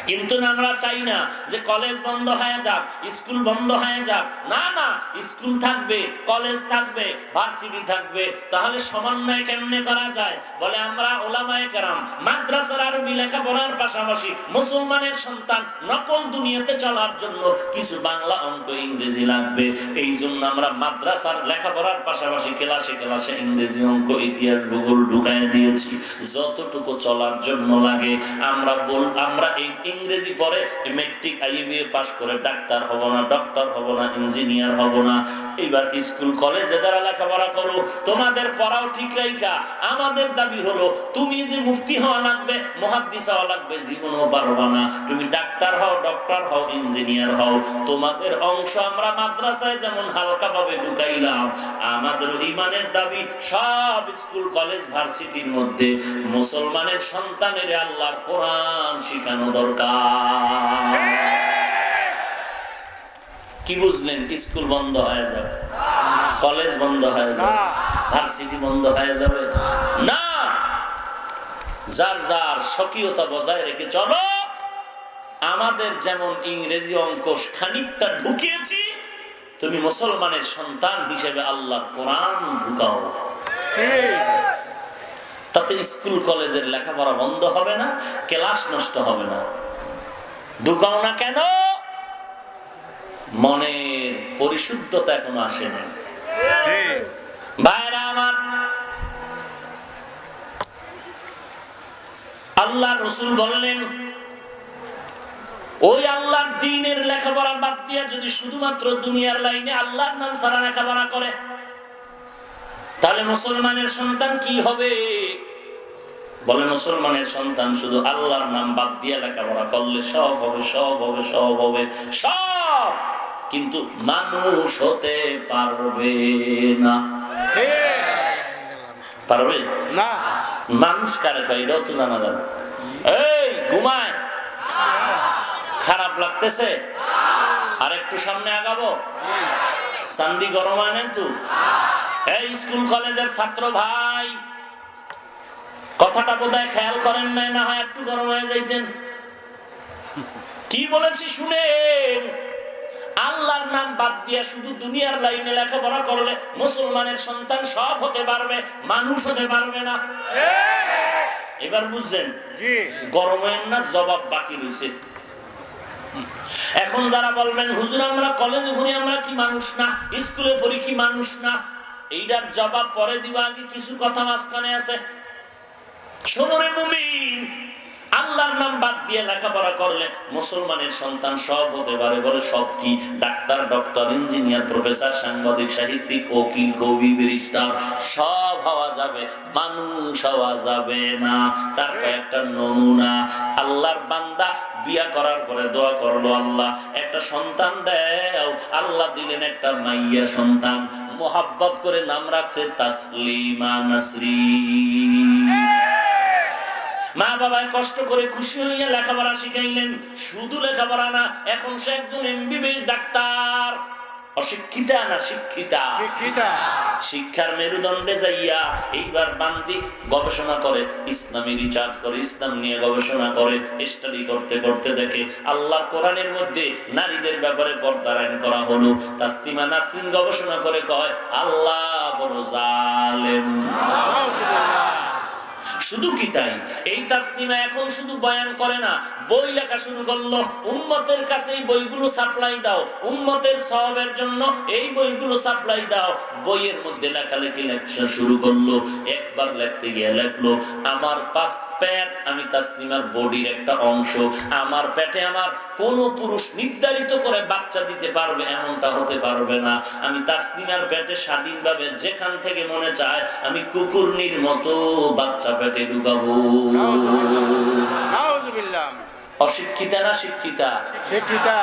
কিন্তু আমরা চাই না যে কলেজ বন্ধ হয়ে যাক, স্কুল বন্ধ হয়ে যাক। না না, স্কুল থাকবে, কলেজ থাকবে, ভার্সিটি থাকবে। তাহলে সমন্বয় কেমনে করা যায়? বলে আমরা ওলামায়ে কেরাম মাদ্রাসার আরবি লেখাপড়ার পাশাপাশি মুসলমানের সন্তান নকল দুনিয়াতে চলার জন্য কিছু বাংলা অঙ্ক ইংরেজি লাগবে। এই জন্য আমরা মাদ্রাসার লেখাপড়ার পাশাপাশি ক্লাসে ক্লাসে ইংরেজি অঙ্ক ইতিহাস ভূগোল ঢুকায় দিয়েছি যতটুকু চলার জন্য লাগে। আমরা এই ইংরেজি পড়ে মেট্রিক আইবিএ পাস করে ডাক্তার হব না, ডক্টর হব না, ইঞ্জিনিয়ার হব না। এবার স্কুল কলেজে যারা লেখাপড়া করো, তোমাদের পড়াও ঠিক রাইখা আমাদের দাবি হলো তুমি যে মুফতি হওয়া লাগবে, মুহাদ্দিস হওয়া লাগবে, জীবনও পারবা না। তুমি ডাক্তার হও, ডক্টর হও, ইঞ্জিনিয়ার হও। তোমাদের অংশ আমরা মাদ্রাসায় যেমন হালকা ভাবে ঢুকাইলাম, আমাদের ঈমানের দাবি সব স্কুল কলেজ ভার্সিটির মধ্যে মুসলমানের সন্তানের আল্লাহর কোরআন শিখানো দরকার। কি বুঝলেন? স্কুল বন্ধ হয়ে যাবে, কলেজ বন্ধ হয়ে যাবে, ভার্সিটি বন্ধ হয়ে যাবে না। যার যার স্বকীয়তা বজায় রেখে চলো। আমাদের যেমন ইংরেজি অঙ্ক খানিকটা ঢুকিয়েছি, তুমি মুসলমানের সন্তান হিসেবে আল্লাহর কোরআন ঢুকাও। তাতে স্কুল কলেজের লেখাপড়া বন্ধ হবে না, ক্লাস নষ্ট হবে না। ঢুকাও না কেন? মনের পরিশুদ্ধতা এখনো আসে না। ভাইরা আমার, আল্লাহ রাসূল বললেন ওই আল্লাহর দ্বীনের লেখাপড়া বাদ দিয়ে যদি শুধুমাত্র দুনিয়ার লাইনে আল্লাহর নাম ছাড়া লেখাপড়া করে, তাহলে মুসলমানের সন্তান কি হবে? বলে মুসলমানের সন্তান শুধু আল্লাহর নাম বাদ দিয়ে লেখাপড়া করলে সব হবে, সব হবে, সব হবে, সব, কিন্তু মানুষ হতে পারবে না। পারবে না। মানুষ কারে কয় এটাও তো জানা যাবে। এই ঘুমায়, খারাপ লাগতেছে, আর একটু সামনে আগাবো, চান্দি গরম আনেন তো। এই স্কুল কলেজের ছাত্র ভাই, কথাটা বোধহয় খেয়াল করেন নাই, না হয় একটু গরম হয়ে যাইতেন। কি বলেছি শুনেন। আল্লাহর নাম বাদ দিয়া শুধু দুনিয়ার লাইনে লেখাপড়া করলে মুসলমানের সন্তান সব হতে পারবে, মানুষ হতে পারবে না। এবার বুঝছেন? গরমের না জবাব বাকি রয়েছে। এখন যারা বলবেন হুজুর আমরা কলেজে পড়ি, আমরা কি মানুষ না? স্কুলে পড়ি, কি মানুষ না? এইটার জবাব পরে দিবা, আগে কিছু কথা মাঝখানে আছে। শোনো রে মুমিন, আল্লাহর নাম বাদ দিয়ে লেখাপড়া করলে মুসলমানের সন্তান সব হতে পারে। বলে সব কি? ডাক্তার, ডক্টর, ইঞ্জিনিয়ার, প্রফেসর, সাংবাদিক, সাহিত্যিক, উকিল, কবি, ব্যারিস্টার সব হওয়া যাবে, মানুষ হওয়া যাবে না। তার একটা নমুনা, আল্লাহর বান্দা বিয়া করার পরে দোয়া করলো, আল্লাহ একটা সন্তান দাও। আল্লাহ দিলেন একটা মাইয়া সন্তান, মোহাব্বত করে নাম রাখছে তাসলিমা নাসরিন। মা বাবা কষ্ট করে খুশি হইয়া লেখাপড়া শিখাইলেন। শুধু লেখাপড়া না, এখন সে একজন এমবিবিএস ডাক্তার। অশিক্ষিতা না শিক্ষিতা? শিক্ষার মেরুদণ্ডে যাইয়া এইবার বান্দি গবেষণা করে, ইসলামী রিসার্চ করে, ইসলাম নিয়ে গবেষণা করে, স্টাডি করতে করতে দেখে আল্লাহর কোরআনের মধ্যে নারীদের ব্যাপারে পর্দা আইন করা হলো। তাসলিমা নাসরিন গবেষণা করে কয় আল্লাহ বড় জালেম। শুধু কি তাই, এই তাসলিমা এখন শুধু বয়ান করে না, বই লেখা শুরু করলো। উম্মতের কাছে এই বইগুলো সাপ্লাই দাও, উম্মতের সওয়াবের জন্য এই বইগুলো সাপ্লাই দাও। বইয়ের মধ্যে লেখালেখি লেখা শুরু করলো। একবার লিখতে গিয়ে লেখলো, আমার 5 পেট আমি তাসলিমার বডির একটা অংশ, আমার পেটে আমার কোন পুরুষ নির্ধারিত করে বাচ্চা দিতে পারবে এমনটা হতে পারবে না। আমি তাসলিমার পেটে স্বাধীনভাবে যেখান থেকে মনে চায় আমি কুকুরনির মতো বাচ্চা পেটে ঢুকাবো। অশিক্ষিতা না শিক্ষিতা? শিক্ষিতা।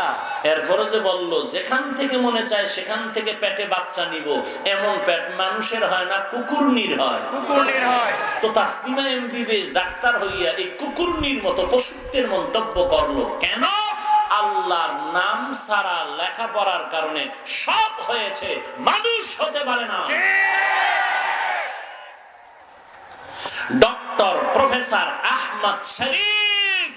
এরপরে যে বললো যেখান থেকে মনে চায় সেখান থেকে পেটে বাচ্চা নিব, এমন পেট মানুষের হয় না, কুকুরনির হয়। কুকুরনির হয়। তো তাসলিমা এমবিবিএস ডাক্তার হইয়া এই কুকুরনির মতো পশুত্বের মন্তব্য করলো কেন? আল্লাহর নাম ছাড়া লেখাপড়ার কারণে সব হয়েছে, মানুষ হতে পারে না। ডক্টর প্রফেসর আহমদ শরীফ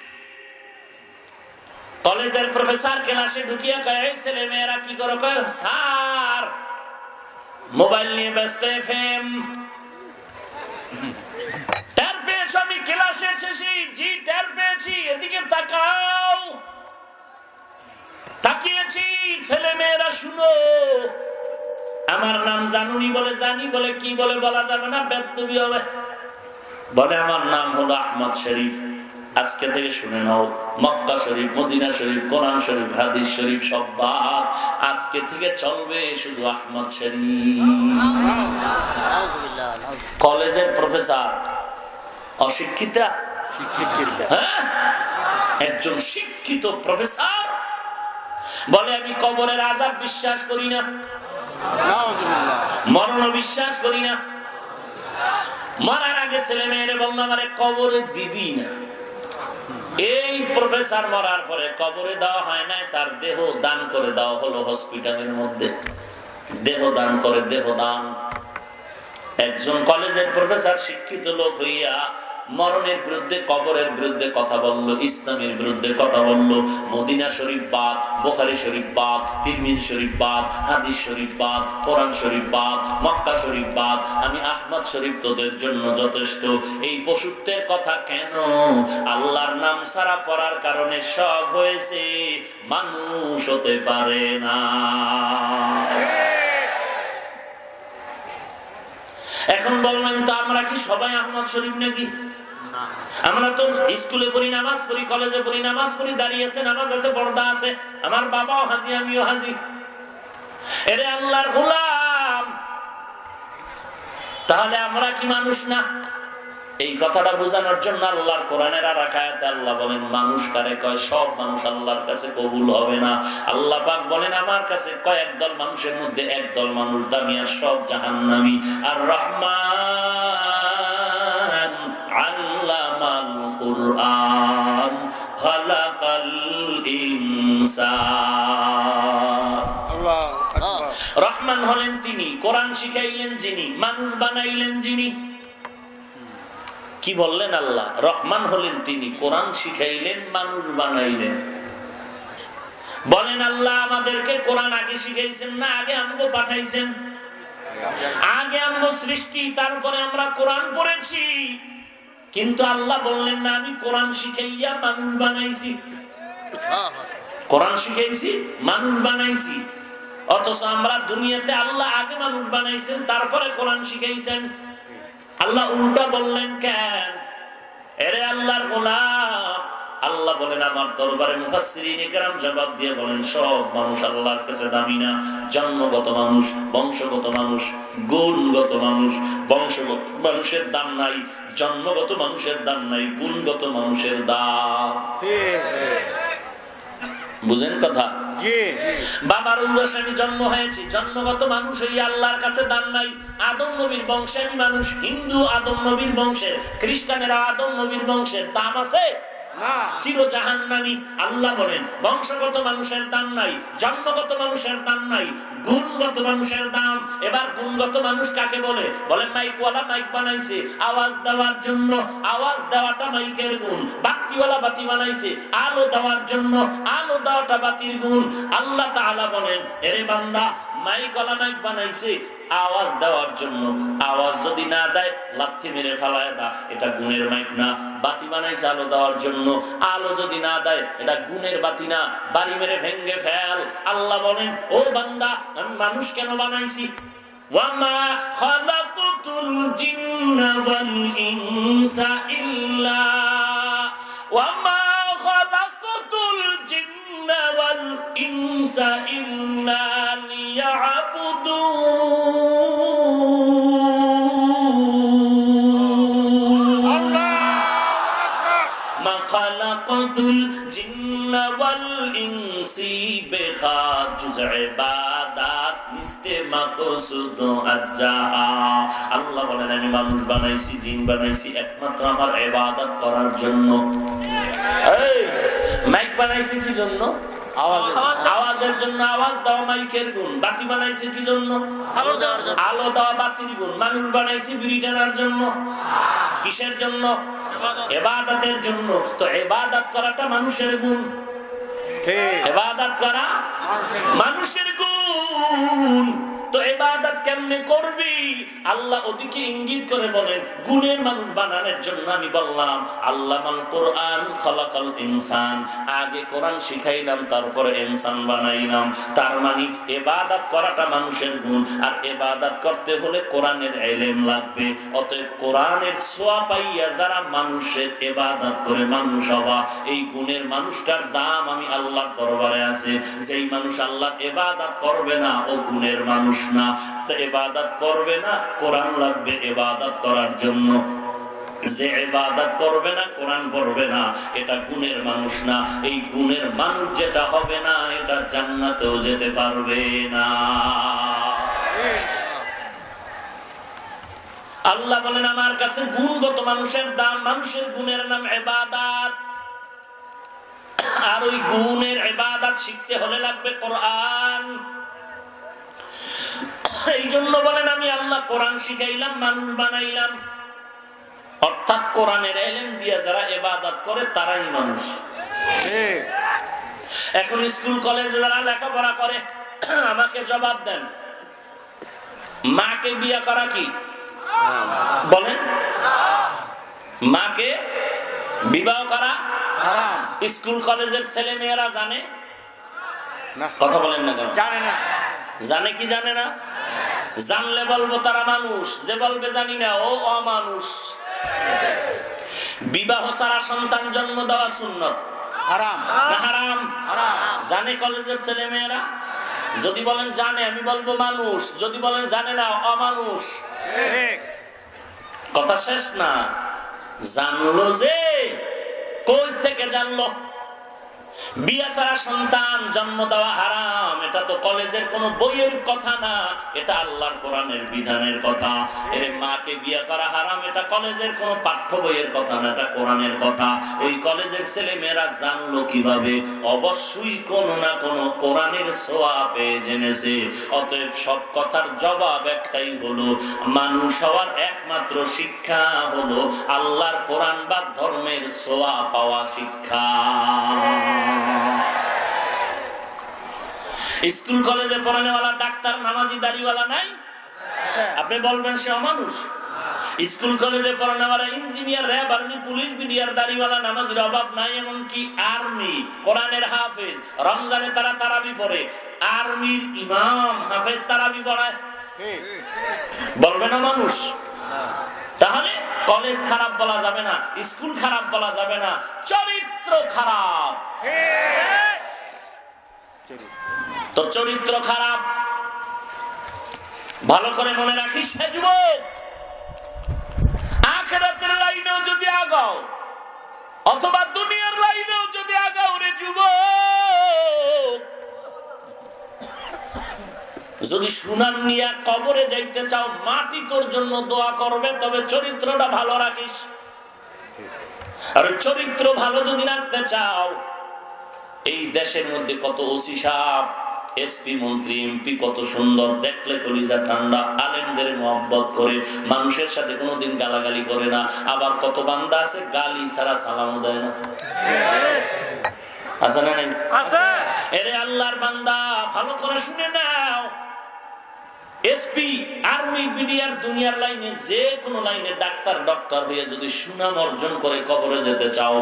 কলেজের প্রফেসর ক্লাসে ঢুকিয়া কয়, ছেলে মেয়েরা কি করে? কয়, স্যার মোবাইল নিয়ে ব্যস্ত। এফএম টের পেয়েছ আমি ক্লাসে এসেছি? জি টের পেয়েছি। এদিকে তাকাও। তাকিয়েছি। ছেলে মেয়েরা শুনো, আমার নাম জানুনি? বলে জানি। বলে কি? বলে বলা যাবে না, বেদবি হবে। বলে আমার নাম হলো আহমদ শরীফ। আজকে থেকে শুনে নাও, মক্কা শরীফ, মদিনা শরীফ, কোরআন শরীফ, হাদিস শরীফ সব বাদ, আজকে থেকে চলবে শুধু আহমদ শরীফ। কলেজের প্রফেসর অশিক্ষিতা? হ্যাঁ, একজন শিক্ষিত প্রফেসর বলে আমি কবরের আযাব বিশ্বাস করি না, মরণ বিশ্বাস করি না। মরার আগে ছেলে মেয়েরে বললো আমারে কবরে দিবি না। এই প্রফেসর মরার পরে কবরে দেওয়া হয় না, তার দেহ দান করে দেওয়া হলো হসপিটালের মধ্যে। দেহ দান করে, দেহ দান। একজন কলেজের প্রফেসর শিক্ষিত লোক হইয়া মরণের বিরুদ্ধে, কবরের বিরুদ্ধে কথা বললো, ইসলামের বিরুদ্ধে কথা বললো। মদিনা শরীফ বাদ, বুখারী শরীফ বাদ, তিরমিজি শরীফ বাদ, হাদিস শরীফ বাদ, কোরআন শরীফ বাদ, মক্কা শরীফ বাদ, আমি আহমদ শরীফ তোদের জন্য যথেষ্ট। এই পশুত্বের কথা কেন? আল্লাহর নাম ছাড়া পড়ার কারণে সব হয়েছে, মানুষ হতে পারে না। এখন বলবেন তো আমরা কি সবাই আহমদ শরীফ নাকি? আমরা তো স্কুলে পড়ি, নামাজ পড়ি, কলেজে পড়ি, নামাজ পড়ি, দাঁড়িয়ে আছে, নামাজ আছে, পর্দা আছে। আমার বাবাও হাজি, আমিও হাজি। এরে আল্লাহর গোলাম, তাহলে আমরা কি মানুষ না? এই কথাটা বোঝানোর জন্য আল্লাহর কোরআনের আর আয়াতে আল্লাহ বলেন মানুষ কারে কয়? সব মানুষ আল্লাহর কাছে কবুল হবে না। আল্লাহ পাক বলেন আমার কাছে কয়েক দল মানুষের মধ্যে একদল মানুষ দামি, আর সব জাহান্নামী। আর রহমান আল্লামাল কুরআন খালাকাল ইনসান। আল্লাহু আকবার। রহমান হলেন তিনি, কোরআন শিখাইলেন যিনি, মানুষ বানাইলেন যিনি। কি বললেন আল্লাহ? রহমান হলেন তিনি, কোরআন শিখাইলেন, মানুষ বানাইলেন। বলেন আল্লাহ আমাদেরকে কোরআন আগে শিখাইছেন না আগে আমগো পাঠাইছেন? আগে আমগো সৃষ্টি, তারপরে আমরা কোরআন পড়েছি। কিন্তু আল্লাহ বললেন না আমি কোরআন শিখাইয়া মানুষ বানাইছি। কোরআন শিখাইছি, মানুষ বানাইছি। অথচ আমরা দুনিয়াতে আল্লাহ আগে মানুষ বানাইছেন, তারপরে কোরআন শিখাইছেন। আল্লাহ উল্টা বললেন কেন? এরে আল্লাহর গোলাম, আল্লাহ বলেন আমার দরবারে মুফাসসিরিন ইকরাম জবাব দিয়ে বলেন সব মানুষ আল্লাহর কাছে দামি না। জন্মগত মানুষ, বংশগত মানুষ, গুণগত মানুষ। বংশগত মানুষের দাম নাই, জন্মগত মানুষের দাম নাই, গুণগত মানুষের দাম। বুঝেন কথা? বাবার উরসে আমি জন্ম হয়েছি, জন্মগত মানুষ হইয়া আল্লাহর কাছে দাম নাই। আদম নবীর বংশে আমি মানুষ, হিন্দু আদম নবীর বংশের, খ্রিস্টানেরা আদম নবীর বংশের, দাম আছে? চির জাহান্নামী। আল্লাহ বলেন বংশগত মানুষের দাম নাই, জন্মগত মানুষের দাম নাই, গুণগত মানুষের দাম। এবার গুণগত মানুষ কাকে বলে? বলেন মাইকওয়ালা মাইক বানাইছে আওয়াজ দেওয়ার জন্য, আওয়াজ দেওয়াটা মাইকের গুণ। বাতিওয়ালা বাতি বানাইছে আলো দেওয়ার জন্য, আলো দেওয়াটা বাতির গুণ। আল্লাহ তাআলা বলেন এরে বান্দা, মাইকওয়ালা মাইক বানাইছে আওয়াজ দেওয়ার জন্য। আওয়াজ যদি না দেয় লাথি মেরে ফেলায় দা, এটা গুণের মাইক না। বাতি বানাইছে আলো দেওয়ার জন্য, আলো যদি না দেয় এটা গুণের বাতি না, বাড়ি মেরে ভেঙ্গে ফেল। আল্লাহ বলেন, ও বান্দা, আমি মানুষ কেন বানাইছি? ওয়ামা খালাকুতুল জিন্না ওয়াল ইনসা ইল্লা ওয়ামা খালাকুতুল জিন্না ওয়াল ইনসা ইল্লা লিয়াবুদুন। মা খালাকুতুল জিন্না ওয়াল ইনসি বিখাজুজ ইবাদাত নিস্তে মাকসুদ আজ্জাহা। আল্লাহ বলেন, আমি মানুষ বানাইছি, জিন বানাইছি একমাত্র আমার ইবাদত করার জন্য। এই মাইক বানাইছি কি জন্য? আওয়াজের জন্য। আওয়াজ দেওয়া মাইকের গুণ। বাতি বানাইছে কি জন্য? আলো দেওয়া বাতির গুণ। মানুষ বানাইছি বিড়ি টানার জন্য। কিসের জন্য? ইবাদতের জন্য। তো ইবাদত করাটা মানুষের গুণ, ইবাদত করা মানুষের গুণ। তো ইবাদত কেমনে করবি? আল্লাহ ওদিকে ইঙ্গিত করে বলেন, গুণের মানুষ বানানোর জন্য আমি বললাম আল্লামাল কোরআন খালাকাল ইনসান। আগে কোরআন শিখাইলাম, তারপরে ইনসান বানাইলাম। তার মানে ইবাদত করাটা মানুষের গুণ। আর ইবাদত করতে হলে কোরআনের ইলম লাগবে। অতএব কোরআনের ছোঁয়া পাইয়া যারা মানুষের ইবাদত করে মানুষ হওয়া, এই গুণের মানুষটার দাম আমি আল্লাহর দরবারে আছে। যেই মানুষ আল্লাহর ইবাদত করবে না, ও গুণের মানুষ না। ইবাদত করবে না, কোরআন লাগবে ইবাদত করার জন্য। যে ইবাদত করবে না, কোরআন পড়বে না, এটা গুণের মানুষ না। এই গুণের মানুষ যেটা হবে না, এটা জান্নাতেও যেতে পারবে না। আল্লাহ বলেন, আমার কাছে গুণগত মানুষের দাম, মানুষের গুণের নাম ইবাদত। আর ওই গুণের ইবাদত শিখতে হলে লাগবে কোরআন। এই জন্য বলেন, আমি আল্লাহ কোরআন শিখাইলাম, মানুষ বানাইলাম। অর্থাৎ কোরআনের ইলম দিয়ে যারা ইবাদত করে তারাই মানুষ। এখন স্কুল কলেজে যারা লেখাপড়া করে, আমাকে জবাব দেন, মাকে বিয়ে করা কি? বলেন, মাকে বিবাহ করা হারাম। স্কুল কলেজের ছেলে মেয়েরা জানে? কথা বলেন না কেন? জানে না। জানে কি জানে না? জানলে বলবো তারা মানুষ, যে বলবে জানি না ও অমানুষ। বিবাহ ছাড়া সন্তান জন্ম দেওয়া সুন্নত, হারাম না হারাম? জানে কলেজের ছেলে মেয়েরা? যদি বলেন জানে, আমি বলবো মানুষ। যদি বলেন জানে না, অমানুষ। কথা শেষ না। জানলো যে, কই থেকে জানলো? বিয়ে ছাড়া সন্তান জন্ম দেওয়া হারাম, এটা তো কলেজের কোন বইয়ের কথা না, এটা আল্লাহর কোরআনের বিধানের কথা। এর মাকে বিয়ে করা হারাম, এটা কলেজের কোন পাঠ্য বইয়ের কথা না, এটা কোরআনের কথা। ওই কলেজের ছেলে মেয়েরা জানলো কিভাবে? অবশ্যই কোনো না কোনো কোরআনের ছোঁয়া পেয়ে জেনেছে। অতএব সব কথার জবাব একটাই হলো, মানুষ হওয়ার একমাত্র শিক্ষা হলো আল্লাহর কোরআন বা ধর্মের ছোঁয়া পাওয়া শিক্ষা। স্কুল কলেজে পড়ানেওয়ালা ডাক্তার, নামাজি, দাড়িওয়ালা নাই? আপনি বলবেন সে অমানুষ? স্কুল কলেজে পড়ানেওয়ালা engineer, RAB, army, police, BDR, দাড়িওয়ালা, নামাজির অভাব নাই। এমনকি আর্মি, কোরআনের হাফেজ, রমজানে তারা তারাবি পড়ে। আর্মির ইমাম, হাফেজ তারাবি পড়ায়। বলবে না মানুষ? তাহলে কলেজ খারাপ বলা যাবে না, স্কুল খারাপ বলা যাবে না, চরিত্র খারাপ। তোর চরিত্র খারাপ, ভালো করে মনে রাখিস। হে যুবক, আখিরাতের লাইনেও যদি আগাও অথবা দুনিয়ার লাইনেও যদি আগাও রে যুবক, যদি সুনাম নিয়ে কবরে যাইতে চাও, মাটি তোর জন্য দোয়া করবে, তবে চরিত্রটা ভালো রাখিস। আর চরিত্র ভালো যদি রাখতে চাও, এই দেশের মধ্যে কত ওসি সাহেব, এসপি, মন্ত্রী, এমপি কত সুন্দর, দেখলে কলিজা ঠান্ডা, আলেমদের মহব্বত করে, মানুষের সাথে কোনোদিন গালাগালি করে না। আবার কত বান্দা আছে গালি ছাড়া সালামও দেয় না। আছে না নাই? এরে আল্লাহর বান্দা, ভালো করে শুনে নাও। এসপি, আর্মি, বিডিআর, দুনিয়ার লাইনে যে কোনো লাইনে ডাক্তার ডক্টর হয়ে যদি সুনাম অর্জন করে কবরে যেতে চাও,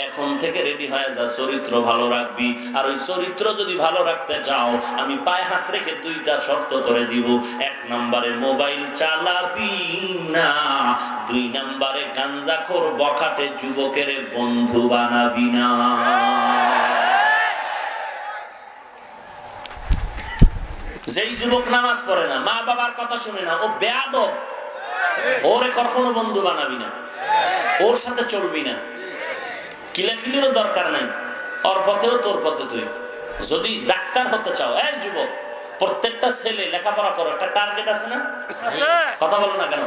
এখন থেকে রেডি হয়ে যা, চরিত্র ভালো রাখবি। আর ওই চরিত্র যদি ভালো রাখতে চাও, আমি পায়ে হাত রেখে দুইটা শর্ত করে দিব। 1 নম্বরে মোবাইল চালাবি না, 2 নম্বরে গাঞ্জাখোর বখাটে যুবকের বন্ধু বানাবি না। যেই যুবক নামাজ পড়ে না, মা বাবার কথা শুনে না, ও বেয়াদব, ওরে কখনো বন্ধু বানাবি না, ওর সাথে চলবি না। কিলাকিলিরও দরকার নাই, ওর পথেও তোর পথে তুই। যদি ডাক্তার হতে চাও, এই যুবক, প্রত্যেকটা ছেলে লেখাপড়া করো, একটা টার্গেট আছে না? কথা বলো না কেন?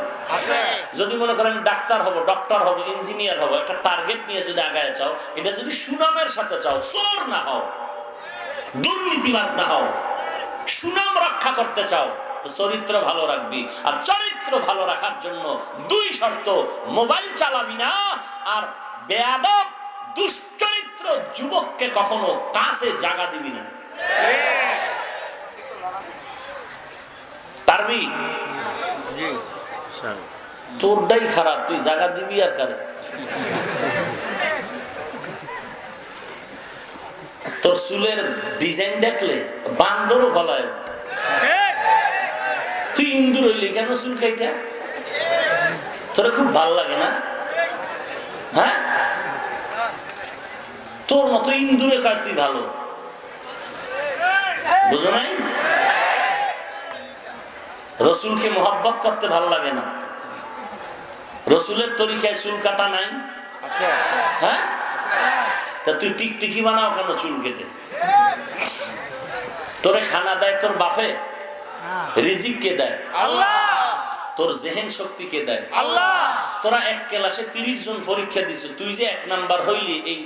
যদি মনে করেন ডাক্তার হবো, ডক্টর হবো, ইঞ্জিনিয়ার হবো, একটা টার্গেট নিয়ে যদি আগায় চাও, এটা যদি সুনামের সাথে চাও, চোর না হও, দুর্নীতিবাজ না হও, সুনাম রক্ষা করতে চাও, তো চরিত্র ভালো রাখবি। আর চরিত্র ভালো রাখার জন্য 2 শর্ত: মোবাইল চালাবি না, আর বেয়াদব দুশ্চরিত্র যুবককে কখনো কাছে জায়গা দিবি না। পারবি? তোরটাই খারাপ, তুই জায়গা দিবি আর কারে? তোর চুলের ডিজাইন দেখলে বান্দরও ফলায়। তুই ইন্দুর হইলি কেন চুল খাইটা? তোর খুব ভাল লাগে না? হ্যাঁ, তোর মতো ইন্দুরে কার তুই ভালো, বুঝো নাই? রসুলকে মোহাব্বত করতে ভালো লাগে না? রসুলের তরিকায় চুল কাটা নাই? হ্যাঁ, তা তুই টিকটিকি বানাও কেন চুল কেটে? তোরে খানা দেয় তোর বাপে? রিজিক কে দেয়? আল্লাহ। তোর জেহেন শক্তি কে দেয়? আল্লাহ। তোরা 1 ক্লাসে 30 জন পরীক্ষা দিছে, তুই যে 1 নাম্বার হইলি, এই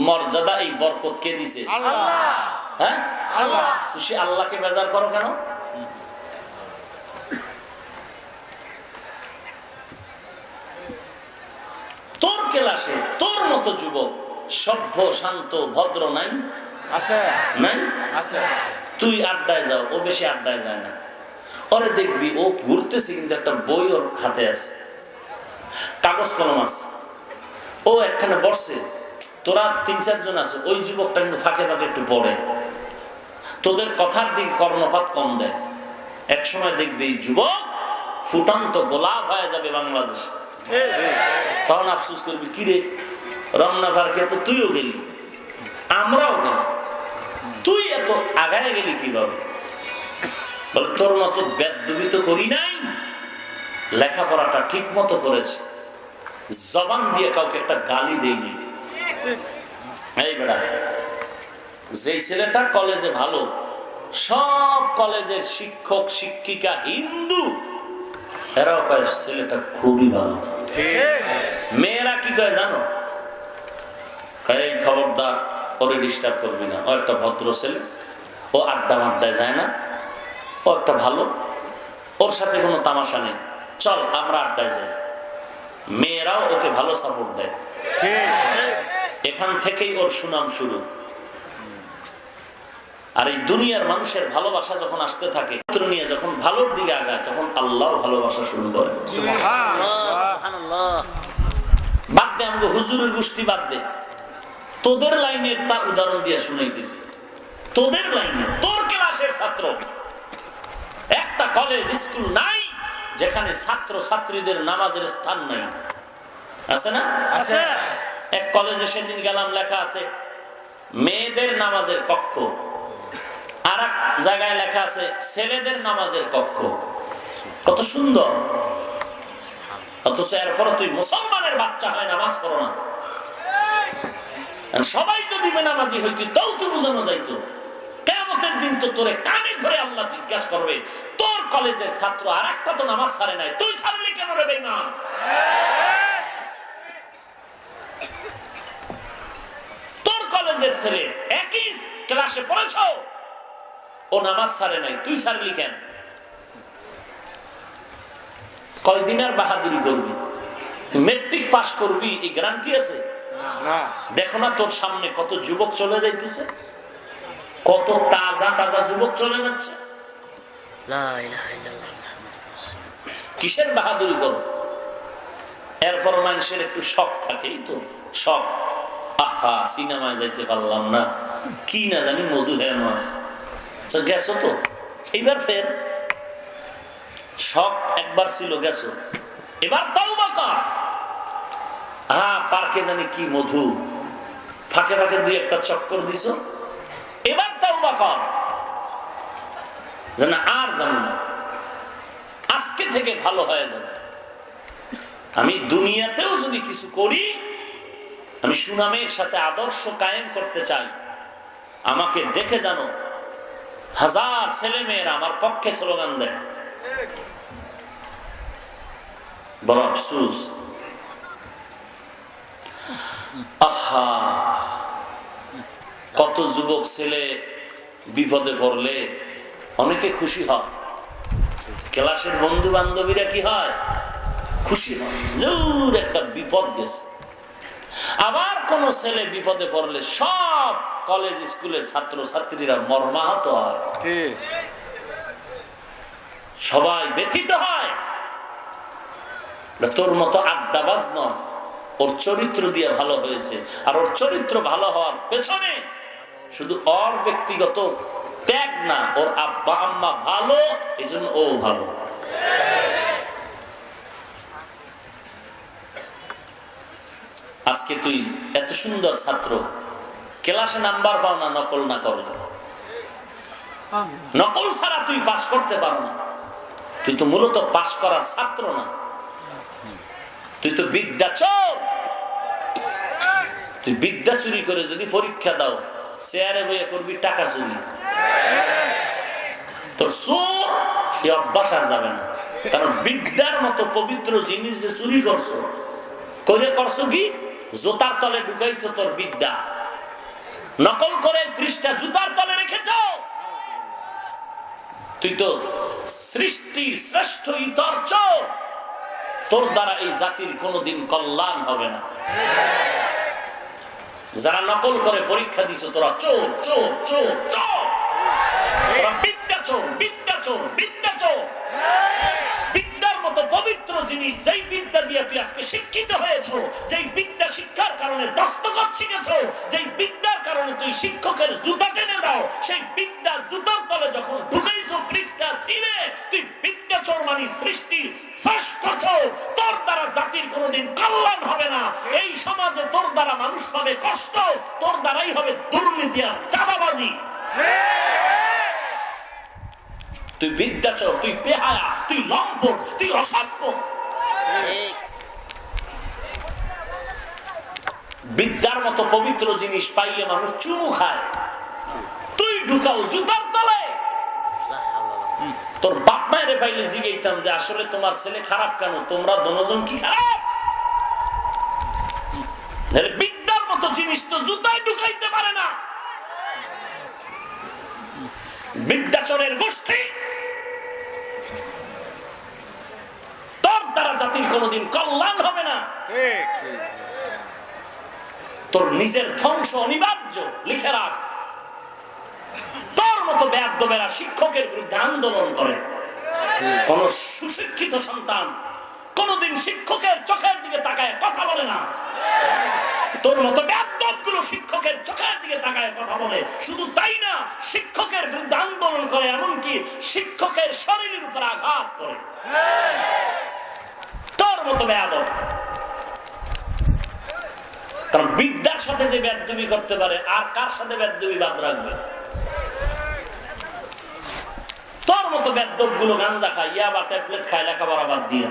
মর্যাদা, এই বরকত কে দিছে? আল্লাহ। হ্যাঁ, আল্লাহ। তুই সে আল্লাহকে বেজার করো কেন? তোর ক্লাসে তোর মতো যুবক সভ্য, শান্ত, ভদ্র নাই? আছে। নাই? আছে। তুই আড্ডায় যাও, ও বেশি আড্ডায় যায় না। ওরে দেখবি ও ঘুরতেছে, কিন্তু একটা বই ওর হাতে আছে, কাগজ কলম আছে, ও একখানে বসছে, তোরা 3-4 জন আছে, ওই যুবকটা কিন্তু ফাঁকে ফাঁকে একটু পড়ে, তোদের কথার দিক কর্ণপাত কম দেয়। এক সময় দেখবি এই যুবক ফুটন্ত গোলাপ হয়ে যাবে বাংলাদেশ। তখন আফসোস করবি, কিরে রমনা পার্কে তো তুইও গেলি, আমরাও গেলাম, তুই এত আগায় গেলি কিভাবে? বলে তোর মতো বেদবি তো করি নাই, লেখাপড়াটা ঠিক মতো করেছে, জবান দিয়ে কাউকে একটা গালি দেয়নি। এই বেড়া, যেই ছেলেটা কলেজে ভালো, সব কলেজের শিক্ষক শিক্ষিকা হিন্দু, এরাও কয় ছেলেটা খুবই ভালো। মেয়েরা কি কয় জানো? এই খবরদার, ওরে ডিস্টার্ব করবি না, ও একটা ভদ্র ছেলে, ও আড্ডা মাড্ডায় যায় না, ও একটা ভালো, ওর সাথে কোনো তামাশা নেই, চল আমরা আড্ডায় যাই। মেয়েরাও ওকে ভালো সাপোর্ট দেয়, এখান থেকেই ওর সুনাম শুরু। আর এই দুনিয়ার মানুষের ভালোবাসা যখন আসতে থাকে, নিয়ে যখন ভালোর দিকে আগায়, তখন আল্লাহর ভালোবাসা শুরু করে। বাদ দে আমাকে হুজুরের গোষ্ঠী, বাদ দে, তোদের লাইনের তার উদাহরণ দিয়ে শুনাইতেছি। তোদের লাইনে, তোর ক্লাসের ছাত্র, একটা কলেজ স্কুল নাই যেখানে ছাত্র ছাত্রীদের নামাজের স্থান নাই, আছে না? আছে। এক কলেজে সেদিন গেলাম, লেখা আছে মেয়েদের নামাজের কক্ষ, আর এক জায়গায় লেখা আছে ছেলেদের নামাজের কক্ষ। কত সুন্দর! অথচ এরপরে তুই মুসলমানের বাচ্চা হয় নামাজ পড়ো না। সবাই যদি বেনামাজি হইতি, তাও তো বোঝানো যাইতো। কিয়ামতের দিন তো তোরে কানে ধরে আল্লাহ জিজ্ঞাসা করবে, তোর কলেজের ছাত্র আর একটা তো নামাজ ছাড়ে নাই, তুই ছাড়লি কেন রে বেঈমান? তোর কলেজের ছেলে একই ক্লাসে পড়েছ, ও নামাজ ছাড়ে নাই, তুই ছাড়লি কেন? কয়দিন আর বাহাদুরি করবি? মেট্রিক পাস করবি এই গ্যারান্টি আছে? দেখো না তোর সামনে কত যুবক চলে যাইতেছে, কত তাজা তাজা যুবক চলে যাচ্ছে। কিসের বাহাদুরি করো? এরপর মানুষের একটু শখ থাকে, তো শখ, আহা সিনেমায় যাইতে পারলাম না, কি না জানি মধু হ্যাঁ মাছ গেছো তো, এইবার ফের শখ একবার ছিল গেছো, এবার তওবা কর। হ্যাঁ পার্কে জানি কি মধু, ফাঁকে ফাঁকে দুই একটা চক্কর দিছো, এবার তওবা কর, যেন আর জানি না, আজকে থেকে ভালো হয়ে যাবে। আমি দুনিয়াতেও যদি কিছু করি, আমি সুনামের সাথে আদর্শ কায়েম করতে চাই, আমাকে দেখে জানো হাজার ছেলে মেয়েরা আমার পক্ষে স্লোগান দেয়। বড় আফসোস, আহা কত যুবক ছেলে বিপদে পড়লে অনেকে খুশি হয়, ক্লাসের বন্ধু বান্ধবীরা কি হয়, খুশি হয়, জোর একটা বিপদ গেছে। আবার কোন ছেলে বিপদে পড়লে সব কলেজ স্কুলের ছাত্র ছাত্রীরা মর্মাহত হয়, সবাই ব্যথিত হয়। তোর মতো আড্ডাবাজ নয়, ওর চরিত্র দিয়ে ভালো হয়েছে, আর ওর চরিত্র ভালো হওয়ার পেছনে শুধু ওর ব্যক্তিগত ত্যাগ না, ওর আব্বা আম্মা ভালো, এই জন্য ও ভালো। আজকে তুই এত সুন্দর ছাত্র, ক্লাসে নাম্বার পাও না নকল না করলে, নকল ছাড়া তুই পাস করতে পারো না, তুই তো মূলত পাস করার ছাত্র না, তুই তো বিদ্যা চোর। তুই বিদ্যা চুরি করে যদি পরীক্ষা দাও, চেয়ারে বইয়ে করবি টাকা চুরি, তোর চোর এই অভ্যাস আর যাবে না। কারণ বিদ্যার মতো পবিত্র জিনিস যে চুরি করছো, করে করছো কি, জুতার তলে ঢুকাইছো তোর বিদ্যা, নকল করে পৃষ্ঠা জুতার তলে রেখেছ। তুই তো সৃষ্টির শ্রেষ্ঠ ইতর চোর, তোর দ্বারা এই জাতির কোনোদিন কল্যাণ হবে না। যারা নকল করে পরীক্ষা দিছ তোরা চোর চোর চোর চোর, তোরা বিদ্যা চোর বিদ্যা চোর বিদ্যা চোর। বিদ্যার মতো পবিত্র জিনিস, যেই বিদ্যা দিয়ে তুই আজকে শিক্ষিত হয়েছ, যেই বিদ্যা শিক্ষার কারণে দস্তখত শিখেছ, যেই বিদ্যার কারণে তুই শিক্ষকের জুতা টেনে দাও, সেই বিদ্যা জুতার তলে যখন ঢুকাইছ পৃষ্ঠা ছিঁড়ে, তুই বিদ্যা চোর মানে সৃষ্টির শ্রেষ্ঠ চোর। তোর দ্বারা জাতির কোনোদিন কল্যাণ হবে না, এই সমাজে তোর দ্বারা মানুষ পাবে কষ্ট, তোর দ্বারাই হবে দুর্নীতি আর চাঁদাবাজি। তুই বিদ্যাচর, তুই বেহায়া, তুই লম্পট, তুই অসভ্য। বিদ্যার মতো পবিত্র জিনিস পাইলে মানুষ চুমু খায়, তুই ঢুকাও জুতার তলে। তোর বাপ মায়ের পাইলে জিজ্ঞাইতাম যে আসলে তোমার ছেলে খারাপ কেন, তোমরা দুজন কি খারাপ? বিদ্যার মতো জিনিস তো জুতায় ঢুকাইতে পারে না। বিদ্যাচরের গোষ্ঠী, তোর দ্বারা জাতির কোনোদিন কল্যাণ হবে না। তোর নিজের ধ্বংস অনিবার্য, লিখে রাখ। তোর মতো বেয়াদবেরা শিক্ষকের বিরুদ্ধে আন্দোলন করে, কোন সুশিক্ষিত সন্তান কোনদিন শিক্ষকের চোখের দিকে তাকায় কথা বলে না। তোর মতো বেয়াদবগুলো শিক্ষকের চোখের দিকে তাকায় কথা বলে, শুধু তাই না, শিক্ষকের বিরুদ্ধে আন্দোলন করে, এমনকি শিক্ষকের শরীরের উপর আঘাত করে। তোর মতো বেয়াদব, কারণ বিদ্যার সাথে যে বেয়াদবি করতে পারে, আর কার সাথে বেয়াদবি বাদ রাখবে? তোর মতো বেয়াদব গুলো গাঞ্জা খায়, ইয়াবা ট্যাবলেট খায়, লেখাপড়া বাদ দিয়া।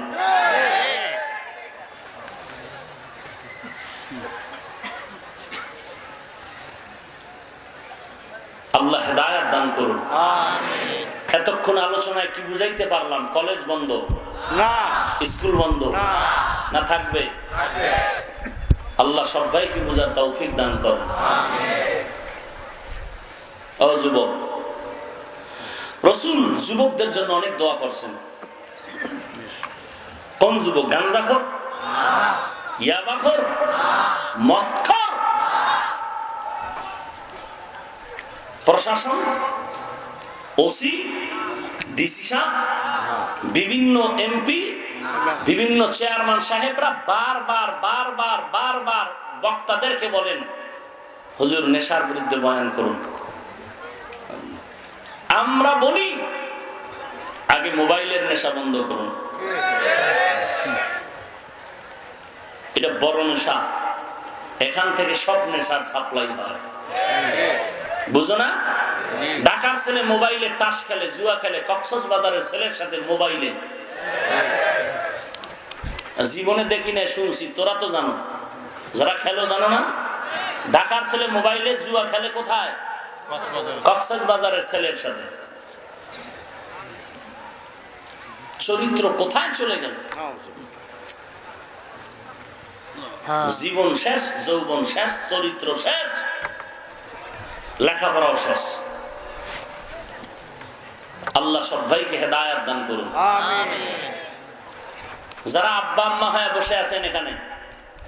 আল্লাহ হেদায়েত দান করুন। এতক্ষণ আলোচনায় কি বুঝাইতে পারলাম? কলেজ বন্ধ না, স্কুল বন্ধ না, থাকবে। আল্লাহ সবাইকে বুঝার তৌফিক দান করেন। ও যুবক, রাসূল যুবকদের জন্য অনেক দোয়া করছেন। কোন যুবক? গাঞ্জাখোর, ইয়াবাখোর, মদখোর? প্রশাসন, ওসি, ডিসি সাহেব, বিভিন্ন এমপি, বিভিন্ন চেয়ারম্যান সাহেবরা বারবার বারবার বারবার বক্তাদেরকে বলেন, হুজুর নেশার বিরুদ্ধে বয়ান করুন। আমরা বলি আগে মোবাইলের নেশা বন্ধ করুন, এটা বড় নেশা, এখান থেকে সব নেশার সাপ্লাই হয়, বুঝো না? ঢাকার ছেলে মোবাইলে তাস খেলে, জুয়া খেলে, কক্সবাজারের ছেলের সাথে মোবাইলে। জীবনে দেখি না, শুনছি, তোরা তো জানো, যারা খেলো জানো না? ঢাকার ছেলে মোবাইলে জুয়া খেলে কোথায়? কক্সবাজারের ছেলের সাথে। চরিত্র কোথায় চলে গেল? জীবন শেষ, যৌবন শেষ, চরিত্র শেষ, লেখাপড়াও শেষ। আল্লাহ সব ভাইকে হেদায়েত দান করুন। যারা আব্বা আম্মা হয়ে বসে আছেন এখানে,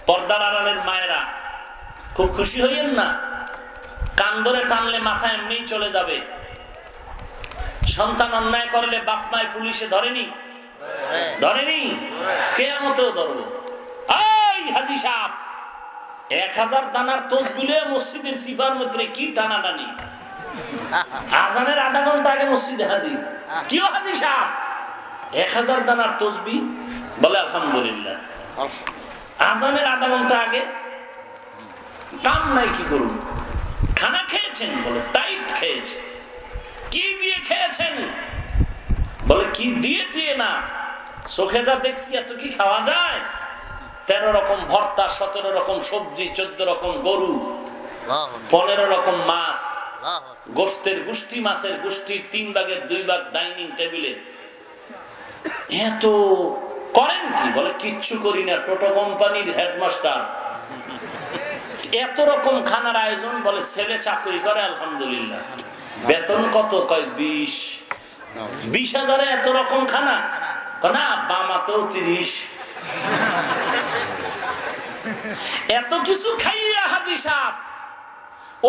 পর্দার আড়ালের মায়েরা, খুব খুশি হইয়েন না, কান ধরে টানলে মাথা এমনি চলে যাবে। সন্তান অন্যায় করলে বাপ মায় পুলিশে ধরেনি, ধরেনি, কিয়ামতেও ধরবো। এই হাজী সাহেব, 1000 দানার তসবিলে মসজিদের সিপার মধ্যে কি টানাটানি, আজানের আধা ঘন্টা আগে মসজিদে হাজির। কিও হাজী সাহেব, 1000 দানার তসবি, বলে আলহামদুলিল্লাহ। আজানের আধা ঘন্টা আগে কাম নাই, কি করুন? খানা খেয়েছেন? বলে টাইট খেয়েছে। কি দিয়ে খেয়েছেন? বলে কি দিয়ে দিয়ে না, চোখে যা দেখছি এত কি খাওয়া যায়? 13 রকম ভর্তা, 17 রকম সবজি, 14 রকম গরু, 15 রকম মাছ, গোস্তের গুষ্টি, মাছের গুষ্টি, 3 ভাগের 2 ভাগ ডাইনিং টেবিলে। এত করেন কি? বলে কিচ্ছু করি না, টোটো কোম্পানির হেডমাস্টার। এত রকম খানার আয়োজন, বলে ছেলে চাকরি করে আলহামদুলিল্লাহ। বেতন কত? কয় 20,000 এত রকম খানা? না, বামাতেও 30। এত কিছু খাইয়া হাজী সাহেব,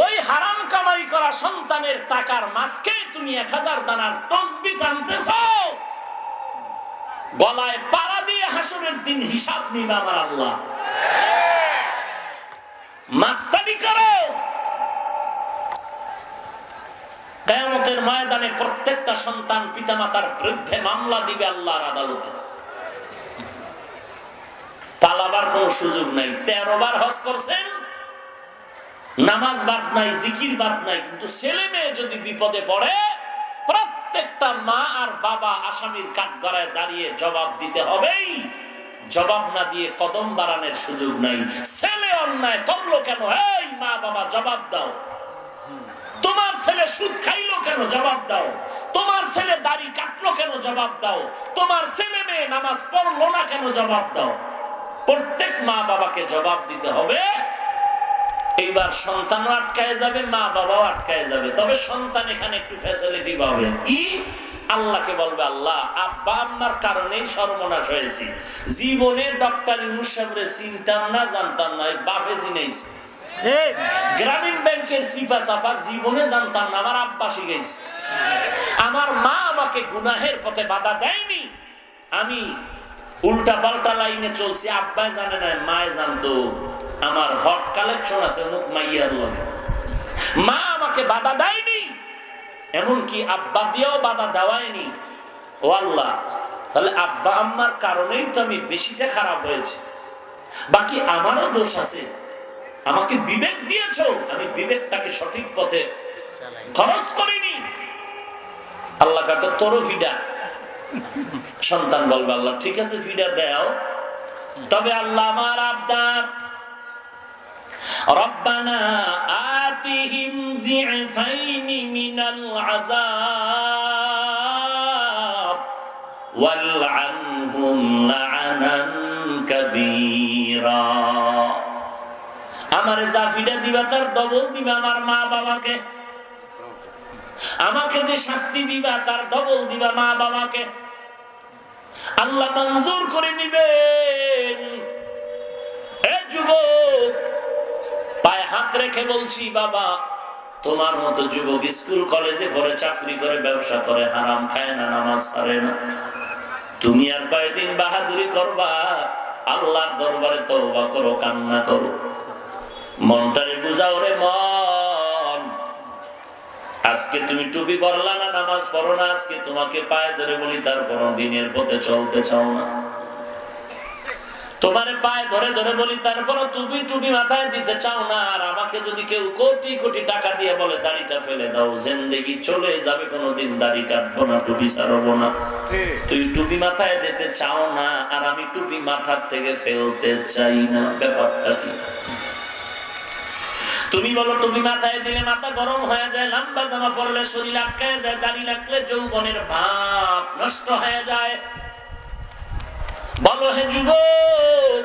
ওই হারাম কামাই করা সন্তানের টাকার মাঝকে তুমি 1000 দানার তসবিহ টানতেছ, গলায় পাড়া দিয়ে হাসরের দিন হিসাব নিবে আমার আল্লাহ। মাস্তানি করো, কিয়ামতের ময়দানে প্রত্যেকটা সন্তান পিতামাতার বিরুদ্ধে মামলা দিবে আল্লাহর আদালতে। পালাবার কোন সুযোগ নাই। 13 বার হজ করছেন, নামাজ বাদ নাই, জিকির বাদ নাই, কিন্তু ছেলে মেয়ে যদি বিপদে পড়ে, প্রত্যেকটা মা আর বাবা আসামির কাঠগড়ায় দাঁড়িয়ে জবাব দিতে হবেই। জবাব না দিয়ে কদম বাড়ানোর সুযোগ নাই। ছেলে অন্যায় করলো কেন? এই মা বাবা জবাব দাও। তোমার ছেলে সুদ খাইলো কেন? জবাব দাও। তোমার ছেলে দাড়ি কাটলো কেন? জবাব দাও। তোমার ছেলে মেয়ে নামাজ পড়লো না কেন? জবাব দাও। প্রত্যেক মা বাবাকে জবাব দিতে হবে। এইবার সন্তানও আটকায় যাবে, মা বাবাও আটকায় যাবে। তবে সন্তান এখানে একটু ফ্যাসিলিটি পাবে কি? আল্লাহকে বলবে, আল্লাহ আব্বা আম্মার কারণেই সর্বনাশ হয়েছি। জীবনে ডক্টর ইউনূস সাহেবরে চিনতাম না, জানতাম না, বাপে চিনেছি। গ্রামীণ ব্যাংকের চিপা চাপা জীবনে জানতাম না, আমার আব্বা শিখেছি। আমার মা আমাকে গুনাহের পথে বাধা দেয়নি, আমি উল্টা পাল্টা লাইনে চলছি। আব্বাই জানে না, মায় জানতো আমার হক কালেকশন আছে মুখ মাইয়ার লগে। মা আমাকে বাধা দেয়নি, এমনকি আব্বা দিয়েও বাধা দেওয়ায়নি। ও আল্লাহ, তাহলে আব্বা আম্মার কারণেই তো আমি বেশিটা খারাপ হয়েছে। বাকি আমারও দোষ আছে। আমাকে বিবেক দিয়েছো, আমি বিবেকটাকে সঠিক পথে খরচ করিনি। আল্লাহ কাছে তোরও ফিডা। সন্তান বলবে, আল্লাহ ঠিক আছে ফিডা দাও, তবে আল্লাহ আমার আবদার, রব্বানা আতিহিম যিফাইনি মিনাল আযাব ওয়ালআনহুম লা'নান কাবীরা। আমারে যা ফিডা দিবা তার ডবল দিবা আমার মা বাবাকে। আমাকে যে শাস্তি দিবা তার ডবল দিবা মা বাবাকে। আল্লাহ মঞ্জুর করে নিবেন। এ যুবক, পায়ে হাত রেখে বলছি, বাবা তোমার মতো যুবক স্কুল কলেজে পড়ে, চাকরি করে, ব্যবসা করে, হারাম খায় না, নামাজ ছাড়ে না। তুমি আর কয়েকদিন বাহাদুরি করবা? আল্লাহর দরবারে তওবা করো, কান্না করো, মনটারে বুঝাও রে মন। আজকে তুমি টুপি পরলা না, নামাজ পড়ো না, আজকে তোমাকে পায়ে ধরে বলি, তারপর দিনের পথে চলতে চাও না। তোমারে পায়ে ধরে ধরে বলি, তারপরও তুমি টুপি মাথায় দিতে চাও না। আর আমাকে যদি কেউ কোটি কোটি টাকা দিয়ে বলে দাড়িটা ফেলে দাও, জিন্দেগি চলে যাবে, কোনোদিন দাড়ি কাটবো না, টুপি ছাড়বো না। তুই টুপি মাথায় দিতে চাও না, আর আমি টুপি মাথার থেকে ফেলতে চাই না। ব্যাপারটা কি? তুমি বলো টুপি মাথায় দিলে মাথা গরম হয়ে যায়, লম্বা জামা পরলে শরীর আটকায় যায়, দাড়ি রাখলে যৌবনের ভাব নষ্ট হয়ে যায়। বলো হে যুবক,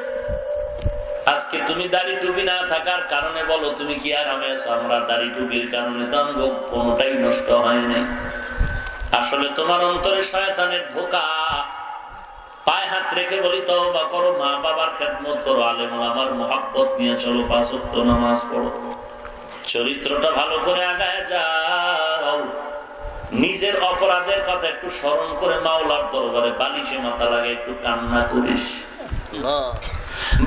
আজকে তুমি দাড়ি টুপি না থাকার কারণে বলো তুমি কি আরামে আছো? আমরা দাড়ি টুপির কারণে তো আমগো কোনোটাই নষ্ট হয় নাই। আসলে তোমার অন্তরে শয়তানের ধোঁকা। পায়ে হাত রেখে বলি তওবা করো, মা বাবার খেদমত করো, আলেম ওলামার মুহাব্বত নিয়ে চলো, 5 ওয়াক্ত নামাজ পড়ো, চরিত্রটা ভালো করে আগায় যাও। নিজের অপরাধের কথা একটু স্মরণ করে মাওলার দরবারে বালিশে মাথা লাগায় একটু কান্না করিস।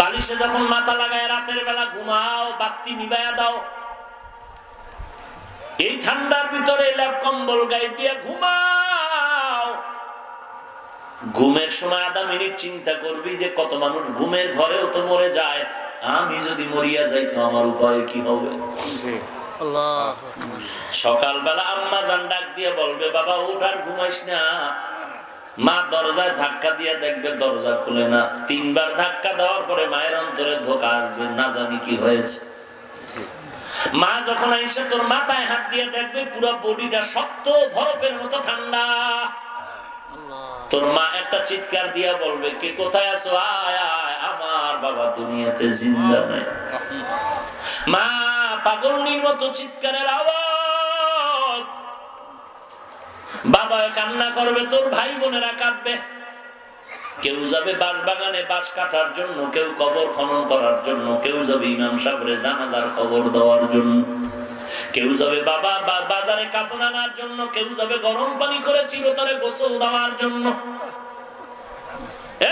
বালিশে যখন মাথা লাগায় রাতের বেলা ঘুমাও, বাতি নিভায়া দাও। এই ঠান্ডার ভিতরে ল্যাপ কম্বল গায়ে দিয়ে ঘুমাও। ঘুমের সময় আধা মিনিট চিন্তা করবি যে কত মানুষ ঘুমের ঘরেও তো মরে যায়, আমি যদি মরিয়া যাই তো আমার উপায় কি হবে? সকালবেলা আম্মা জান ডাক দিয়ে বলবে, বাবা ওঠ আর ঘুমাইস না। মা দরজায় ধাক্কা দিয়ে দেখবে দরজা খুলে না। 3 বার ধাক্কা দেওয়ার পরে মায়ের অন্তরে ধোঁকা আসবে, না জানি কি হয়েছে। মা যখন আইসে তোর মাথায় হাত দিয়ে দেখবে পুরো বডিটা শক্ত, বরফের মতো ঠান্ডা। তোর মা একটা চিৎকার দিয়া বলবে, কে কোথায় আছো? আয় আয়, আমার বাবা দুনিয়াতে জিন্দা নাই। মা পাগলনির মতো চিৎকারের আওয়াজ। বাবা কান্না করবে, তোর ভাই বোনেরা কাঁদবে। কেউ যাবে বাঁশ বাগানে বাঁশ কাটার জন্য, কেউ কবর খনন করার জন্য, কেউ যাবে ইমাম সাহেবের জানাজার খবর দেওয়ার জন্য, কেউ যাবে বাবা বাজারে কাপড় আনার জন্য, কেউ যাবে গরম পানি করে চিরতরে গোসল দেওয়ার জন্য।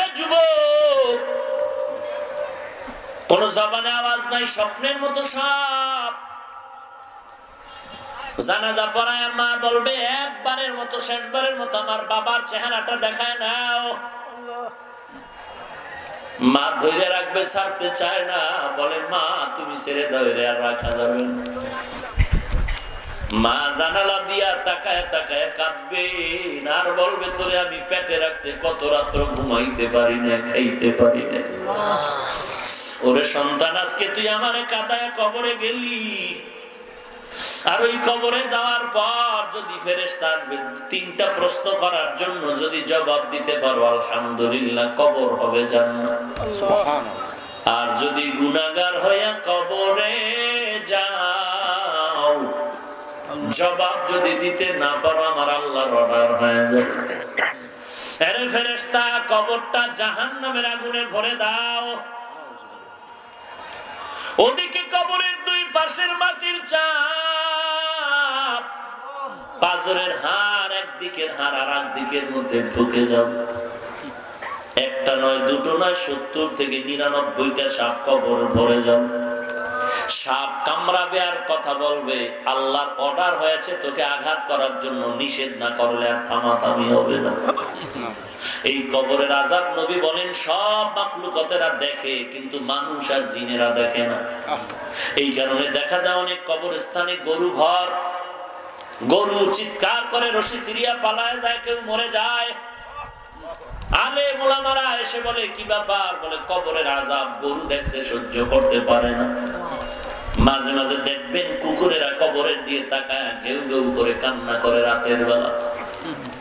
এ যুবক, কোন জবানে আওয়াজ নাই, স্বপ্নের মতো সব। জানাজা পড়ায় মা বলবে, একবারের মতো শেষবারের মতো আমার বাবার চেহারাটা দেখায় নাও। মা ধরে রাখবে, ছাড়তে চায় না, বলে মা তুমি ছেড়ে দাও, আর রাখা যাবে না। মা জানালা দিয়া তাকায় তাকায় কাঁদবে, আর বলবে, তোরে আমি পেটে রাখতে কত রাত্র ঘুমাইতে পারি না, খাইতে পারি না। ওরে সন্তান, আজকে তুই আমারে কাঁদায় কবরে গেলি, আর ওই কবরে যাওয়ার পর যদি ফেরেশতা আসবে 3টা প্রশ্ন করার জন্য, যদি জবাব দিতে পারো আলহামদুলিল্লাহ, কবর হবে জান্নাত। সুবহানাল্লাহ। আর যদি গুনাহগার হইয়া কবরে যাও, জবাব যদি দিতে না পারো, আমার আল্লাহর অর্ডার হয়ে যাবে, আরে ফেরেশতা কবরটা জাহান্নামের আগুনে ভরে দাও। ওদিকে কবরের 2 পাশের মাটির চাপ, পাঁজরের হাড় একদিকের হাড় আর একদিকের মধ্যে ঢুকে যাও। একটা নয়, দুটো নয়, 70 থেকে 99টা সাপ কবর ভরে যাও। সাপ কামড়াবে আর কথা বলবে, আল্লাহর অর্ডার হয়েছে তোকে আঘাত করার জন্য, নিষেধ না করলে আর থামাথামি হবে না। এই কবরের আযাব নবী বলেন সব মাখলুকাতেরা দেখে, কিন্তু মানুষ আর জিনেরা দেখে না। এই কারণে দেখা যায় অনেক কবরস্থানে গরু ঘর, গরু চিৎকার করে রশি সিরিয়া পালায় যায়, কেউ মরে যায়। আলেম ওলামারা এসে বলে, কি ব্যাপার? বলে কবরের আযাব গরু দেখছে, সহ্য করতে পারে না। মাঝে মাঝে দেখবেন কুকুরেরা কবরের দিয়ে তাকায় ঘেউ ঘেউ করে কান্না করে রাতের বেলা।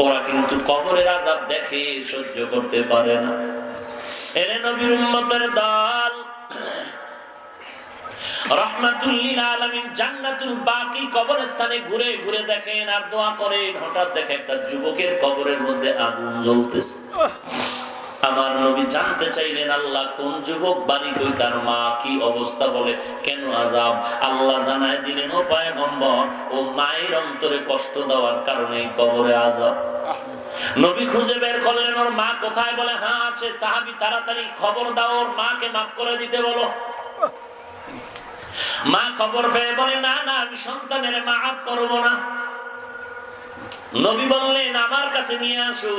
ওরা কিন্তু কবরের আযাব দেখে, সহ্য করতে পারে না। এরে নবীর উম্মতের দল, রাহমাতুল লিল আলামিন জান্নাতুল বাকি কবরস্থানে ঘুরে ঘুরে দেখেন আর দোয়া করেন। হঠাৎ দেখে একটা যুবকের কবরের মধ্যে আগুন জ্বলতেছে। আমার নবী জানতে চাইলেন আল্লাহ কোন যুবক বাড়ি কই, তার মা কি অবস্থা, বলে কেন আযাব? আল্লাহ জানায় দিলেন ও পয়গম্বর, ও মায়ের অন্তরে কষ্ট দেওয়ার কারণে কবরে আযাব। নবী খুঁজে বের করলেন ওর মা কোথায়, বলে হ্যাঁ আছে। সাহাবী তাড়াতাড়ি খবর দাও, ওর মাকে মাফ করে দিতে বলো। মা খবর পেয়ে বলে না না, আমি সন্তানের মাফ করব না। নবী বললেন আমার কাছে নিয়ে আসো।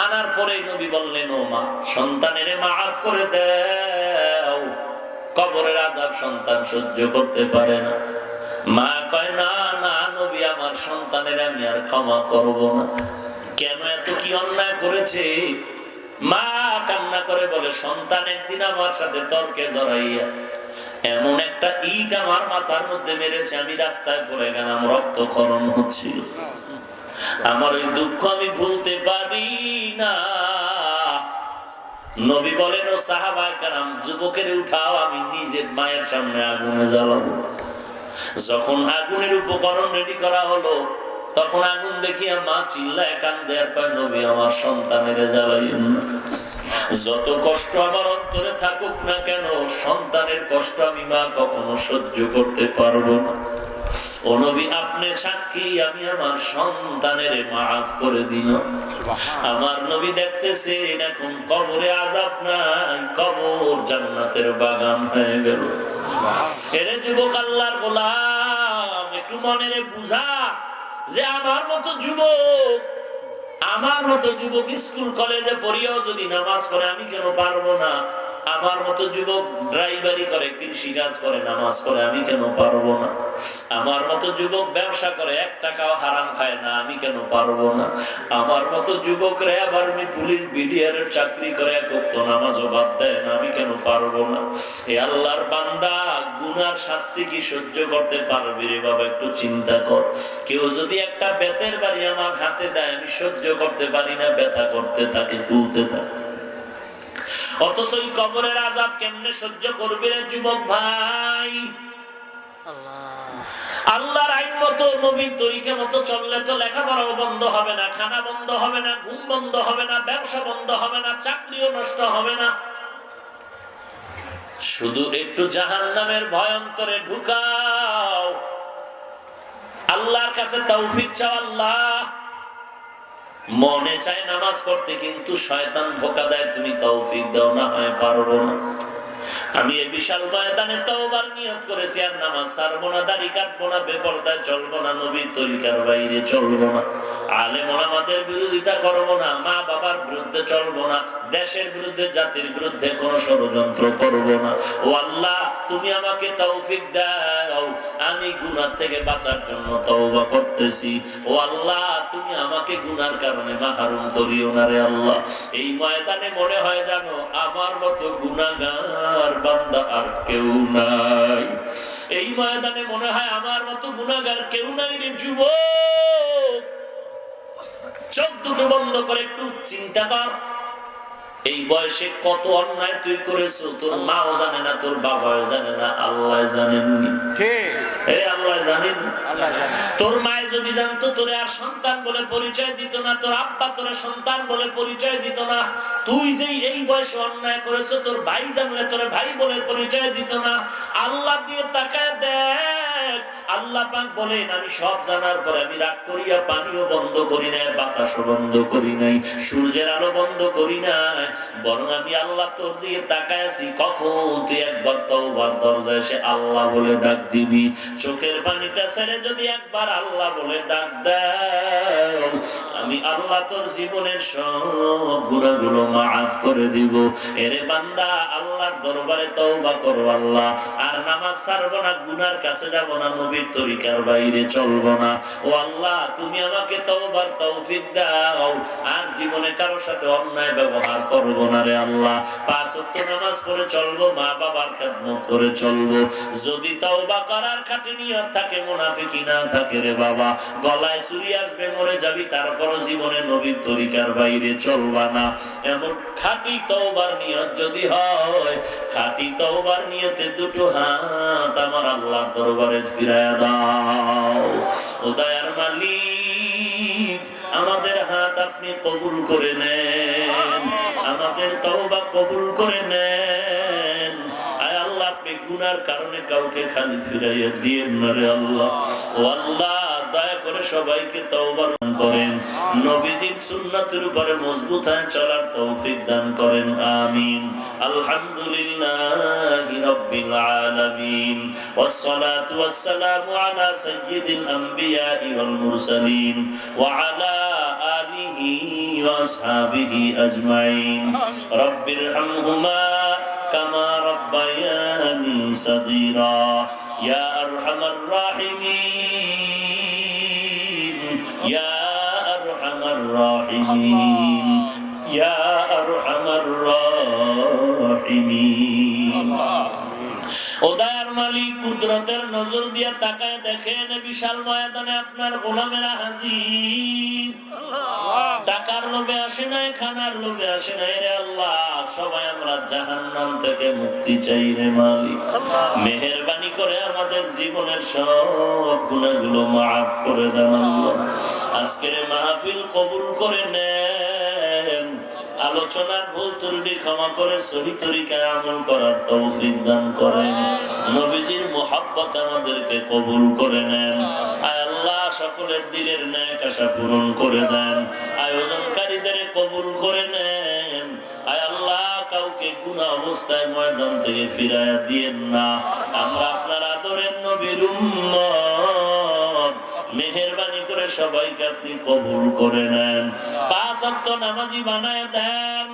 আনার পরে নবী বললেন ও মা, সন্তানের মাফ করে দাও, কবরের আযাব সন্তান সহ্য করতে পারে না। মা কয় না না নবী, আমার সন্তানের আমি আর ক্ষমা করব না। কেন, এত কি অন্যায় করেছে? মা কান্না করে বলে সন্তান একদিন আমার সাথে তর্কে জড়াইয়া এমন একটা ইট আমার মাথার মধ্যে মেরেছে, আমি রাস্তায় পড়ে গেলাম, রক্তক্ষরণ হচ্ছিল। আমার ওই দুঃখ আমি ভুলতে পারি না। নবী বলেন ও সাহাবায়ে কেরাম, যুবকের উঠাও, আমি নিজের মায়ের সামনে আগুনে জ্বালাবো। যখন আগুনের উপকরণ রেডি করা হলো, তখন আগুন দেখিয়া মা চিল্লায় কান্দে আর কয় নবী আমার সন্তানের জ্বালাইয়েন না। যত কষ্ট আমার অন্তরে থাকুক না কেন, সন্তানের কষ্ট আমি মা কখনো সহ্য করতে পারবো না। ও নবী আপনি সাক্ষী, আমি আমার সন্তানের মাফ করে দিল। আমার নবী দেখতেছেন এখন কবরে আযাব নাই, কবর জান্নাতের বাগান হয়ে গেল। এরে যুবক আল্লাহর গোলাম, একটু মনে বুঝা যে আমার মতো যুবক স্কুল কলেজে পড়িয়াও যদি নামাজ পড়ে আমি কেন পারবো না? আমার মতো যুবক ড্রাইভারি করে, কৃষি কাজ করে, নামাজ পড়ে, আমি কেন পারবো না? আমার মতো যুবক ব্যবসা করে, 1 টাকাও হারাম খায় না, আমি কেন পারবো না? আমার মতো যুবক র্যাব আর্মি পুলিশ বিডিআর এর চাকরি করে, 1 ওয়াক্ত নামাজও বাদ দেয় না, আমি কেন পারবো না? এ আল্লাহর বান্দা, গুনার শাস্তি কি সহ্য করতে পারবি রে বাবা? একটু চিন্তা কর। কেউ যদি একটা বেতের বাড়ি আমার হাতে দেয়, আমি সহ্য করতে পারি না, ব্যথা করতে থাকে, ফুলতে থাকে। অথচ এই কবরের আযাব কেমনে সহ্য করবে রে যুবক ভাই? আল্লাহর আইন মতো, নবীর তরিকা মতো চললে তো লেখাপড়াও বন্ধ হবে না, খানা বন্ধ হবে না, ঘুম বন্ধ হবে না, ব্যবসা বন্ধ হবে না, চাকরিও নষ্ট হবে না। শুধু একটু জাহান্নামের ভয় অন্তরে ঢুকাও, আল্লাহর কাছে তৌফিক চাও। আল্লাহ মনে চায় নামাজ পড়তে, কিন্তু শয়তান ধোঁকা দেয়, তুমি তৌফিক দাও না, হয় পারবো না। আমি এই বিশাল ময়দানে তওবার নিয়ত করেছি, আর নামাজ ছাড়বো না, দাড়ি কাটবো না, বেপরদায় চলবো না, নবীর তরিকার বাইরে চলবো না, আলেম ওলামাদের বিরোধিতা করবো না, মা বাবার বিরুদ্ধে চলবো না, দেশের বিরুদ্ধে, জাতির বিরুদ্ধে কোনো ষড়যন্ত্র করবো না। ও আল্লাহ তুমি আমাকে তৌফিক দাও, আমি গুনাহ থেকে বাঁচার জন্য তওবা করতেছি। ও আল্লাহ তুমি আমাকে গুনার কারণে মাহরুম করিও না রে আল্লাহ। এই ময়দানে মনে হয় জানো আমার মতো গুনাহগার বান্দা আর কেউ নাই। এই ময়দানে মনে হয় আমার মতো গুনাহগার কেউ নাই রে যুবক। চোখ দুটো বন্ধ করে একটু চিন্তা কর, এই বয়সে কত অন্যায় তুই করেছো, তোর মাও জানে না, তোর বাবাও জানে না, আল্লাহ জানেন। আল্লাহ জানেন। তোর মায়ে যদি জানতো তোরে আর সন্তান বলে পরিচয় দিত না, তোর আব্বা তোরে সন্তান বলে পরিচয় দিত না। তুই যে এই বয়সে অন্যায় করেছো, তোর ভাই জানলে তোরে ভাই বলে পরিচয় দিত না। আল্লাহ দিয়ে তাকায় দেখ, আল্লাহ পাক বলেন আমি সব জানার পরে আমি রাগ করিয়া পানিও বন্ধ করি নাই, বাতাসও বন্ধ করি নাই, সূর্যের আলো বন্ধ করি নাই, বরং আমি আল্লাহ তোর দিয়ে তাকায় আছি। কখন তুই একবার তওবার দরজায় এসে আল্লাহ বলে ডাক দিবি, চোখের পানিটা ছেড়ে যদি একবার আল্লাহ বলে ডাক দাও, আমি আল্লাহ তোর জীবনের সব গুনাহগুলো মাফ করে দিব। এরে বান্দা আল্লাহর দরবারে তওবা করো আল্লাহ, আর নামাজ ছাড়বো না, গুনার কাছে যাব না, নবীর তরিকার বাইরে চলবো না। ও আল্লাহ তুমি আমাকে তওবার তৌফিক দাও, আর জীবনে কারোর সাথে অন্যায় ব্যবহার করবো না রে আল্লাহ। 5 ওয়াক্ত নামাজ পড়ে চলবো, মা বাবার খেদমত করে চলবো। যদি তওবা করার খাঁটি নিয়ত থাকে, মুনাফিকি না থাকে রে বাবা, গলায় ছুরি আসবে, মরে যাবি, তারপরও জীবনে নবীর তরিকার বাইরে চলবা না। এমন খাঁটি তওবার নিয়ত যদি হয়, খাঁটি তওবার নিয়তে দুটো হাত আমার আল্লাহর দরবারে ফিরায়া দাও। ও দয়ার মালিক আমাদের হাত আপনি কবুল করে নেন, আমাদের তওবা কবুল করে নেন। আয় আল্লাহ, আপনি গুনার কারণে কাউকে খালি ফিরাইয়া দিয়েন না রে আল্লাহ। ও আল্লাহ, দয়া করে সবাইকে তওবা দান করেন, নবীজির সুন্নাতের উপরে মজবুত হয়ে চলার তৌফিক দান করেন, আমিন। আলহামদুলিল্লাহি রাব্বিল আলামিন, ওয়াসসালাতু ওয়াসসালামু আলা সাইয়্যিদিল আম্বিয়া ওয়াল মুরসালিন ওয়া আলা আলিহি ওয়া আসহাবিহি আজমাইন। রাব্বিরহামহুমা কামা রাব্বায়ানি সাগীরা। ইয়া আরহামার রাহিমিন, ইয়া আরহামার রাহিমিন, ইয়া আরহামার রাহিমিন। ও দয়ার মালিক, কুদরতের নজর দিয়ে তাকায় দেখেন বিশাল ময়দানে আপনার গোলামেরা হাজির। টাকার লোভে আসে নাই, খানার লোভে আসে নাই রে আল্লাহ। সবাই আমরা জাহান্নাম থেকে মুক্তি চাই রে মালিক। মেহেরবানি করে আমাদের জীবনের সব গুনাহগুলো মাফ করে দেন আল্লাহ। আজকের মাহফিল কবুল করে নেন। আলোচনার ভুল ত্রুটি ক্ষমা করে সহি তরিকায় আমল করার তৌফিক দান করেন। নবীজির মুহাব্বত আমাদেরকে কবুল করে নেন। আয় আল্লাহ, সকলের দিলের ন্যাক আশা পূরণ করে দেন। আয়োজনকারীদের কবুল করে নেন। আয় আল্লাহ, কাউকে গুনাহ অবস্থায় ময়দান থেকে ফিরাইয়া দিয়েন না। আমরা আপনার আদরের নবীর উম্মত, মেহেরবানি করে সবাইকে আপনি কবুল করে নেন। 5 ওয়াক্ত নামাজি বানায় দেন।